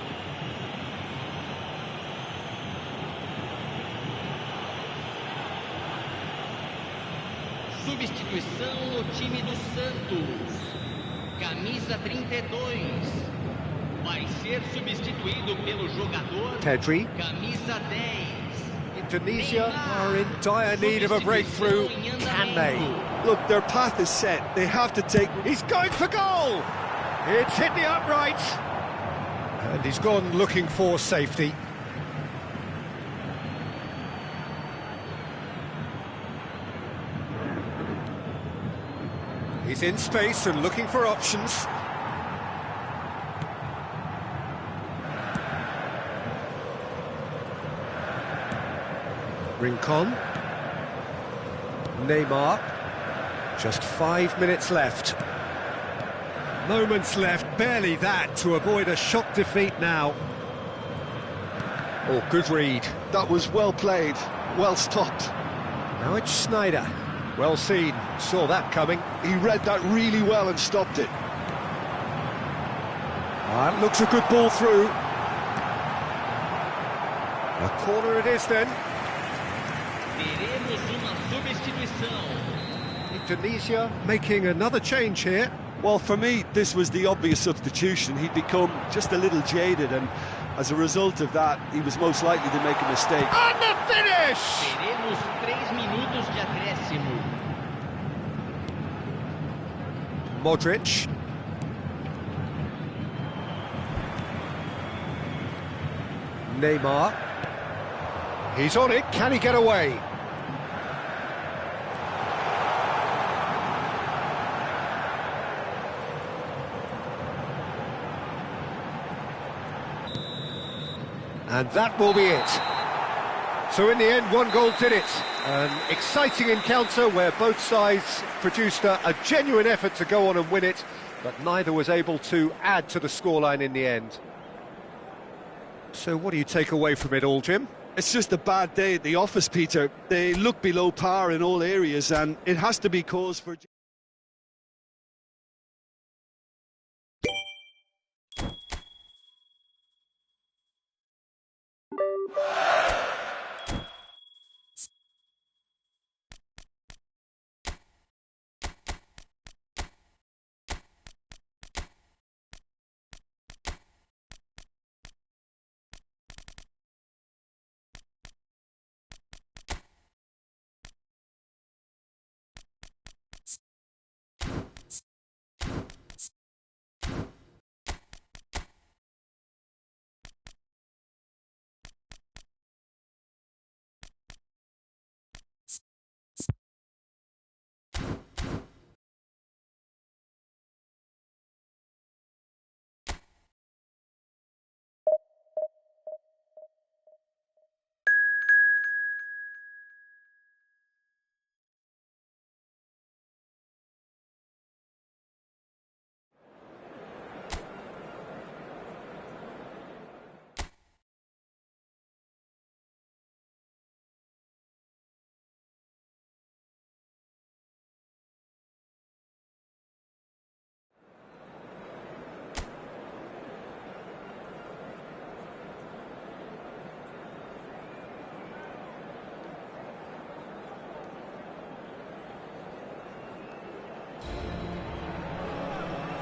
Substituição no time do Santos. Camisa 32. Vai ser substituído pelo jogador. Pedri. Camisa 10. Indonesia are in dire need of a breakthrough. Can they? Look, their path is set. They have to take... He's going for goal! It's hit the upright. And he's gone looking for safety. He's in space and looking for options. Rincon. Neymar. Just 5 minutes left. Moments left, barely that, to avoid a shock defeat now. Oh, good read. That was well played, well stopped. Now it's Snyder. Well seen, saw that coming. He read that really well and stopped it. That looks a good ball through. A corner it is then. Teremos uma substituição. Indonesia making another change here. Well, for me, this was the obvious substitution. He'd become just a little jaded, and as a result of that, he was most likely to make a mistake. And the finish! Teremos 3 minutos de acréscimo. Modric. Neymar. He's on it, can he get away? And that will be it. So in the end, one goal did it. An exciting encounter where both sides produced a genuine effort to go on and win it, but neither was able to add to the scoreline in the end. So what do you take away from it all, Jim? It's just a bad day at the office, Peter. They look below par in all areas, and it has to be cause for...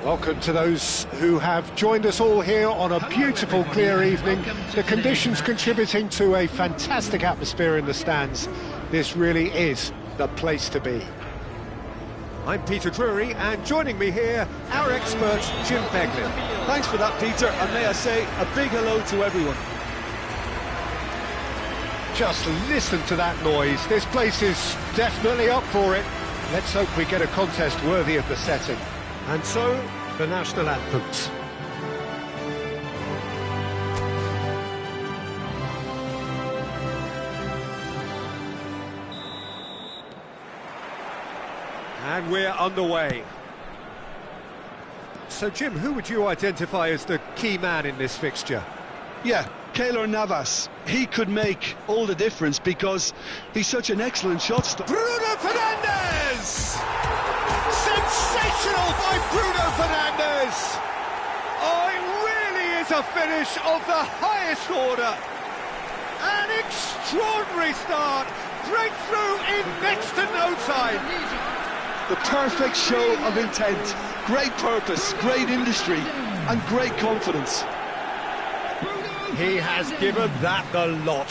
Welcome to those who have joined us all here on a beautiful, clear evening. The conditions contributing to a fantastic atmosphere in the stands. This really is the place to be. I'm Peter Drury, and joining me here, our expert, Jim Beglin. Thanks for that, Peter, and may I say a big hello to everyone. Just listen to that noise. This place is definitely up for it. Let's hope we get a contest worthy of the setting. And so, the national anthems. And we're underway. So, Jim, who would you identify as the key man in this fixture? Yeah, Keylor Navas. He could make all the difference because he's such an excellent shot stopper. Bruno Fernandes! Sensational by Bruno Fernandes! Oh, it really is a finish of the highest order. An extraordinary start. Breakthrough in next to no time. The perfect show of intent. Great purpose, great industry, and great confidence. He has given that the lot.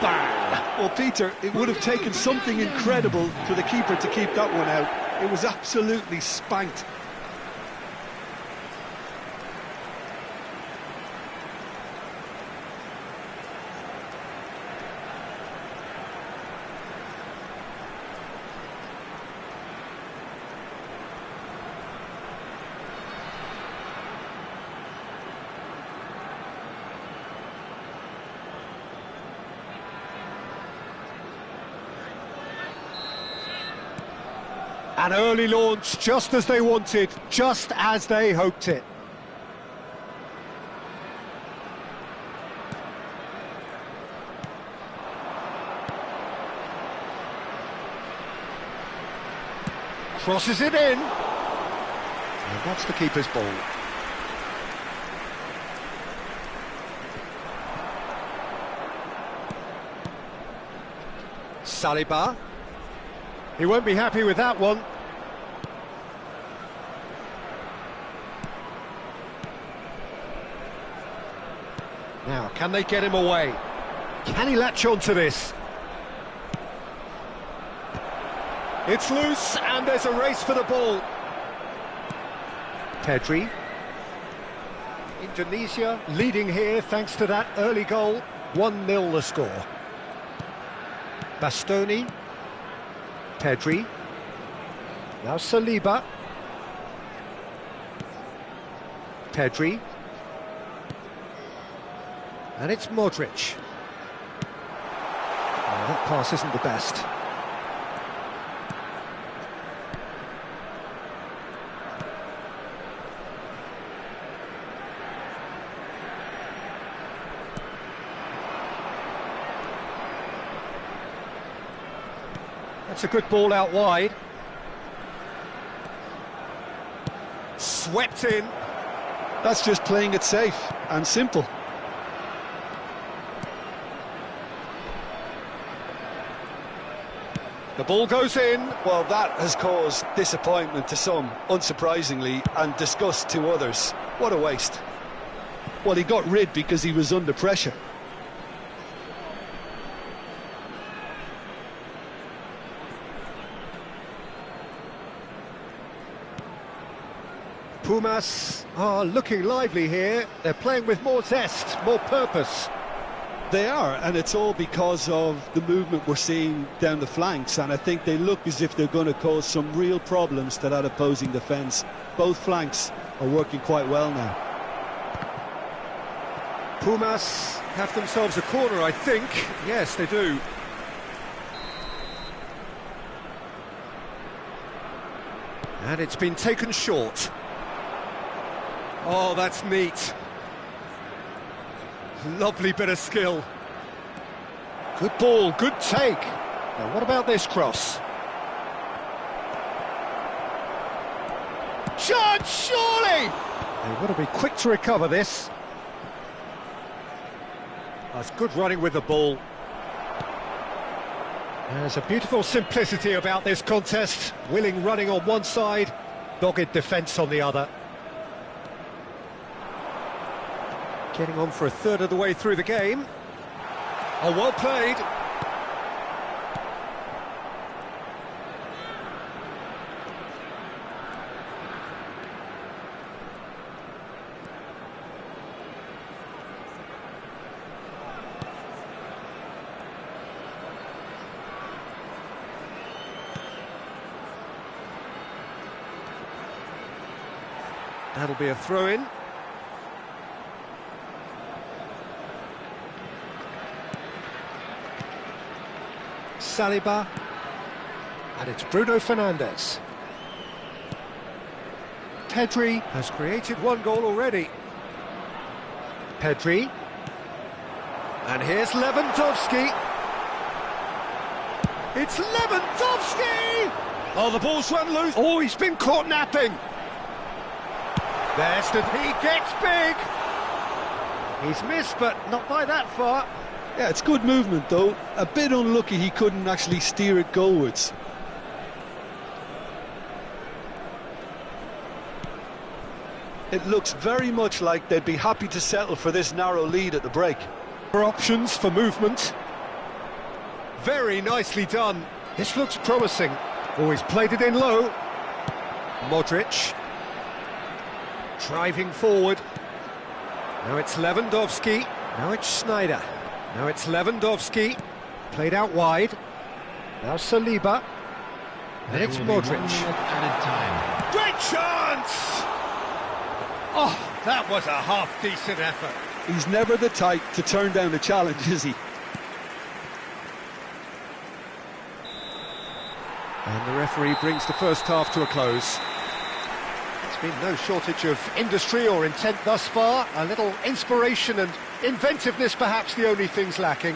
Bang! Well, Peter, it would have taken something incredible for the keeper to keep that one out. It was absolutely spanked. An early launch, just as they wanted, just as they hoped it. Crosses it in. And that's the keeper's ball. Saliba. He won't be happy with that one. Now, can they get him away? Can he latch on to this? It's loose, and there's a race for the ball. Pedri. Indonesia leading here thanks to that early goal. 1-0 the score. Bastoni. Pedri. Now Saliba. Pedri. And it's Modric. Oh, that pass isn't the best. That's a good ball out wide. Swept in. That's just playing it safe and simple. The ball goes in. Well, that has caused disappointment to some, unsurprisingly, and disgust to others. What a waste. Well, he got rid because he was under pressure. Pumas are looking lively here. They're playing with more zest, more purpose. They are, and it's all because of the movement we're seeing down the flanks, and I think they look as if they're going to cause some real problems to that opposing defence. Both flanks are working quite well now. Pumas have themselves a corner, I think. Yes, they do. And it's been taken short. Oh, that's neat. Lovely bit of skill. Good ball, good take. Now, what about this cross? Chance, surely! They want to be quick to recover this. That's good running with the ball. There's a beautiful simplicity about this contest. Willing running on one side, dogged defence on the other. Getting on for a third of the way through the game. Oh, well played. That'll be a throw-in. Saliba, and it's Bruno Fernandes. Pedri has created one goal already. Pedri, and here's Lewandowski. It's Lewandowski! Oh, the ball's run loose. Oh, he's been caught napping. There's the... He gets big. He's missed, but not by that far. Yeah, it's good movement, though. A bit unlucky he couldn't actually steer it goalwards. It looks very much like they'd be happy to settle for this narrow lead at the break. Options for movement. Very nicely done. This looks promising. Oh, he's played it in low. Modric. Driving forward. Now it's Lewandowski. Now it's Sneijder. Now it's Lewandowski, played out wide. Now Saliba, and it's Modric. Great chance! Oh, that was a half-decent effort. He's never the type to turn down a challenge, is he? And the referee brings the first half to a close. There's been no shortage of industry or intent thus far. A little inspiration and inventiveness, perhaps the only things lacking.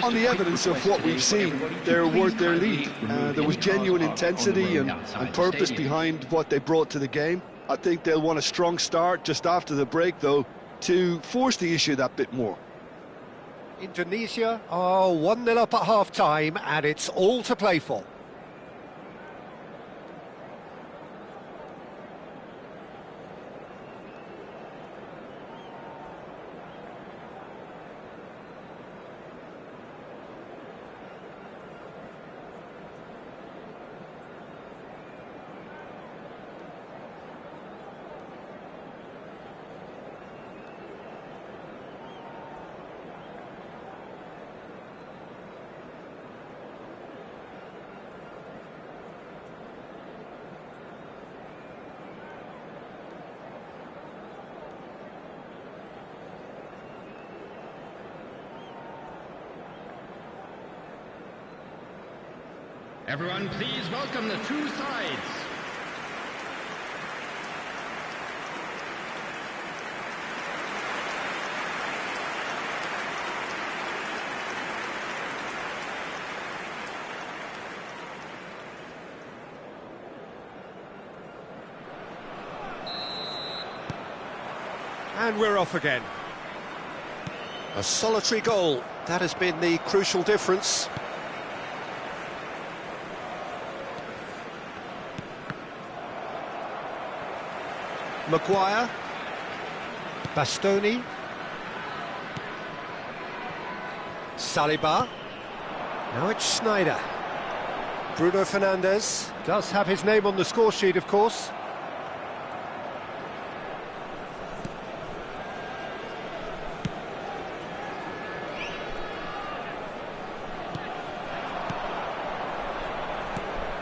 On the evidence of what we've seen, they're worth their lead. There was genuine intensity and purpose behind what they brought to the game. I think they'll want a strong start just after the break, though, to force the issue that bit more. Indonesia are 1-0 up at half-time, and it's all to play for. Everyone, please welcome the two sides. And we're off again. A solitary goal. That has been the crucial difference. Maguire. Bastoni. Saliba. Now it's Schneider. Bruno Fernandes does have his name on the score sheet, of course.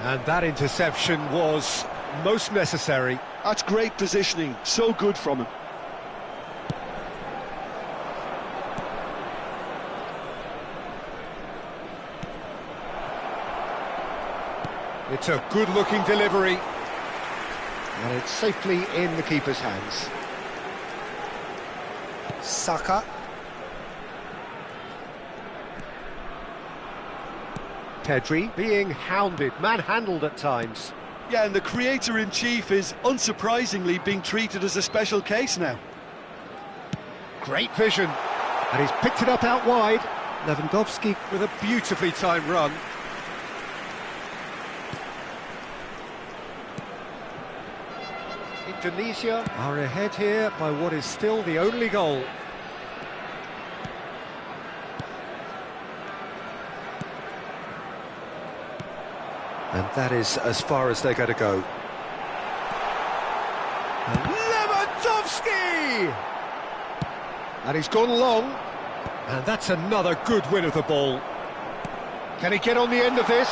And that interception was most necessary. That's great positioning, so good from him. It's a good-looking delivery. And it's safely in the keeper's hands. Saka. Pedri being hounded, manhandled at times. Yeah, and the creator-in-chief is unsurprisingly being treated as a special case now. Great vision, and he's picked it up out wide. Lewandowski with a beautifully timed run. Indonesia are ahead here by what is still the only goal. And that is as far as they're going to go. And Lewandowski! And he's gone long. And that's another good win of the ball. Can he get on the end of this?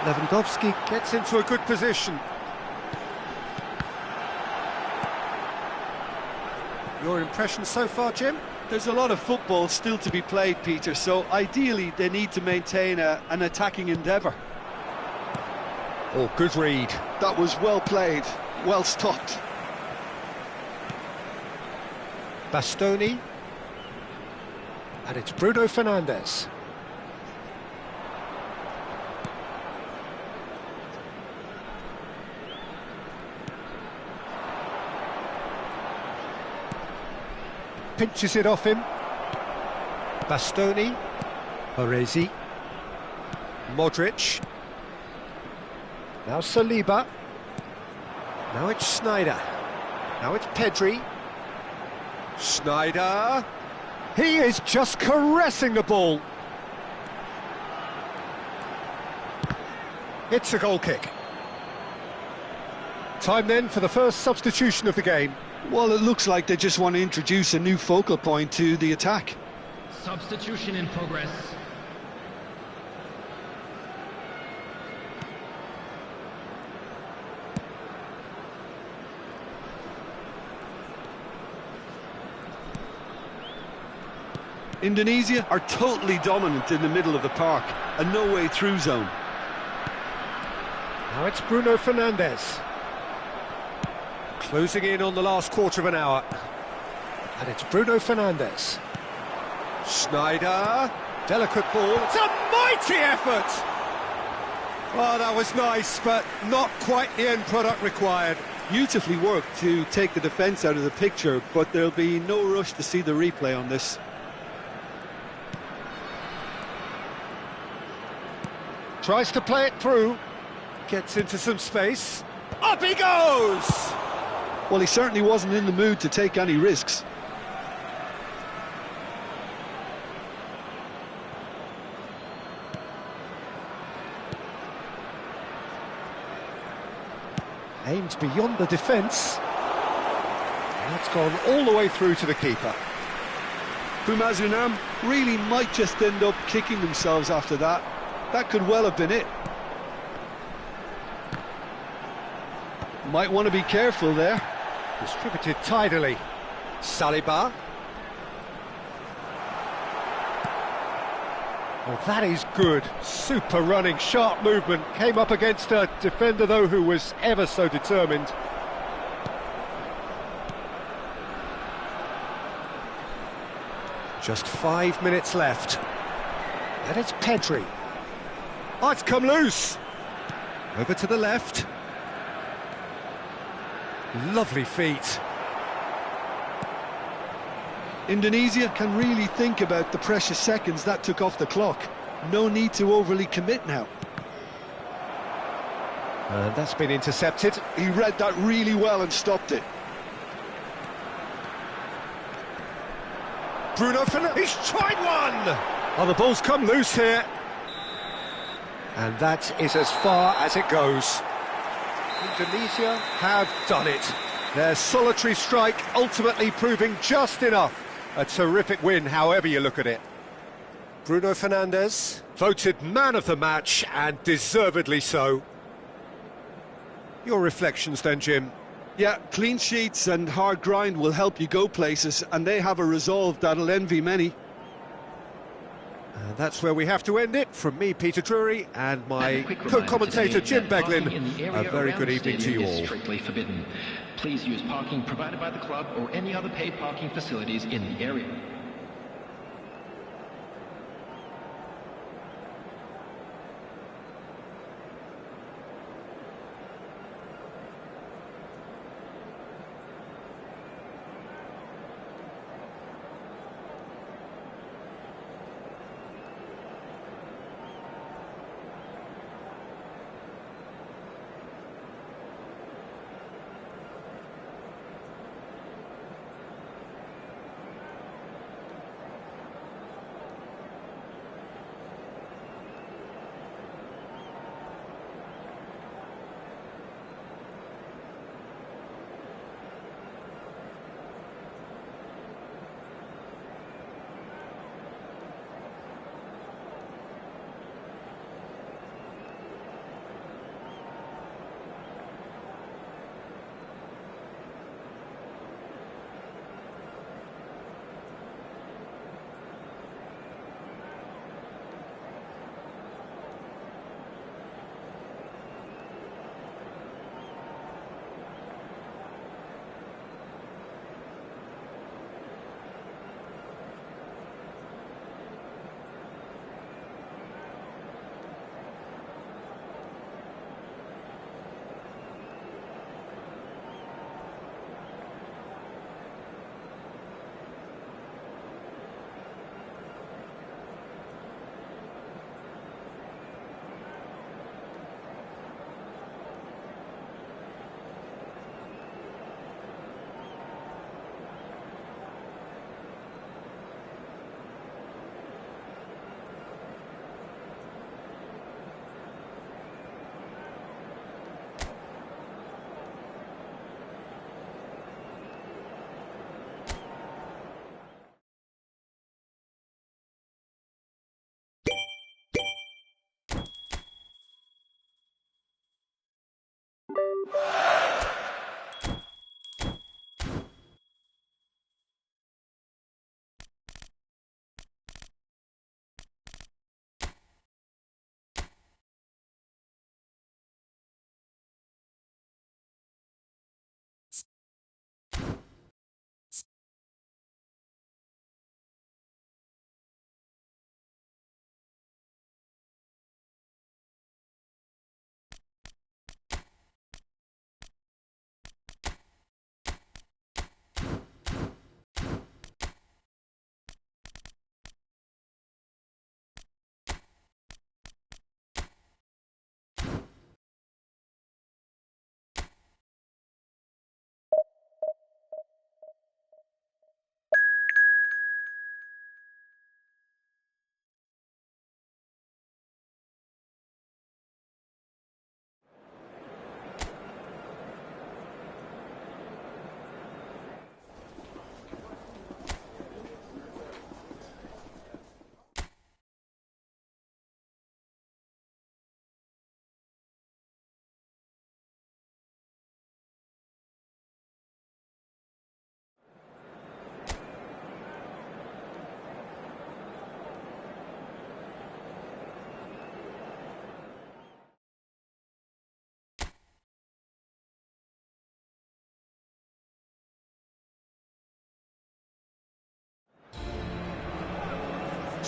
Lewandowski gets into a good position. Your impression so far, Jim? There's a lot of football still to be played, Peter, so ideally they need to maintain an attacking endeavour. Oh, good read. That was well played, well stopped. Bastoni. And it's Bruno Fernandes. Pinches it off him. Bastoni. Baresi. Modric. Now Saliba. Now it's Schneider. Now it's Pedri. Schneider. He is just caressing the ball. It's a goal kick. Time then for the first substitution of the game. Well, it looks like they just want to introduce a new focal point to the attack. Substitution in progress. Indonesia are totally dominant in the middle of the park, a no-way through zone. Now it's Bruno Fernandes. Closing in on the last quarter of an hour. And it's Bruno Fernandes. Schneider. Delicate ball. It's a mighty effort! Oh, that was nice, but not quite the end product required. Beautifully worked to take the defence out of the picture, but there'll be no rush to see the replay on this. Tries to play it through. Gets into some space. Up he goes! Well, he certainly wasn't in the mood to take any risks. Aims beyond the defence. And that's gone all the way through to the keeper. Bumazunam really might just end up kicking themselves after that. That could well have been it. Might want to be careful there. Distributed tidily. Saliba. Well, that is good. Super running, sharp movement. Came up against a defender, though, who was ever so determined. Just 5 minutes left. And it's Pedri. Oh, it's come loose. Over to the left. Lovely feet. Indonesia can really think about the precious seconds that took off the clock. No need to overly commit now. And that's been intercepted. He read that really well and stopped it. Bruno Fernandes, he's tried one! Oh, the ball's come loose here. And that is as far as it goes. Indonesia have done it. Their solitary strike ultimately proving just enough. A terrific win, however you look at it. Bruno Fernandes, voted man of the match, and deservedly so. Your reflections then, Jim? Yeah, clean sheets and hard grind will help you go places, and they have a resolve that'll envy many. And that's where we have to end it. From me, Peter Drury, and my co-commentator, Jim Beglin. A very good evening to you all. Strictly forbidden. Please use parking provided by the club or any other paid parking facilities in the area.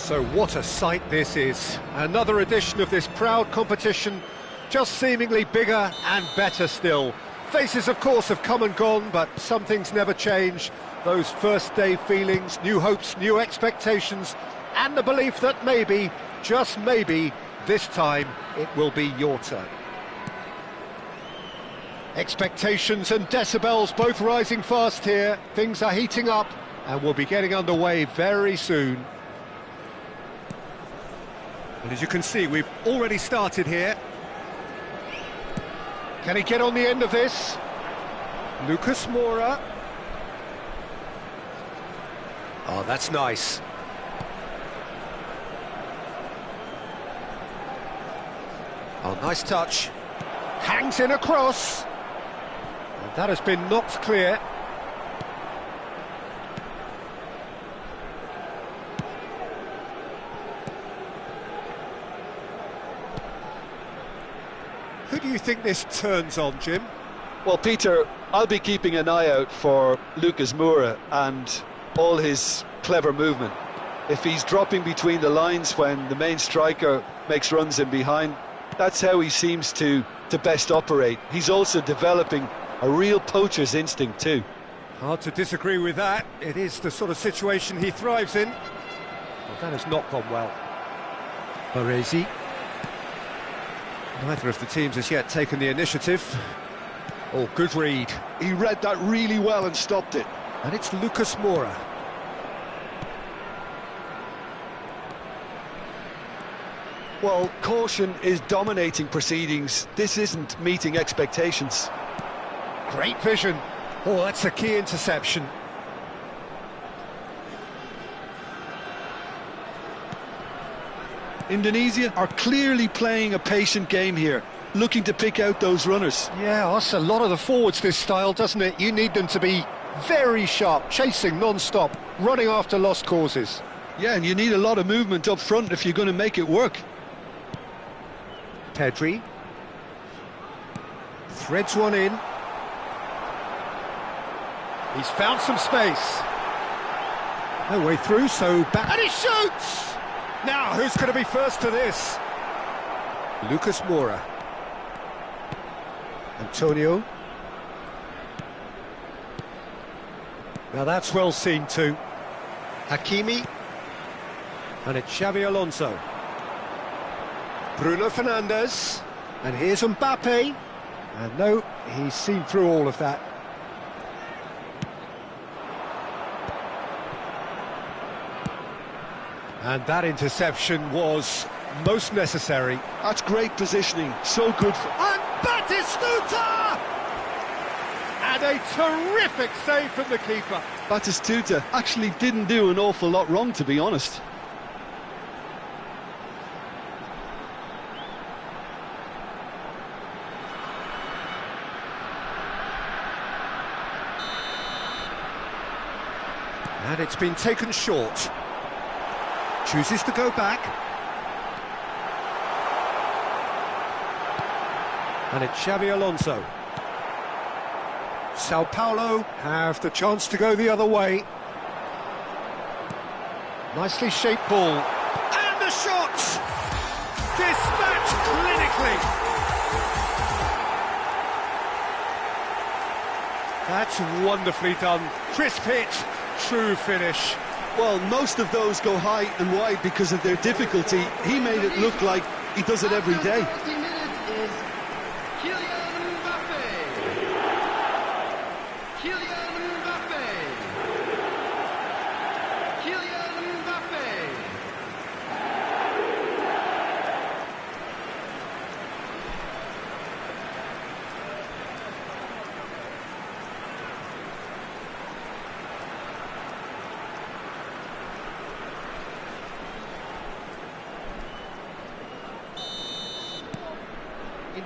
So what a sight this is. Another edition of this proud competition, just seemingly bigger and better still. Faces, of course, have come and gone, but some things never change. Those first day feelings, new hopes, new expectations, and the belief that maybe, just maybe, this time it will be your turn. Expectations and decibels both rising fast here. Things are heating up and we'll be getting underway very soon. And as you can see, we've already started here. Can he get on the end of this? Lucas Moura. Oh, that's nice. Oh, nice touch. Hangs in a cross. And that has been knocked clear. Who do you think this turns on, Jim? Well, Peter, I'll be keeping an eye out for Lucas Moura and all his clever movement. If he's dropping between the lines when the main striker makes runs in behind, that's how he seems to best operate. He's also developing a real poacher's instinct too. Hard to disagree with that. It is the sort of situation he thrives in. Well, that has not gone well. Baresi. Neither of the teams has yet taken the initiative. Oh, good read. He read that really well and stopped it. And it's Lucas Moura. Well, caution is dominating proceedings. This isn't meeting expectations. Great vision. Oh, that's a key interception. Indonesia are clearly playing a patient game here, looking to pick out those runners. Yeah, that's a lot of the forwards, this style, doesn't it? You need them to be very sharp, chasing non-stop, running after lost causes. Yeah, and you need a lot of movement up front if you're going to make it work. Pedri. Threads one in. He's found some space. No way through, so back. And he shoots! Now, who's going to be first to this? Lucas Moura. Antonio. Now that's well seen too. Hakimi. And it's Xavi Alonso. Bruno Fernandes. And here's Mbappe. And no, he's seen through all of that. And that interception was most necessary. That's great positioning, so good for... And Batistuta! And a terrific save from the keeper. Batistuta actually didn't do an awful lot wrong, to be honest. And it's been taken short. Chooses to go back. And it's Xavi Alonso. Sao Paulo have the chance to go the other way. Nicely shaped ball. And the shot! Dispatched clinically. That's wonderfully done. Crisp hit, true finish. Well, most of those go high and wide because of their difficulty. He made it look like he does it every day.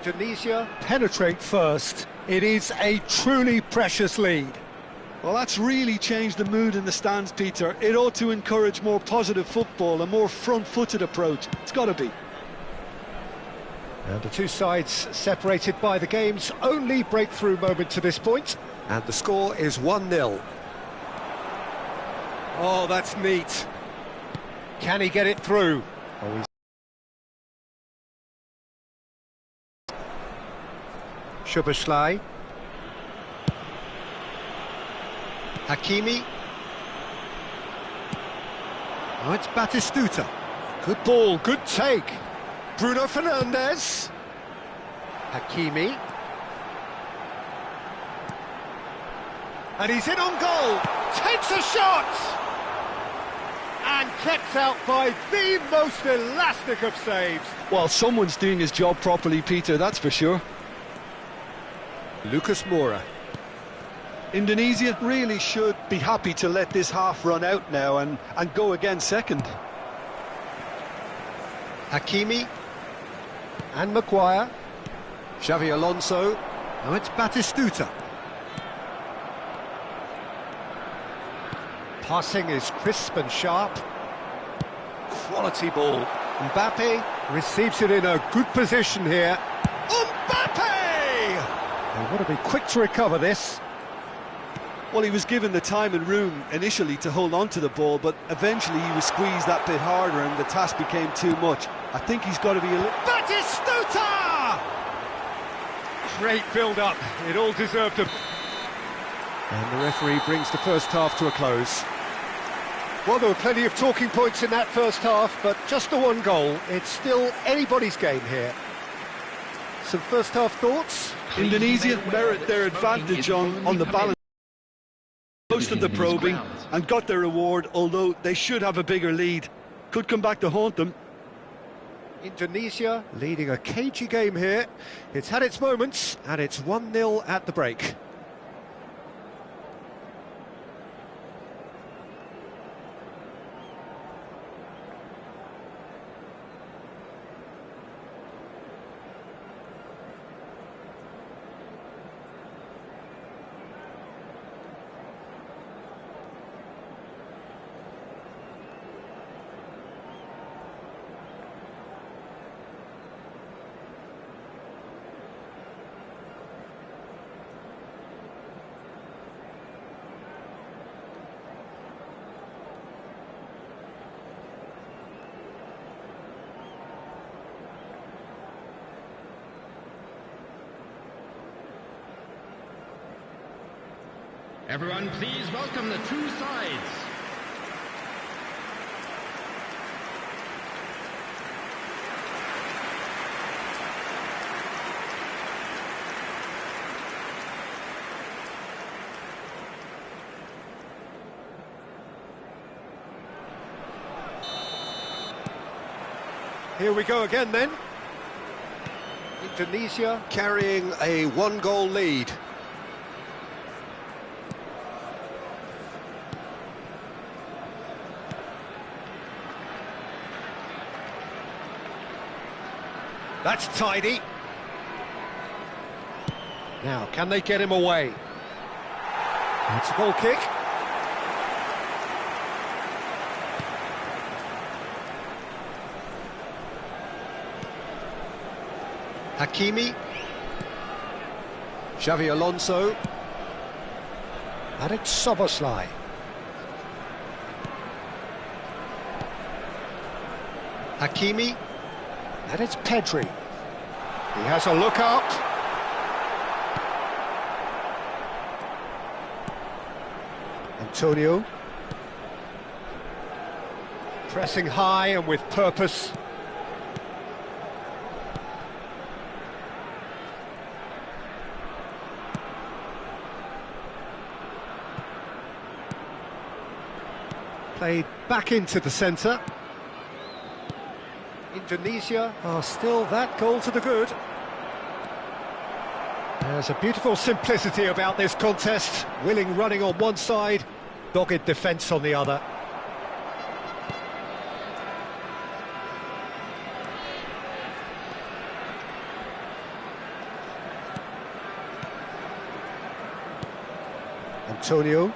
Indonesia penetrate first. It is a truly precious lead. Well, that's really changed the mood in the stands, Peter. It ought to encourage more positive football, a more front-footed approach. It's got to be. And the two sides separated by the game's only breakthrough moment to this point. And the score is 1-0. Oh, that's neat. Can he get it through? Oh, he's... Szoboszlai. Hakimi. Oh, it's Batistuta. Good ball, good take. Bruno Fernandes. Hakimi. And he's in on goal. Takes a shot! And kept out by the most elastic of saves. Well, someone's doing his job properly, Peter, that's for sure. Lucas Moura. Indonesia really should be happy to let this half run out now and go again second. Hakimi. And Maguire. Xavi Alonso. Now it's Batistuta. Passing is crisp and sharp. Quality ball. Mbappe receives it in a good position here. Mbappe! They want to be quick to recover this. Well, he was given the time and room initially to hold on to the ball, but eventually he was squeezed that bit harder and the task became too much. I think he's got to be a little... Batistuta! Great build-up. It all deserved a... And the referee brings the first half to a close. Well, there were plenty of talking points in that first half, but just the one goal. It's still anybody's game here. Some first half thoughts? Indonesia merit their advantage on the balance. Most of the probing and got their reward, although they should have a bigger lead. Could come back to haunt them. Indonesia leading a cagey game here. It's had its moments, and it's 1-0 at the break. Everyone, please welcome the two sides. Here we go again then. Indonesia carrying a one-goal lead. That's tidy. Now, can they get him away? It's a goal kick. Hakimi. Xavi Alonso. And it's Szoboszlai. Hakimi. And it's Pedri. He has a look up. Antonio. Pressing high and with purpose. Played back into the centre. Indonesia are still that goal to the good. There's a beautiful simplicity about this contest. Willing running on one side, dogged defence on the other. Antonio.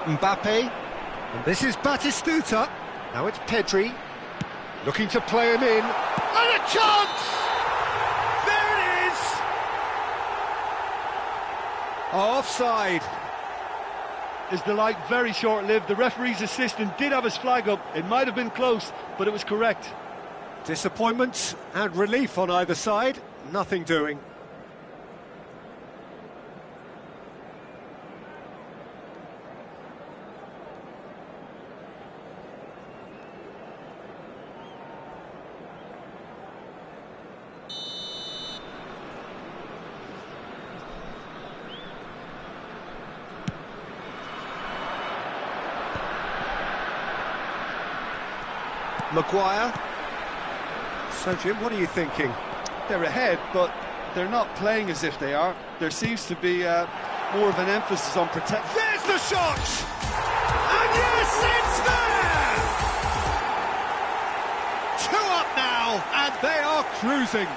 Mbappe. And this is Batistuta. Now it's Pedri. Looking to play him in. And a chance! There it is! Offside. is the light very short-lived. The referee's assistant did have his flag up. It might have been close, but it was correct. Disappointment and relief on either side, nothing doing. Maguire. So, Jim, what are you thinking? They're ahead, but they're not playing as if they are. There seems to be more of an emphasis on protect. There's the shot! And yes, it's there! 2 up now, and they are cruising.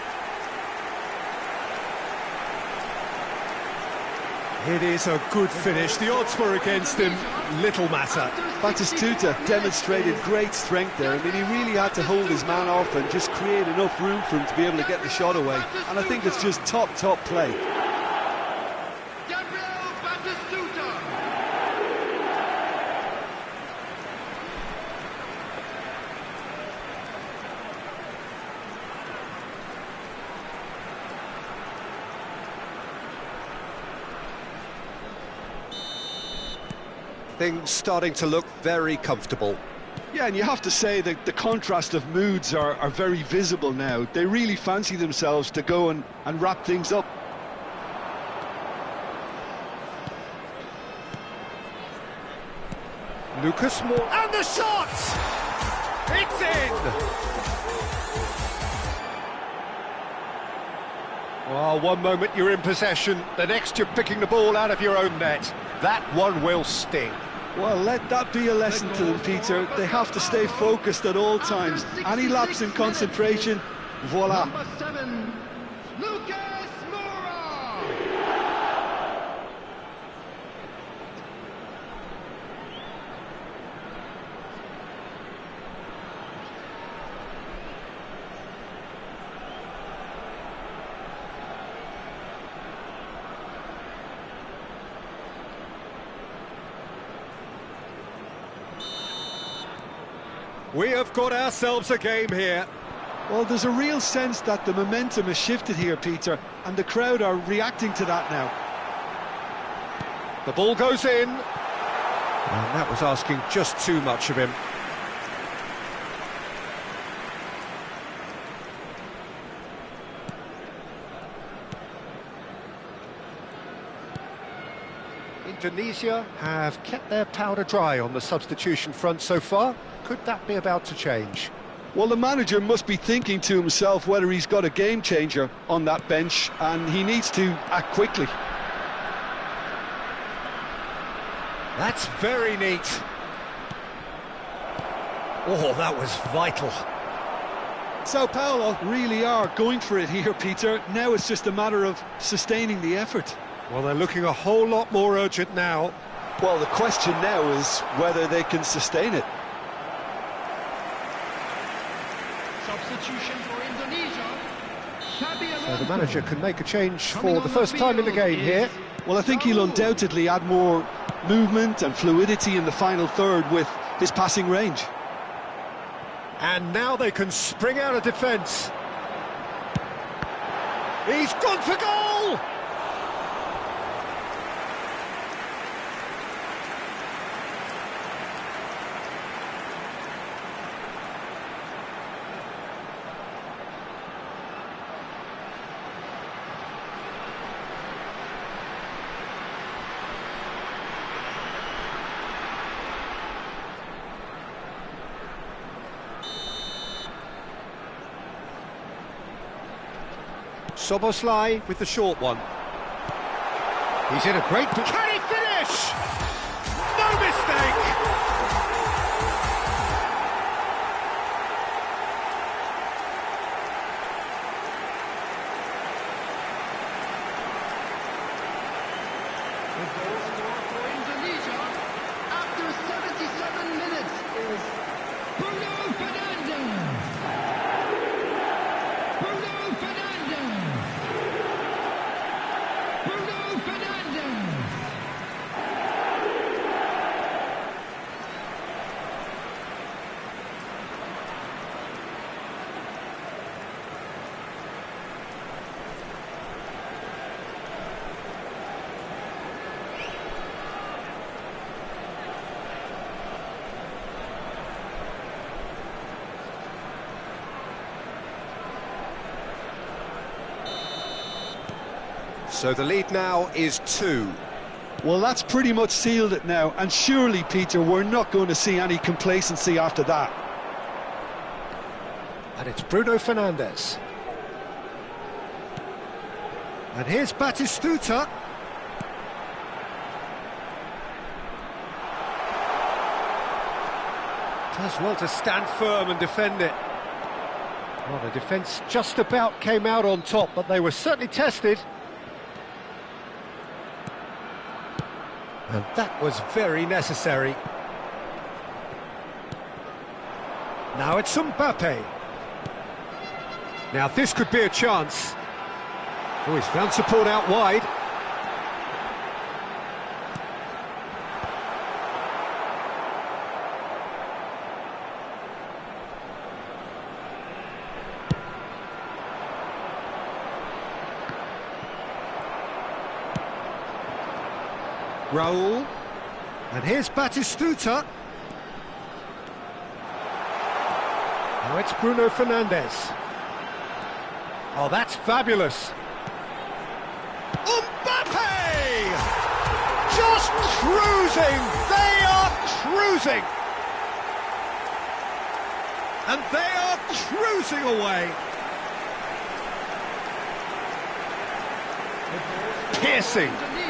It is a good finish. The odds were against him. Little matter. Batistuta demonstrated great strength there. I mean, he really had to hold his man off and just create enough room for him to be able to get the shot away. And I think it's just top play. Things starting to look very comfortable. Yeah, and you have to say that the contrast of moods are very visible now. They really fancy themselves to go and wrap things up. Lucas Moore, and the shot! It's in! Well, one moment you're in possession, the next you're picking the ball out of your own net. That one will sting. Well, let that be a lesson to them, Peter. They have to stay focused at all times. Any lapse in concentration, voila. Number 7, Lucas Moura. We have got ourselves a game here. Well, there's a real sense that the momentum has shifted here, Peter, and the crowd are reacting to that now. The ball goes in. And that was asking just too much of him. Indonesia have kept their powder dry on the substitution front so far. Could that be about to change? Well, the manager must be thinking to himself whether he's got a game changer on that bench, and he needs to act quickly. That's very neat. Oh, that was vital. Sao Paulo really are going for it here, Peter. Now it's just a matter of sustaining the effort. Well, they're looking a whole lot more urgent now. Well, the question now is whether they can sustain it. Substitution for Indonesia. So the manager can make a change for the first time in the game here. Well, I think he'll undoubtedly add more movement and fluidity in the final third with his passing range. And now they can spring out of defence. He's gone for goal! Soboslai with the short one. He's in a great... Can he finish? No mistake! The goal scorer for Indonesia after 77 minutes is Bruno Fernandes. Bruno Fernandes. Bruno Fernandes. So the lead now is 2. Well, that's pretty much sealed it now, and surely, Peter, we're not going to see any complacency after that. And it's Bruno Fernandes. And here's Batistuta. Does well to stand firm and defend it. Well, the defence just about came out on top, but they were certainly tested. And that was very necessary. Now it's Mbappe. Now this could be a chance. Oh, he's found support out wide. Raul. And here's Batistuta. Now it's Bruno Fernandes. Oh, that's fabulous. Mbappe! Just cruising! They are cruising! And they are cruising away.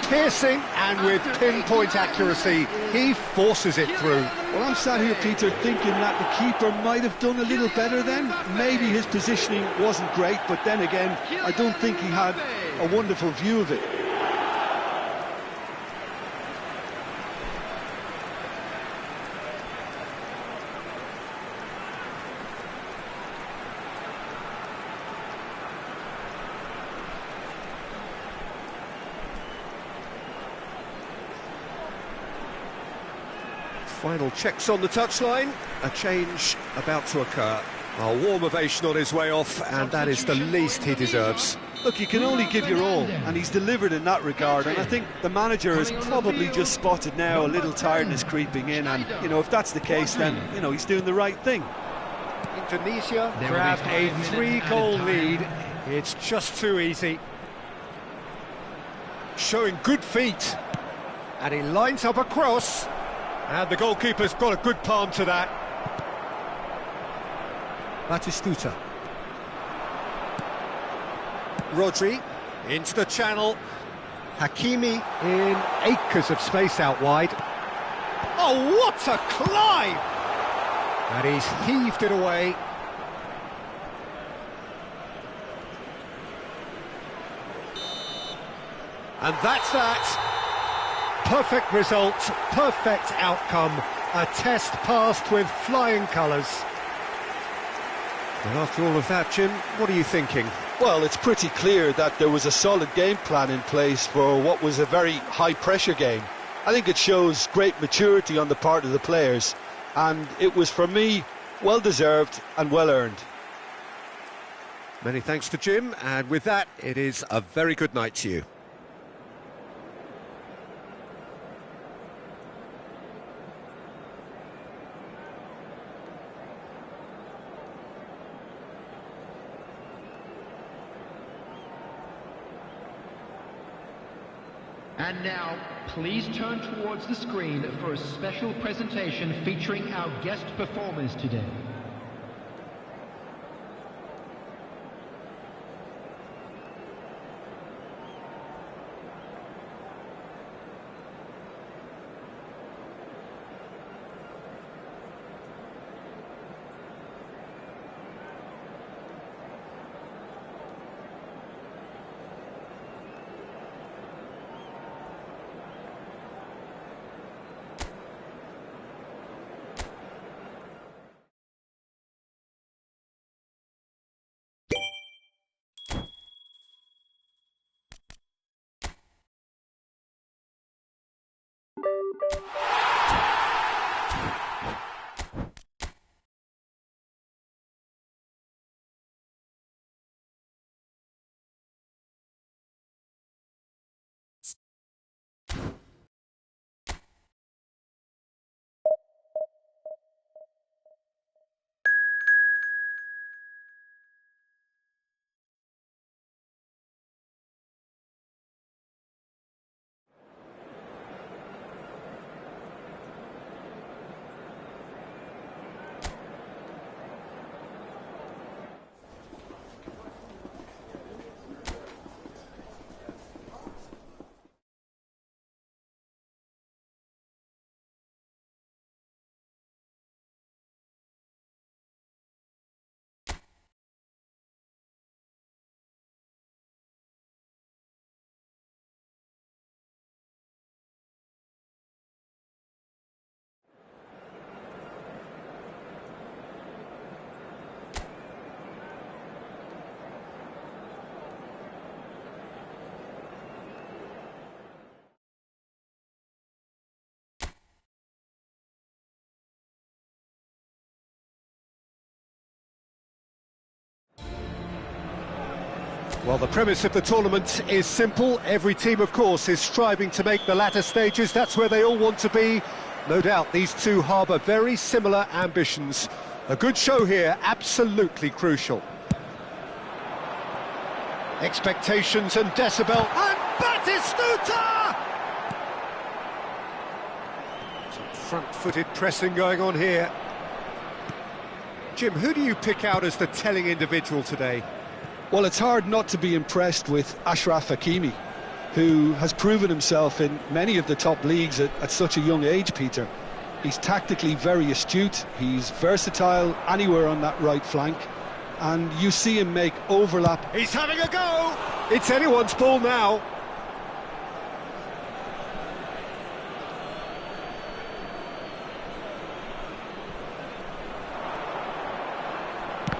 Piercing, and with pinpoint accuracy, he forces it through. Well, I'm sat here, Peter, thinking that the keeper might have done a little better then. Maybe his positioning wasn't great, but then again, I don't think he had a wonderful view of it. Final checks on the touchline. A change about to occur. A warm ovation on his way off, and that is the least he deserves. Look, you can only give your all, and he's delivered in that regard, and I think the manager has probably just spotted now a little tiredness creeping in, and, you know, if that's the case, then, you know, he's doing the right thing. Indonesia grab a 3-goal lead. It's just too easy. Showing good feet. And he lines up a cross. And the goalkeeper's got a good palm to that. Batistuta. Rodri into the channel. Hakimi in acres of space out wide. Oh, what a climb! And he's heaved it away. And that's that. Perfect result, perfect outcome. A test passed with flying colours. And after all of that, Jim, what are you thinking? Well, it's pretty clear that there was a solid game plan in place for what was a very high-pressure game. I think it shows great maturity on the part of the players, and it was, for me, well-deserved and well-earned. Many thanks to Jim, and with that, it is a very good night to you. And now, please turn towards the screen for a special presentation featuring our guest performers today. Well, the premise of the tournament is simple. Every team, of course, is striving to make the latter stages. That's where they all want to be. No doubt these two harbour very similar ambitions. A good show here, absolutely crucial. Expectations and decibel, and Batistuta! Some front-footed pressing going on here. Jim, who do you pick out as the telling individual today? Well, it's hard not to be impressed with Achraf Hakimi, who has proven himself in many of the top leagues at such a young age, Peter. He's tactically very astute, he's versatile anywhere on that right flank, and you see him make overlap. He's having a go! It's anyone's ball now.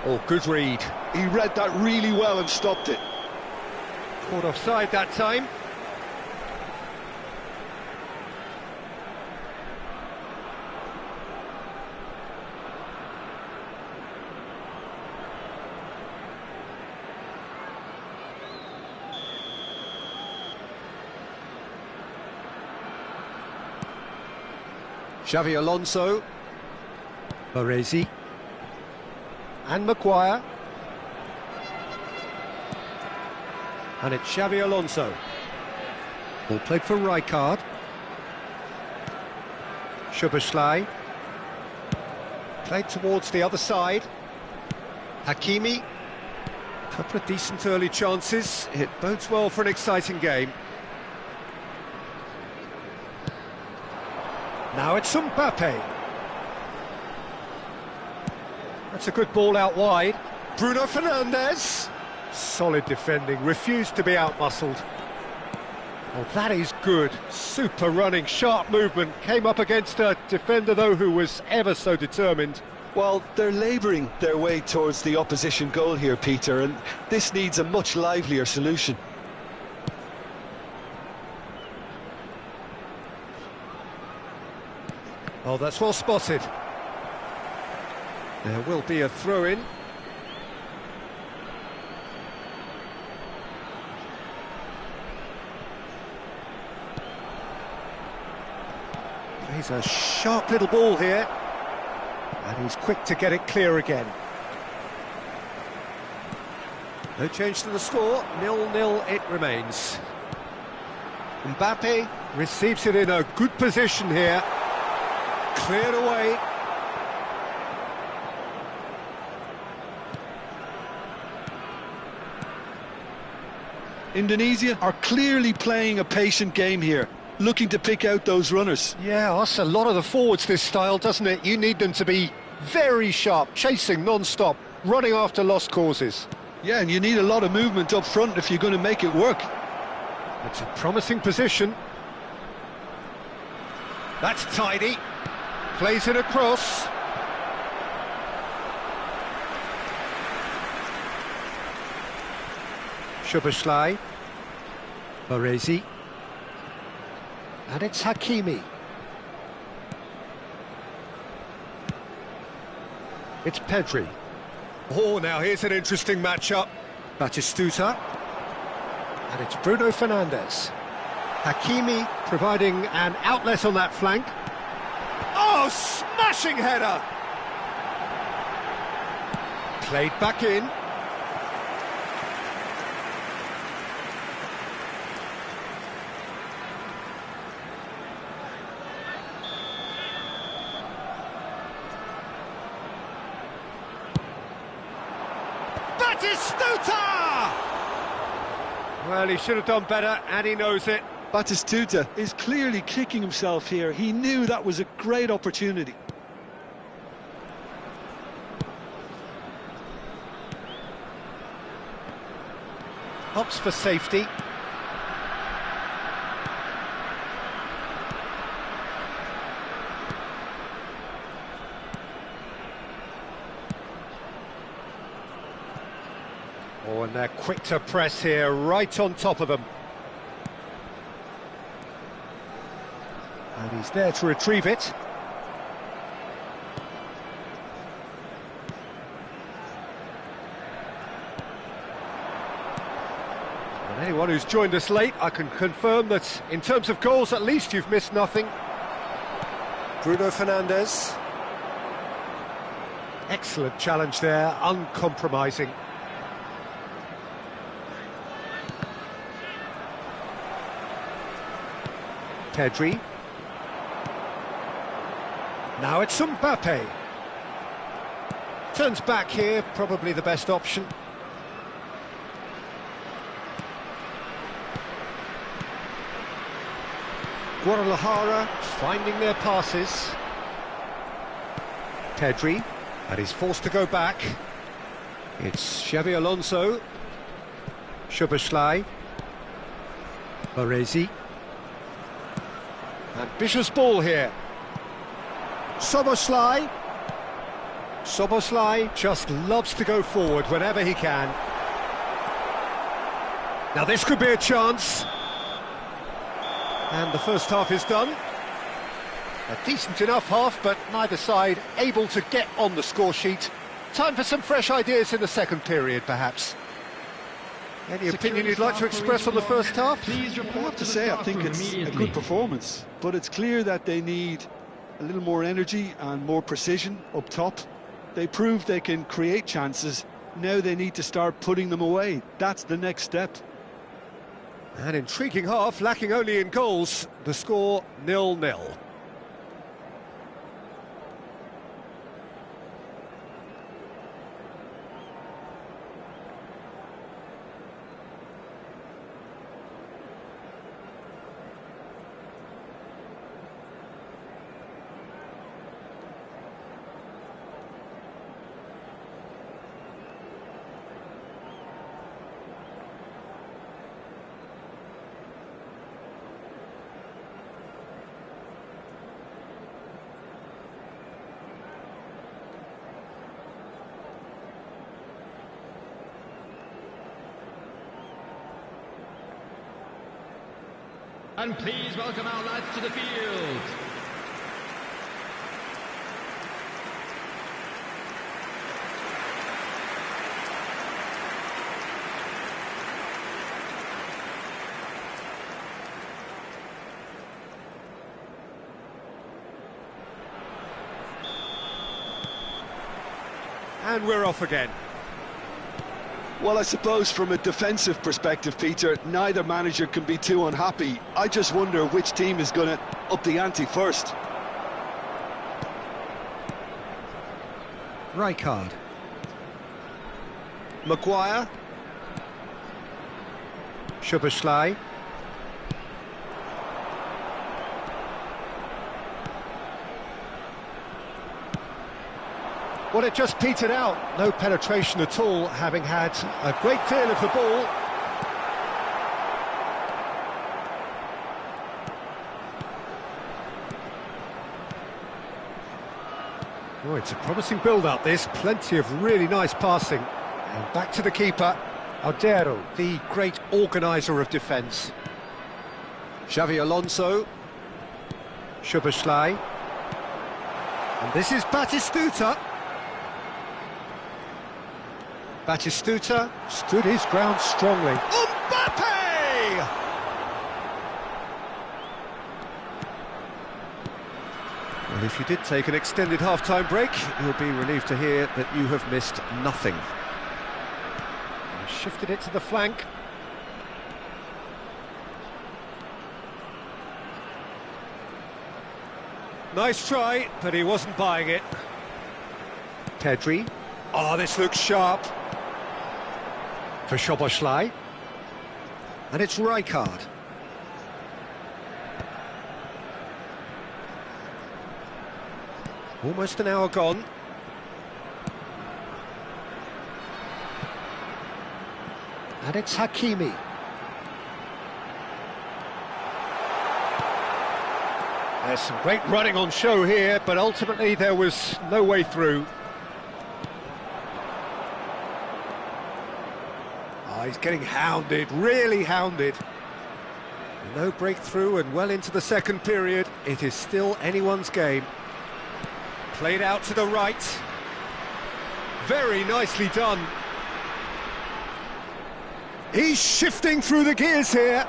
Oh, good read. He read that really well and stopped it. Caught offside that time. Xavi Alonso. Baresi. And Maguire. And it's Xavi Alonso. Ball played for Rijkaard. Szoboszlai. Played towards the other side. Hakimi. Couple of decent early chances. It bodes well for an exciting game. Now it's Mbappe. That's a good ball out wide. Bruno Fernandes. Solid defending, refused to be outmuscled. Oh, that is good. Super running, sharp movement. Came up against a defender, though, who was ever so determined. Well, they're labouring their way towards the opposition goal here, Peter, and this needs a much livelier solution. Oh, that's well spotted. There will be a throw-in. He's a sharp little ball here. And he's quick to get it clear again. No change to the score, 0-0 it remains. Mbappe receives it in a good position here. Cleared away. Indonesia are clearly playing a patient game here, looking to pick out those runners. Yeah, that's a lot of the forwards, this style, doesn't it? You need them to be very sharp, chasing non-stop, running after lost causes. Yeah, and you need a lot of movement up front if you're going to make it work. It's a promising position. That's tidy. Plays it across. Szoboszlai. Baresi. And it's Hakimi. It's Pedri. Oh, now here's an interesting matchup. Batistuta. And it's Bruno Fernandes. Hakimi providing an outlet on that flank. Oh, smashing header! Played back in. Batistuta! Well, he should have done better, and he knows it. Batistuta is clearly kicking himself here. He knew that was a great opportunity. Opts for safety. Oh, and they're quick to press here, right on top of them. And he's there to retrieve it. Anyone who's joined us late, I can confirm that in terms of goals, at least you've missed nothing. Bruno Fernandes. Excellent challenge there, uncompromising. Pedri. Now it's Mbappe. Turns back here, probably the best option. Guadalajara finding their passes. Pedri, and he's forced to go back. It's Xabi Alonso. Szoboszlai. Baresi. Ambitious ball here. Szoboszlai. Szoboszlai just loves to go forward whenever he can. Now this could be a chance. And the first half is done. A decent enough half, but neither side able to get on the score sheet. Time for some fresh ideas in the second period, perhaps. Any opinion you'd like to express on the first half? I have to say, I think it's a good performance, but it's clear that they need a little more energy and more precision up top. They proved they can create chances. Now they need to start putting them away. That's the next step. An intriguing half, lacking only in goals. The score 0-0. And please welcome our lads to the field. And we're off again. Well, I suppose from a defensive perspective, Peter, neither manager can be too unhappy. I just wonder which team is going to up the ante first. Rijkaard. Maguire. Szoboszlai. Well, it just petered out. No penetration at all, having had a great deal of the ball. Oh, it's a promising build-up, this. Plenty of really nice passing. And back to the keeper, Aldero, the great organiser of defence. Xabi Alonso. Szoboszlai. And this is Batistuta. Batistuta stood his ground strongly. Mbappe! Well, if you did take an extended half-time break, you'll be relieved to hear that you have missed nothing. He shifted it to the flank. Nice try, but he wasn't buying it. Pedri. Oh, this looks sharp. For Szoboszlai. And it's Rijkaard. Almost an hour gone. And it's Hakimi. There's some great running on show here, but ultimately there was no way through. Oh, he's getting hounded, really hounded. No breakthrough and well into the second period. It is still anyone's game. Played out to the right. Very nicely done. He's shifting through the gears here.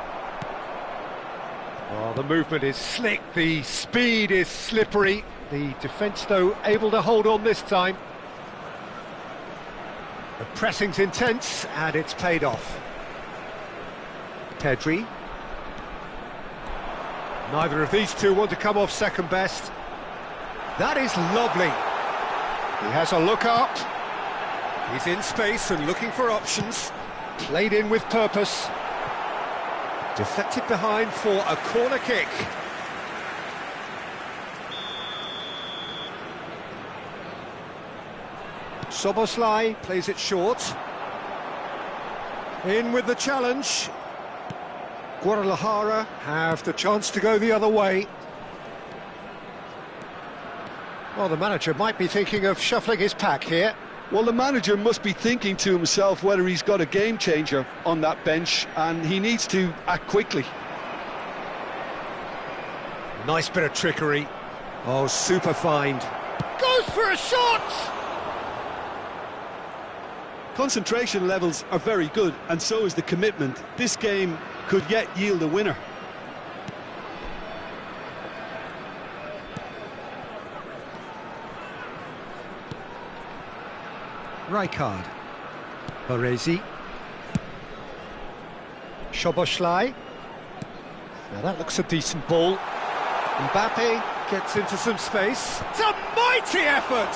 Oh, the movement is slick, the speed is slippery. The defence, though, able to hold on this time. The pressing's intense, and it's paid off. Pedri. Neither of these two want to come off second best. That is lovely. He has a look up. He's in space and looking for options. Played in with purpose. Deflected behind for a corner kick. Soboslai plays it short. In with the challenge. Guadalajara have the chance to go the other way. Well, the manager might be thinking of shuffling his pack here. Well, the manager must be thinking to himself whether he's got a game changer on that bench, and he needs to act quickly. Nice bit of trickery. Oh, super find. Goes for a shot! Concentration levels are very good, and so is the commitment. This game could yet yield a winner. Rijkaard. Baresi. Soboslai. Now that looks a decent ball. Mbappe gets into some space. It's a mighty effort!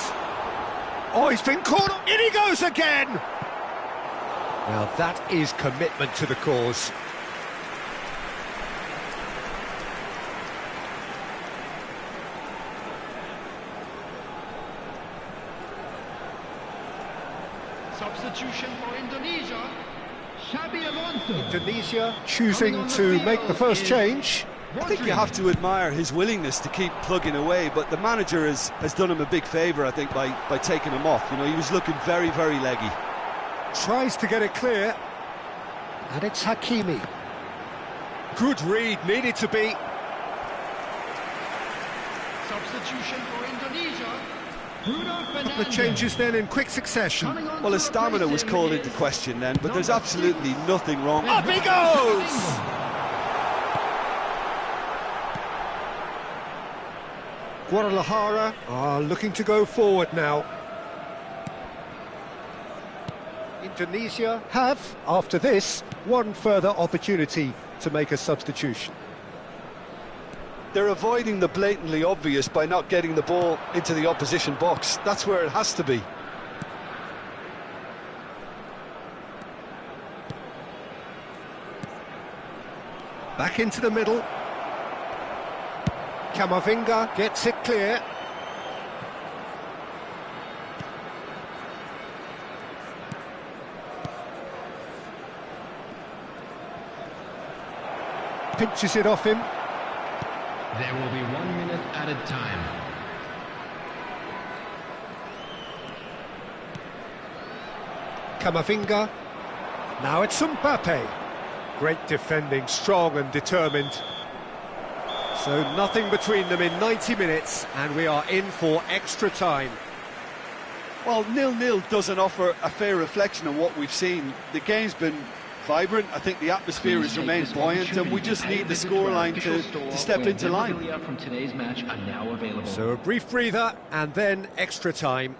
Oh, he's been caught. In he goes again! Now that is commitment to the cause. Substitution for Indonesia, Xabi Alonso. Indonesia choosing to make the first change. I think you have to admire his willingness to keep plugging away, but the manager has done him a big favour, I think, by taking him off. You know, he was looking very, very leggy. Tries to get it clear. And it's Hakimi. Good read, needed to be. Substitution for Indonesia, Bruno The Fernandes. changes then in quick succession. Coming on Well, to his stamina replace was him called is into question then, but there's absolutely nothing wrong. Up he goes! Guadalajara are looking to go forward now. Indonesia have, after this, one further opportunity to make a substitution. They're avoiding the blatantly obvious by not getting the ball into the opposition box. That's where it has to be. Back into the middle. Camavinga gets it clear. Pinches it off him. There will be 1 minute added time. Camavinga. Now it's Mbappe. Great defending, strong and determined. So nothing between them in 90 minutes, and we are in for extra time. Well, 0-0 doesn't offer a fair reflection on what we've seen. The game's been vibrant. I think the atmosphere has remained buoyant, and we just need the scoreline to step into line. From today's match are now available. So a brief breather, and then extra time.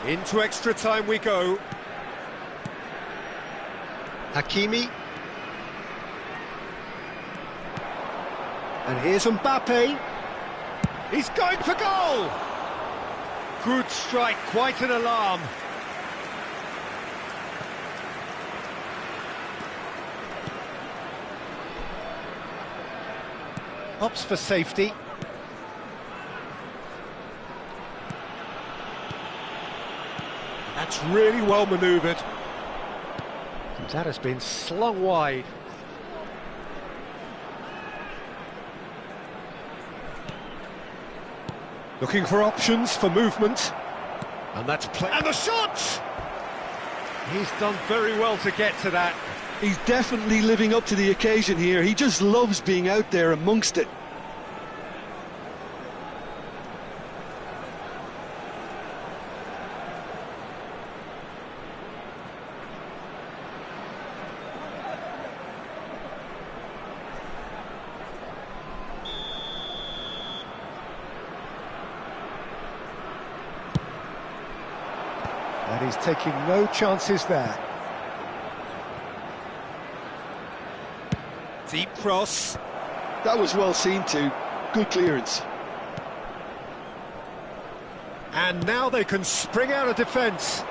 Into extra time we go. Hakimi. And here's Mbappe. He's going for goal! Good strike, quite an alarm. Opts for safety. That's really well manoeuvred. That has been slung wide. Looking for options for movement. And that's play. And the shot! He's done very well to get to that. He's definitely living up to the occasion here. He just loves being out there amongst it. And he's taking no chances there. Deep cross. That was well seen too. Good clearance. And now they can spring out of defence.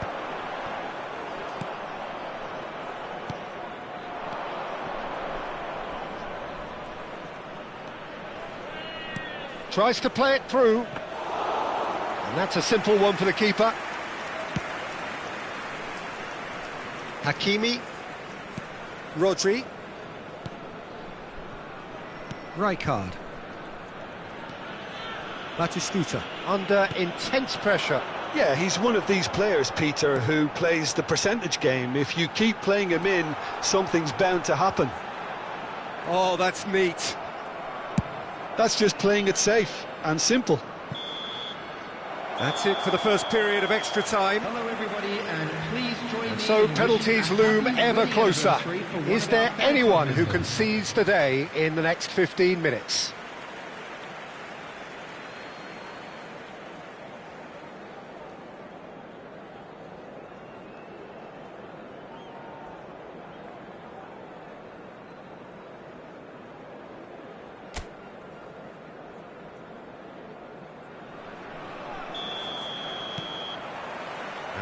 Tries to play it through. And that's a simple one for the keeper. Hakimi. Rodri. Rijkaard. Batistuta under intense pressure. Yeah, he's one of these players, Peter, who plays the percentage game. If you keep playing him in, something's bound to happen. Oh, that's neat. That's just playing it safe and simple. That's it for the first period of extra time. Hello everybody, and please join me. So in penalties wishing a loom happy ever wedding closer. anniversary for one Is of there our anyone best who players. can seize the day in the next 15 minutes?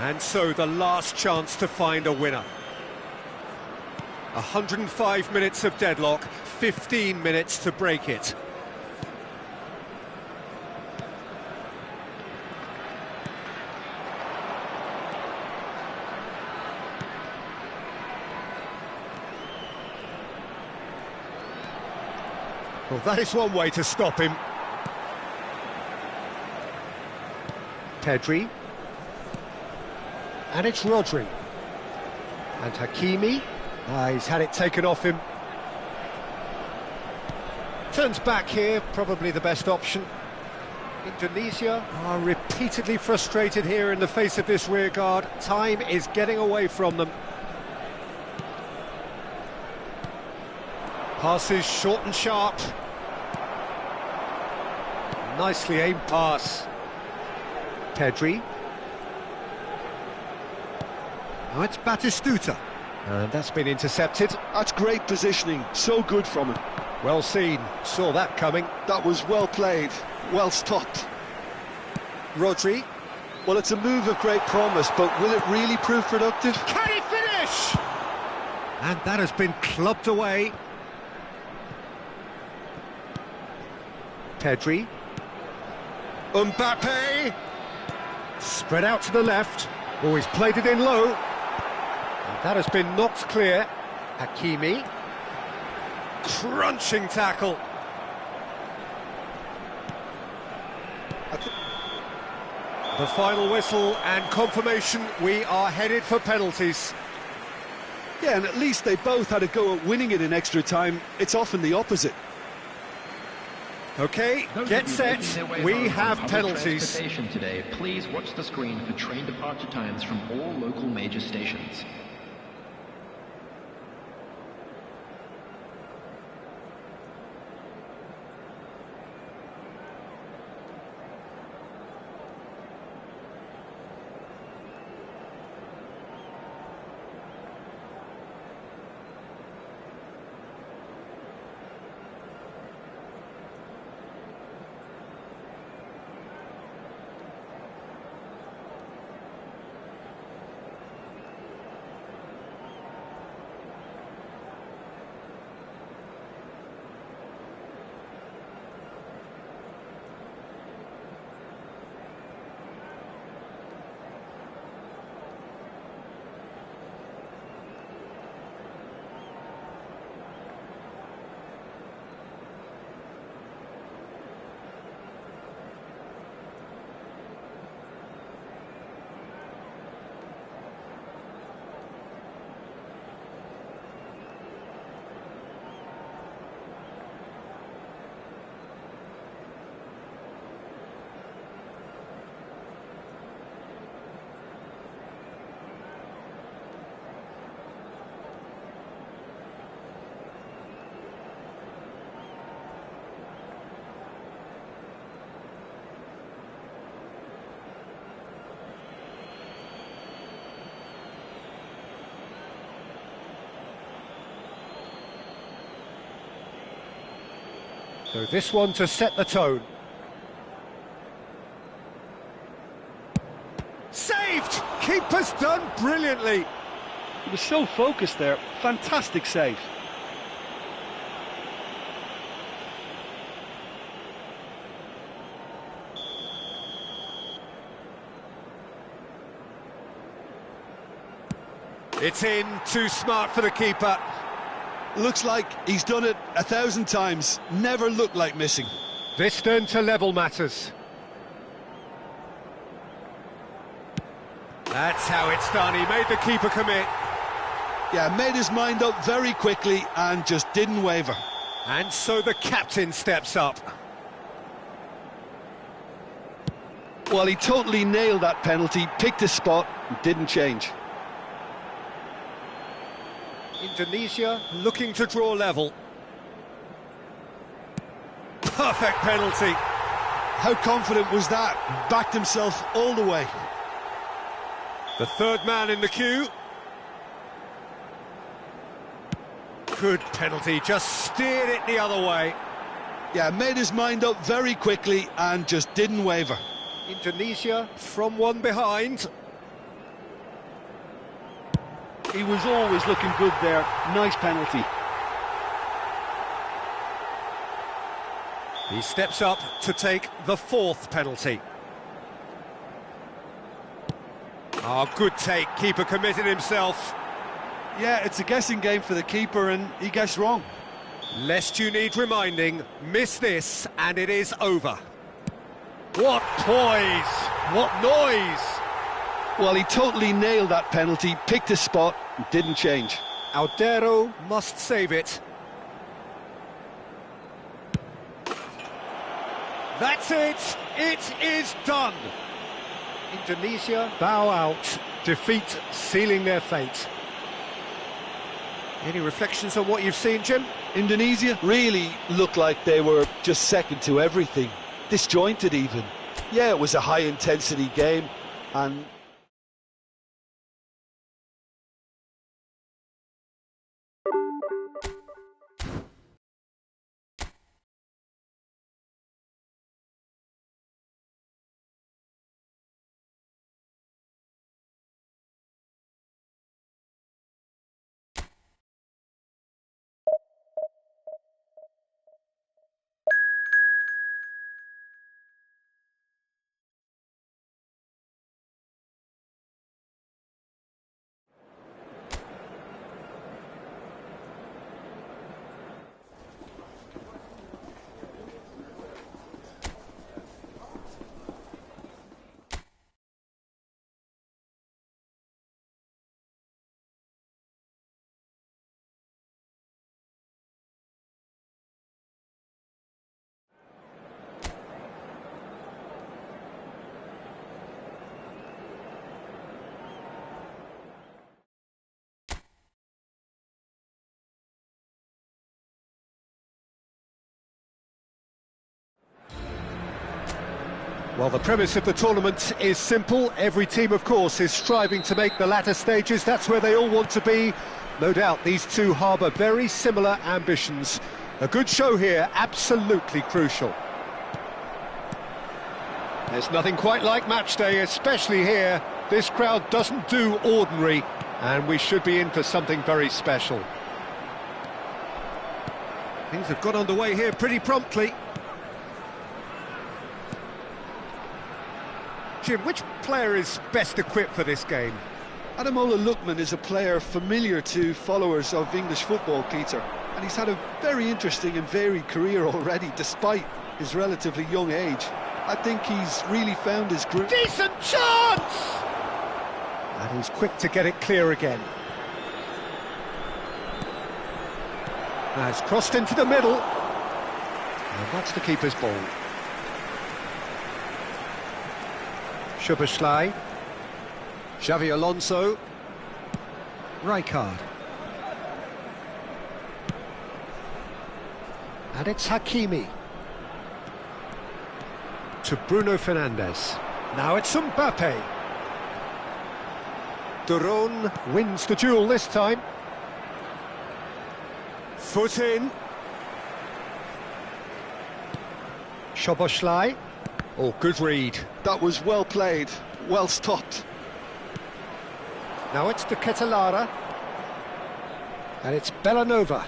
And so the last chance to find a winner. 105 minutes of deadlock, 15 minutes to break it. Well, that is one way to stop him. Pedri. And it's Rodri. And Hakimi. He's had it taken off him. Turns back here, probably the best option. Indonesia are repeatedly frustrated here in the face of this rear guard. Time is getting away from them. Passes short and sharp. Nicely aimed pass. Pedri. Now it's Batistuta. And that's been intercepted. That's great positioning, so good from him. Well seen, saw that coming. That was well played, well stopped. Rodri. Well, it's a move of great promise, but will it really prove productive? Can he finish? And that has been clubbed away. Pedri. Mbappe. Spread out to the left. Oh, he's played it in low. And that has been knocked clear. Hakimi. Crunching tackle. The final whistle and confirmation, we are headed for penalties. Yeah, and at least they both had a go at winning it in extra time. It's often the opposite. Okay, Those get of you set, making their way we home have from public penalties. transportation today, please watch the screen for train departure times from all local major stations. So this one to set the tone. Saved! Keeper's done brilliantly. He was so focused there. Fantastic save. It's in, too smart for the keeper. Looks like he's done it 1,000 times. Never looked like missing. This then to level matters. That's how it's done. He made the keeper commit. Yeah, made his mind up very quickly and just didn't waver. And so the captain steps up. Well, he totally nailed that penalty, picked his spot, and didn't change. Indonesia looking to draw level. Perfect penalty. How confident was that? Backed himself all the way. The third man in the queue. Good penalty, just steered it the other way. Yeah, made his mind up very quickly and just didn't waver. Indonesia from one behind. He was always looking good there. Nice penalty. He steps up to take the fourth penalty. Oh, good take. Keeper committed himself. Yeah, it's a guessing game for the keeper and he guessed wrong. Lest you need reminding, miss this and it is over. What poise! What noise! Well, he totally nailed that penalty, picked his spot, and didn't change. Aldero must save it. That's it! It is done! Indonesia bow out. Defeat sealing their fate. Any reflections on what you've seen, Jim? Indonesia really looked like they were just second to everything. Disjointed even. Yeah, it was a high-intensity game, and Well, the premise of the tournament is simple. Every team, of course, is striving to make the latter stages. That's where they all want to be. No doubt these two harbour very similar ambitions. A good show here, absolutely crucial. There's nothing quite like match day, especially here. This crowd doesn't do ordinary, and we should be in for something very special. Things have got underway here pretty promptly. Jim, which player is best equipped for this game? Ademola Lookman is a player familiar to followers of English football, Peter, and he's had a very interesting and varied career already, despite his relatively young age. I think he's really found his groove. Decent chance! And he's quick to get it clear again. Now it's crossed into the middle. And that's the keeper's ball. Szoboszlai, Xavi Alonso, Rijkaard. And it's Hakimi. To Bruno Fernandes. Now it's Mbappe. Duron wins the duel this time. Foot in. Szoboszlai. Oh, good read. That was well played, well stopped. Now it's De Ketelara. And it's Belanova.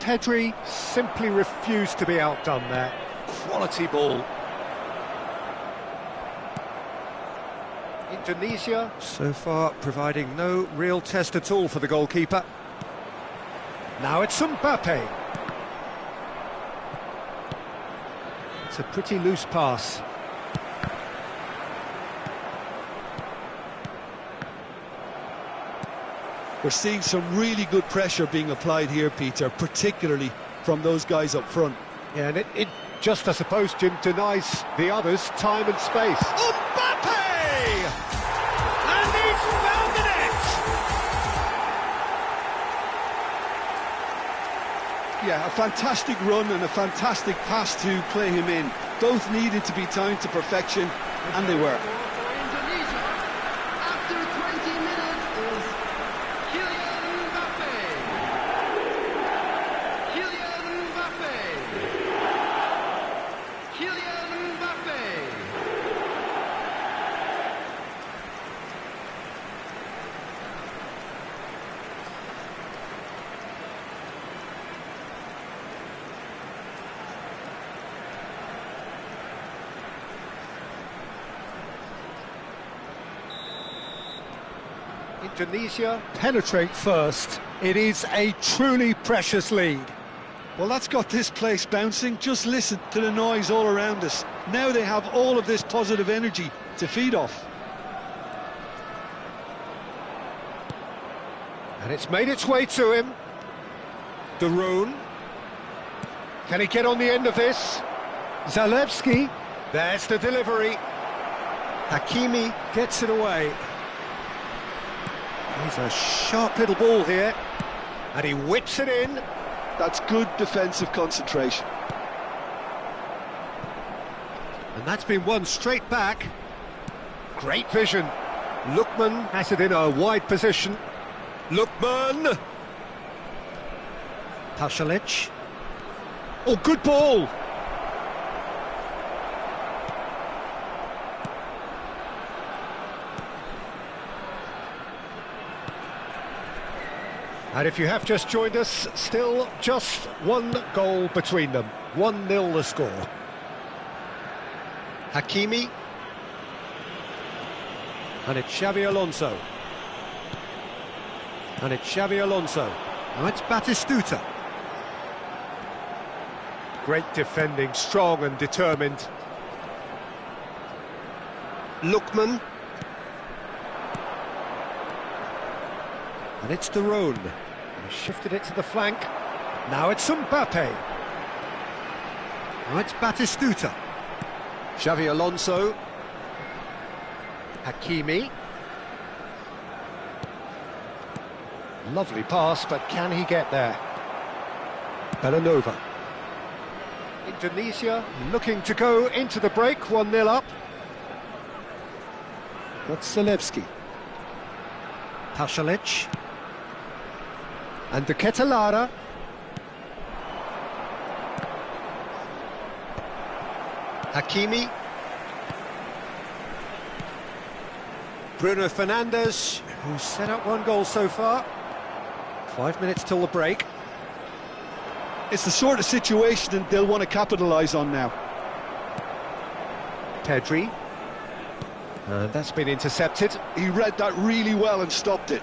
Pedri simply refused to be outdone there. Quality ball. Indonesia, so far providing no real test at all for the goalkeeper. Now it's Mbappe. It's a pretty loose pass. We're seeing some really good pressure being applied here, Peter, particularly from those guys up front. Yeah, and it just, I suppose, Jim, denies the others time and space. Mbappe! And he's found the net! Yeah, a fantastic run and a fantastic pass to play him in. Both needed to be timed to perfection, and they were. For Indonesia, after 20 minutes is Kylian Mbappe. Kylian Mbappe. Kylian Mbappe. Indonesia penetrate first. It is a truly precious lead. Well, that's got this place bouncing. Just listen to the noise all around us. Now they have all of this positive energy to feed off. And it's made its way to him. De Roon. Can he get on the end of this? Zalewski. There's the delivery. Hakimi gets it away. He's a sharp little ball here. And he whips it in. That's good defensive concentration. And that's been won straight back. Great vision. Lookman has it in a wide position. Lookman. Pasalic. Oh, good ball. And if you have just joined us, still just one goal between them. 1-0 the score. Hakimi. And it's Xabi Alonso. And it's Xabi Alonso. Now it's Batistuta. Great defending, strong and determined. Lookman. And it's De Roon. He shifted it to the flank. Now it's Mbappe. Now it's Batistuta. Xavi Alonso. Hakimi. Lovely pass, but can he get there? Belanova. Indonesia looking to go into the break, 1-0 up. That's Zalewski. Pasalic. And De Ketelara. Hakimi. Bruno Fernandes, who's set up one goal so far. 5 minutes till the break. It's the sort of situation that they'll want to capitalise on now. Pedri. And that's been intercepted. He read that really well and stopped it.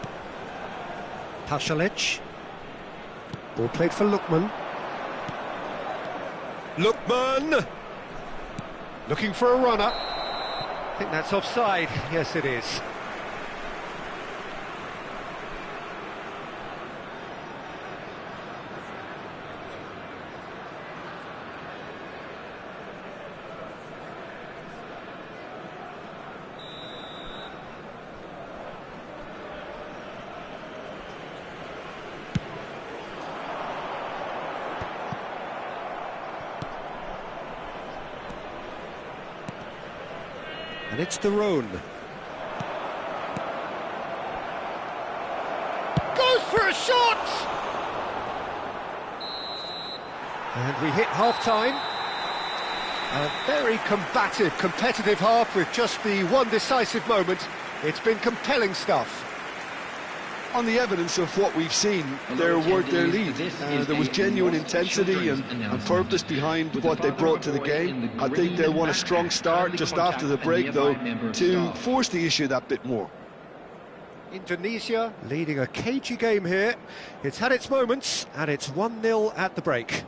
Pasalic. Ball played for Lookman. Lookman! Looking for a runner. I think that's offside. Yes, it is. And it's De Roon. Goes for a shot! And we hit half-time. A very combative, competitive half with just the one decisive moment. It's been compelling stuff. On the evidence of what we've seen, they're worth their lead. There was genuine intensity and purpose behind what they brought to the game. I think they'll want a strong start just after the break, though, to force the issue that bit more. Indonesia leading a cagey game here. It's had its moments, and it's 1-0 at the break.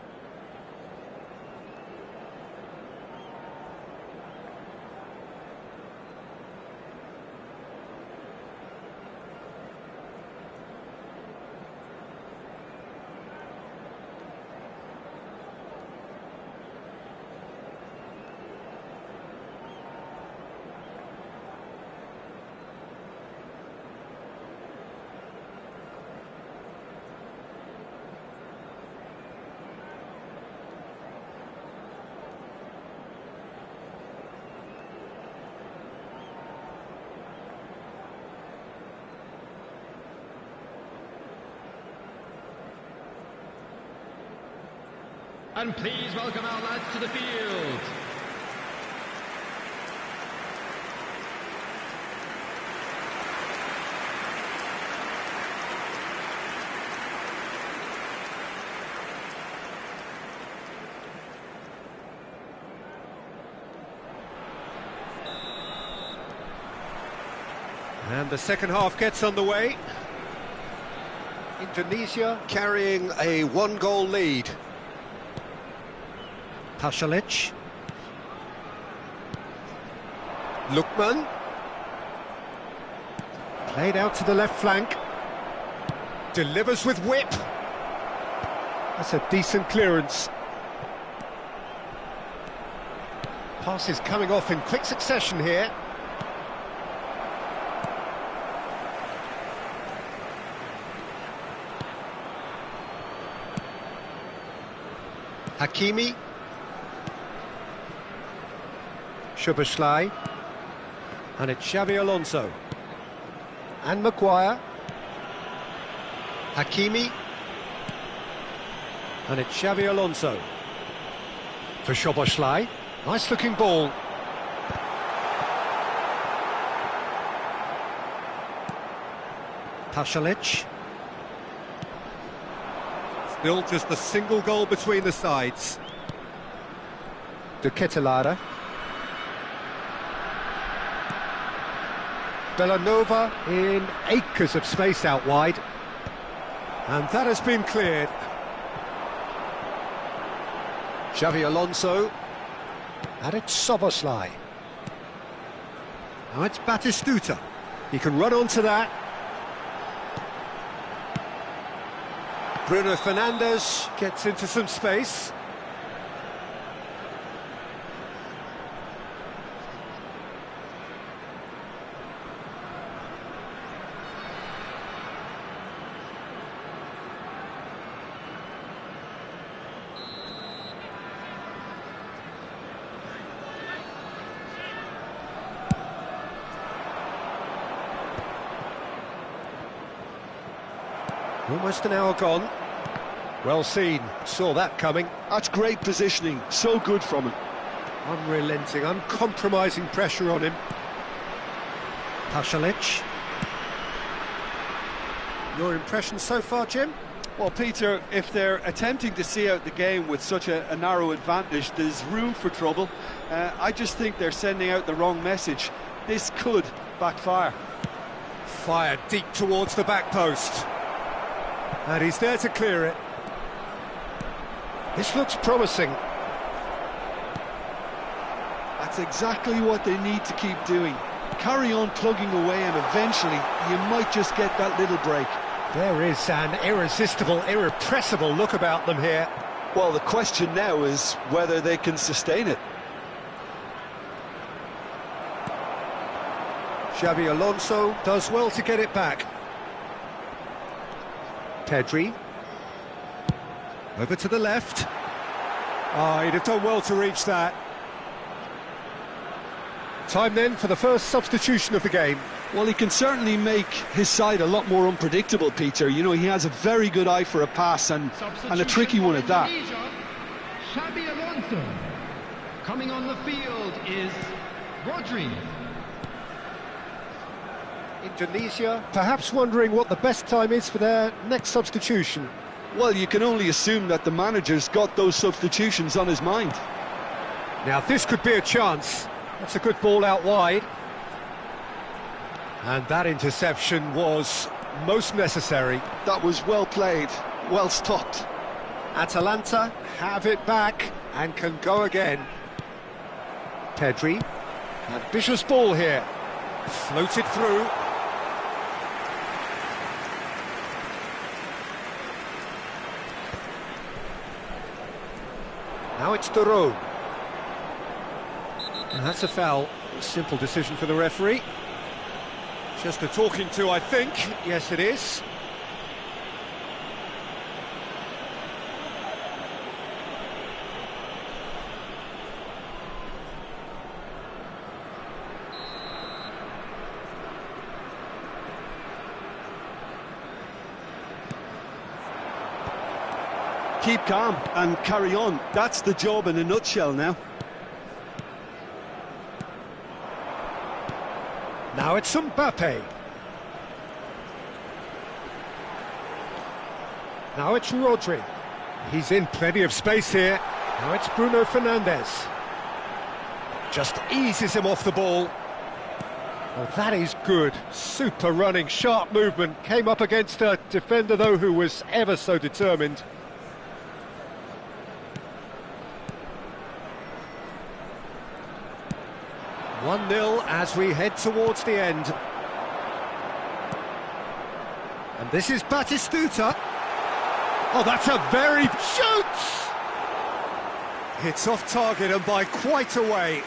And please welcome our lads to the field. And the second half gets underway. Indonesia carrying a one-goal lead. Pasalic. Lukman. Played out to the left flank. Delivers with whip. That's a decent clearance. Passes coming off in quick succession here. Hakimi. Szoboszlai, and it's Xabi Alonso, and Maguire, Hakimi, and it's Xabi Alonso, for Szoboszlai, nice looking ball, Pasalic, still just a single goal between the sides, De Ketelaere. Villanova in acres of space out wide. And that has been cleared. Xabi Alonso. And it's Szoboszlai. Now it's Batistuta. He can run onto that. Bruno Fernandes gets into some space. Almost an hour gone. Well seen, saw that coming. That's great positioning, so good from him. Unrelenting, uncompromising pressure on him. Pasalic. Your impression so far, Jim? Well, Peter, if they're attempting to see out the game with such a narrow advantage, there's room for trouble. I just think they're sending out the wrong message. This could backfire. Fired deep towards the back post. And he's there to clear it. This looks promising. That's exactly what they need to keep doing. Carry on plugging away, and eventually you might just get that little break. There is an irresistible, irrepressible look about them here. Well, the question now is whether they can sustain it. Xabi Alonso does well to get it back. Pedri. Over to the left. Oh, he'd have done well to reach that. Time then for the first substitution of the game. Well, he can certainly make his side a lot more unpredictable, Peter. You know, he has a very good eye for a pass and a tricky one at that. Xabi Alonso. Coming on the field is Rodri. Indonesia perhaps wondering what the best time is for their next substitution. Well, you can only assume that the manager's got those substitutions on his mind. Now this could be a chance. That's a good ball out wide. And that interception was most necessary. That was well played, well stopped. Atalanta have it back and can go again. Pedri, ambitious ball here. Floated through. Now it's Duro. And that's a foul. Simple decision for the referee. Just a talking to, I think. Yes, it is. Keep calm and carry on. That's the job in a nutshell now. Now it's Mbappe. Now it's Rodri. He's in plenty of space here. Now it's Bruno Fernandes. Just eases him off the ball. Oh, that is good. Super running, sharp movement. Came up against a defender, though, who was ever so determined. One 0 as we head towards the end. And this is Batistuta. Oh, that's a very... shoots! It's off target and by quite a way.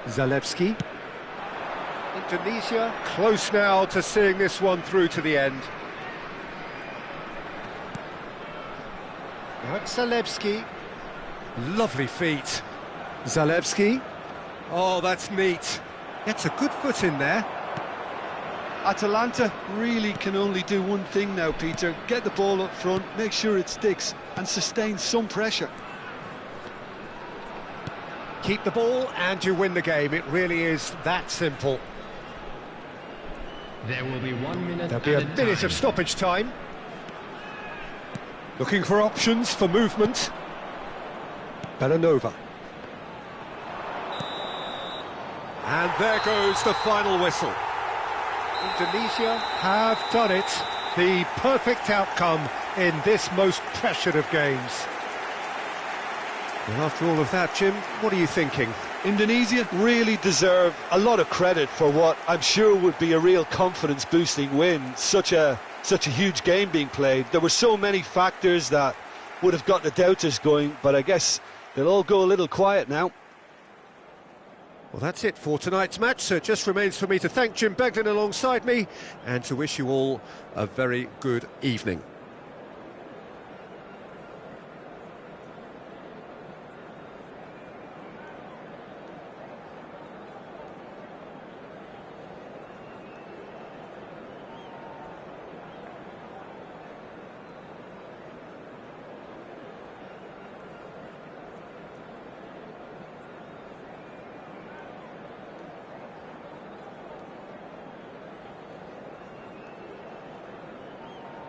Zalewski. Indonesia close now to seeing this one through to the end. Now it's Zalewski. Lovely feet. Zalewski. Oh, that's neat. Gets a good foot in there. Atalanta really can only do one thing now, Peter. Get the ball up front, make sure it sticks, and sustain some pressure. Keep the ball and you win the game. It really is that simple. There will be 1 minute. There'll be a minute of stoppage time. Looking for options for movement. Belanova. And there goes the final whistle. Indonesia have done it. The perfect outcome in this most pressured of games. Well, after all of that, Jim, what are you thinking? Indonesia really deserve a lot of credit for what I'm sure would be a real confidence-boosting win. Such a huge game being played. There were so many factors that would have got the doubters going, but I guess they'll all go a little quiet now. Well, that's it for tonight's match, so it just remains for me to thank Jim Beglin alongside me and to wish you all a very good evening.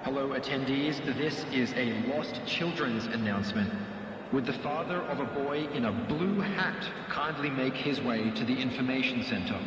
Hello attendees, this is a lost children's announcement. Would the father of a boy in a blue hat kindly make his way to the information center?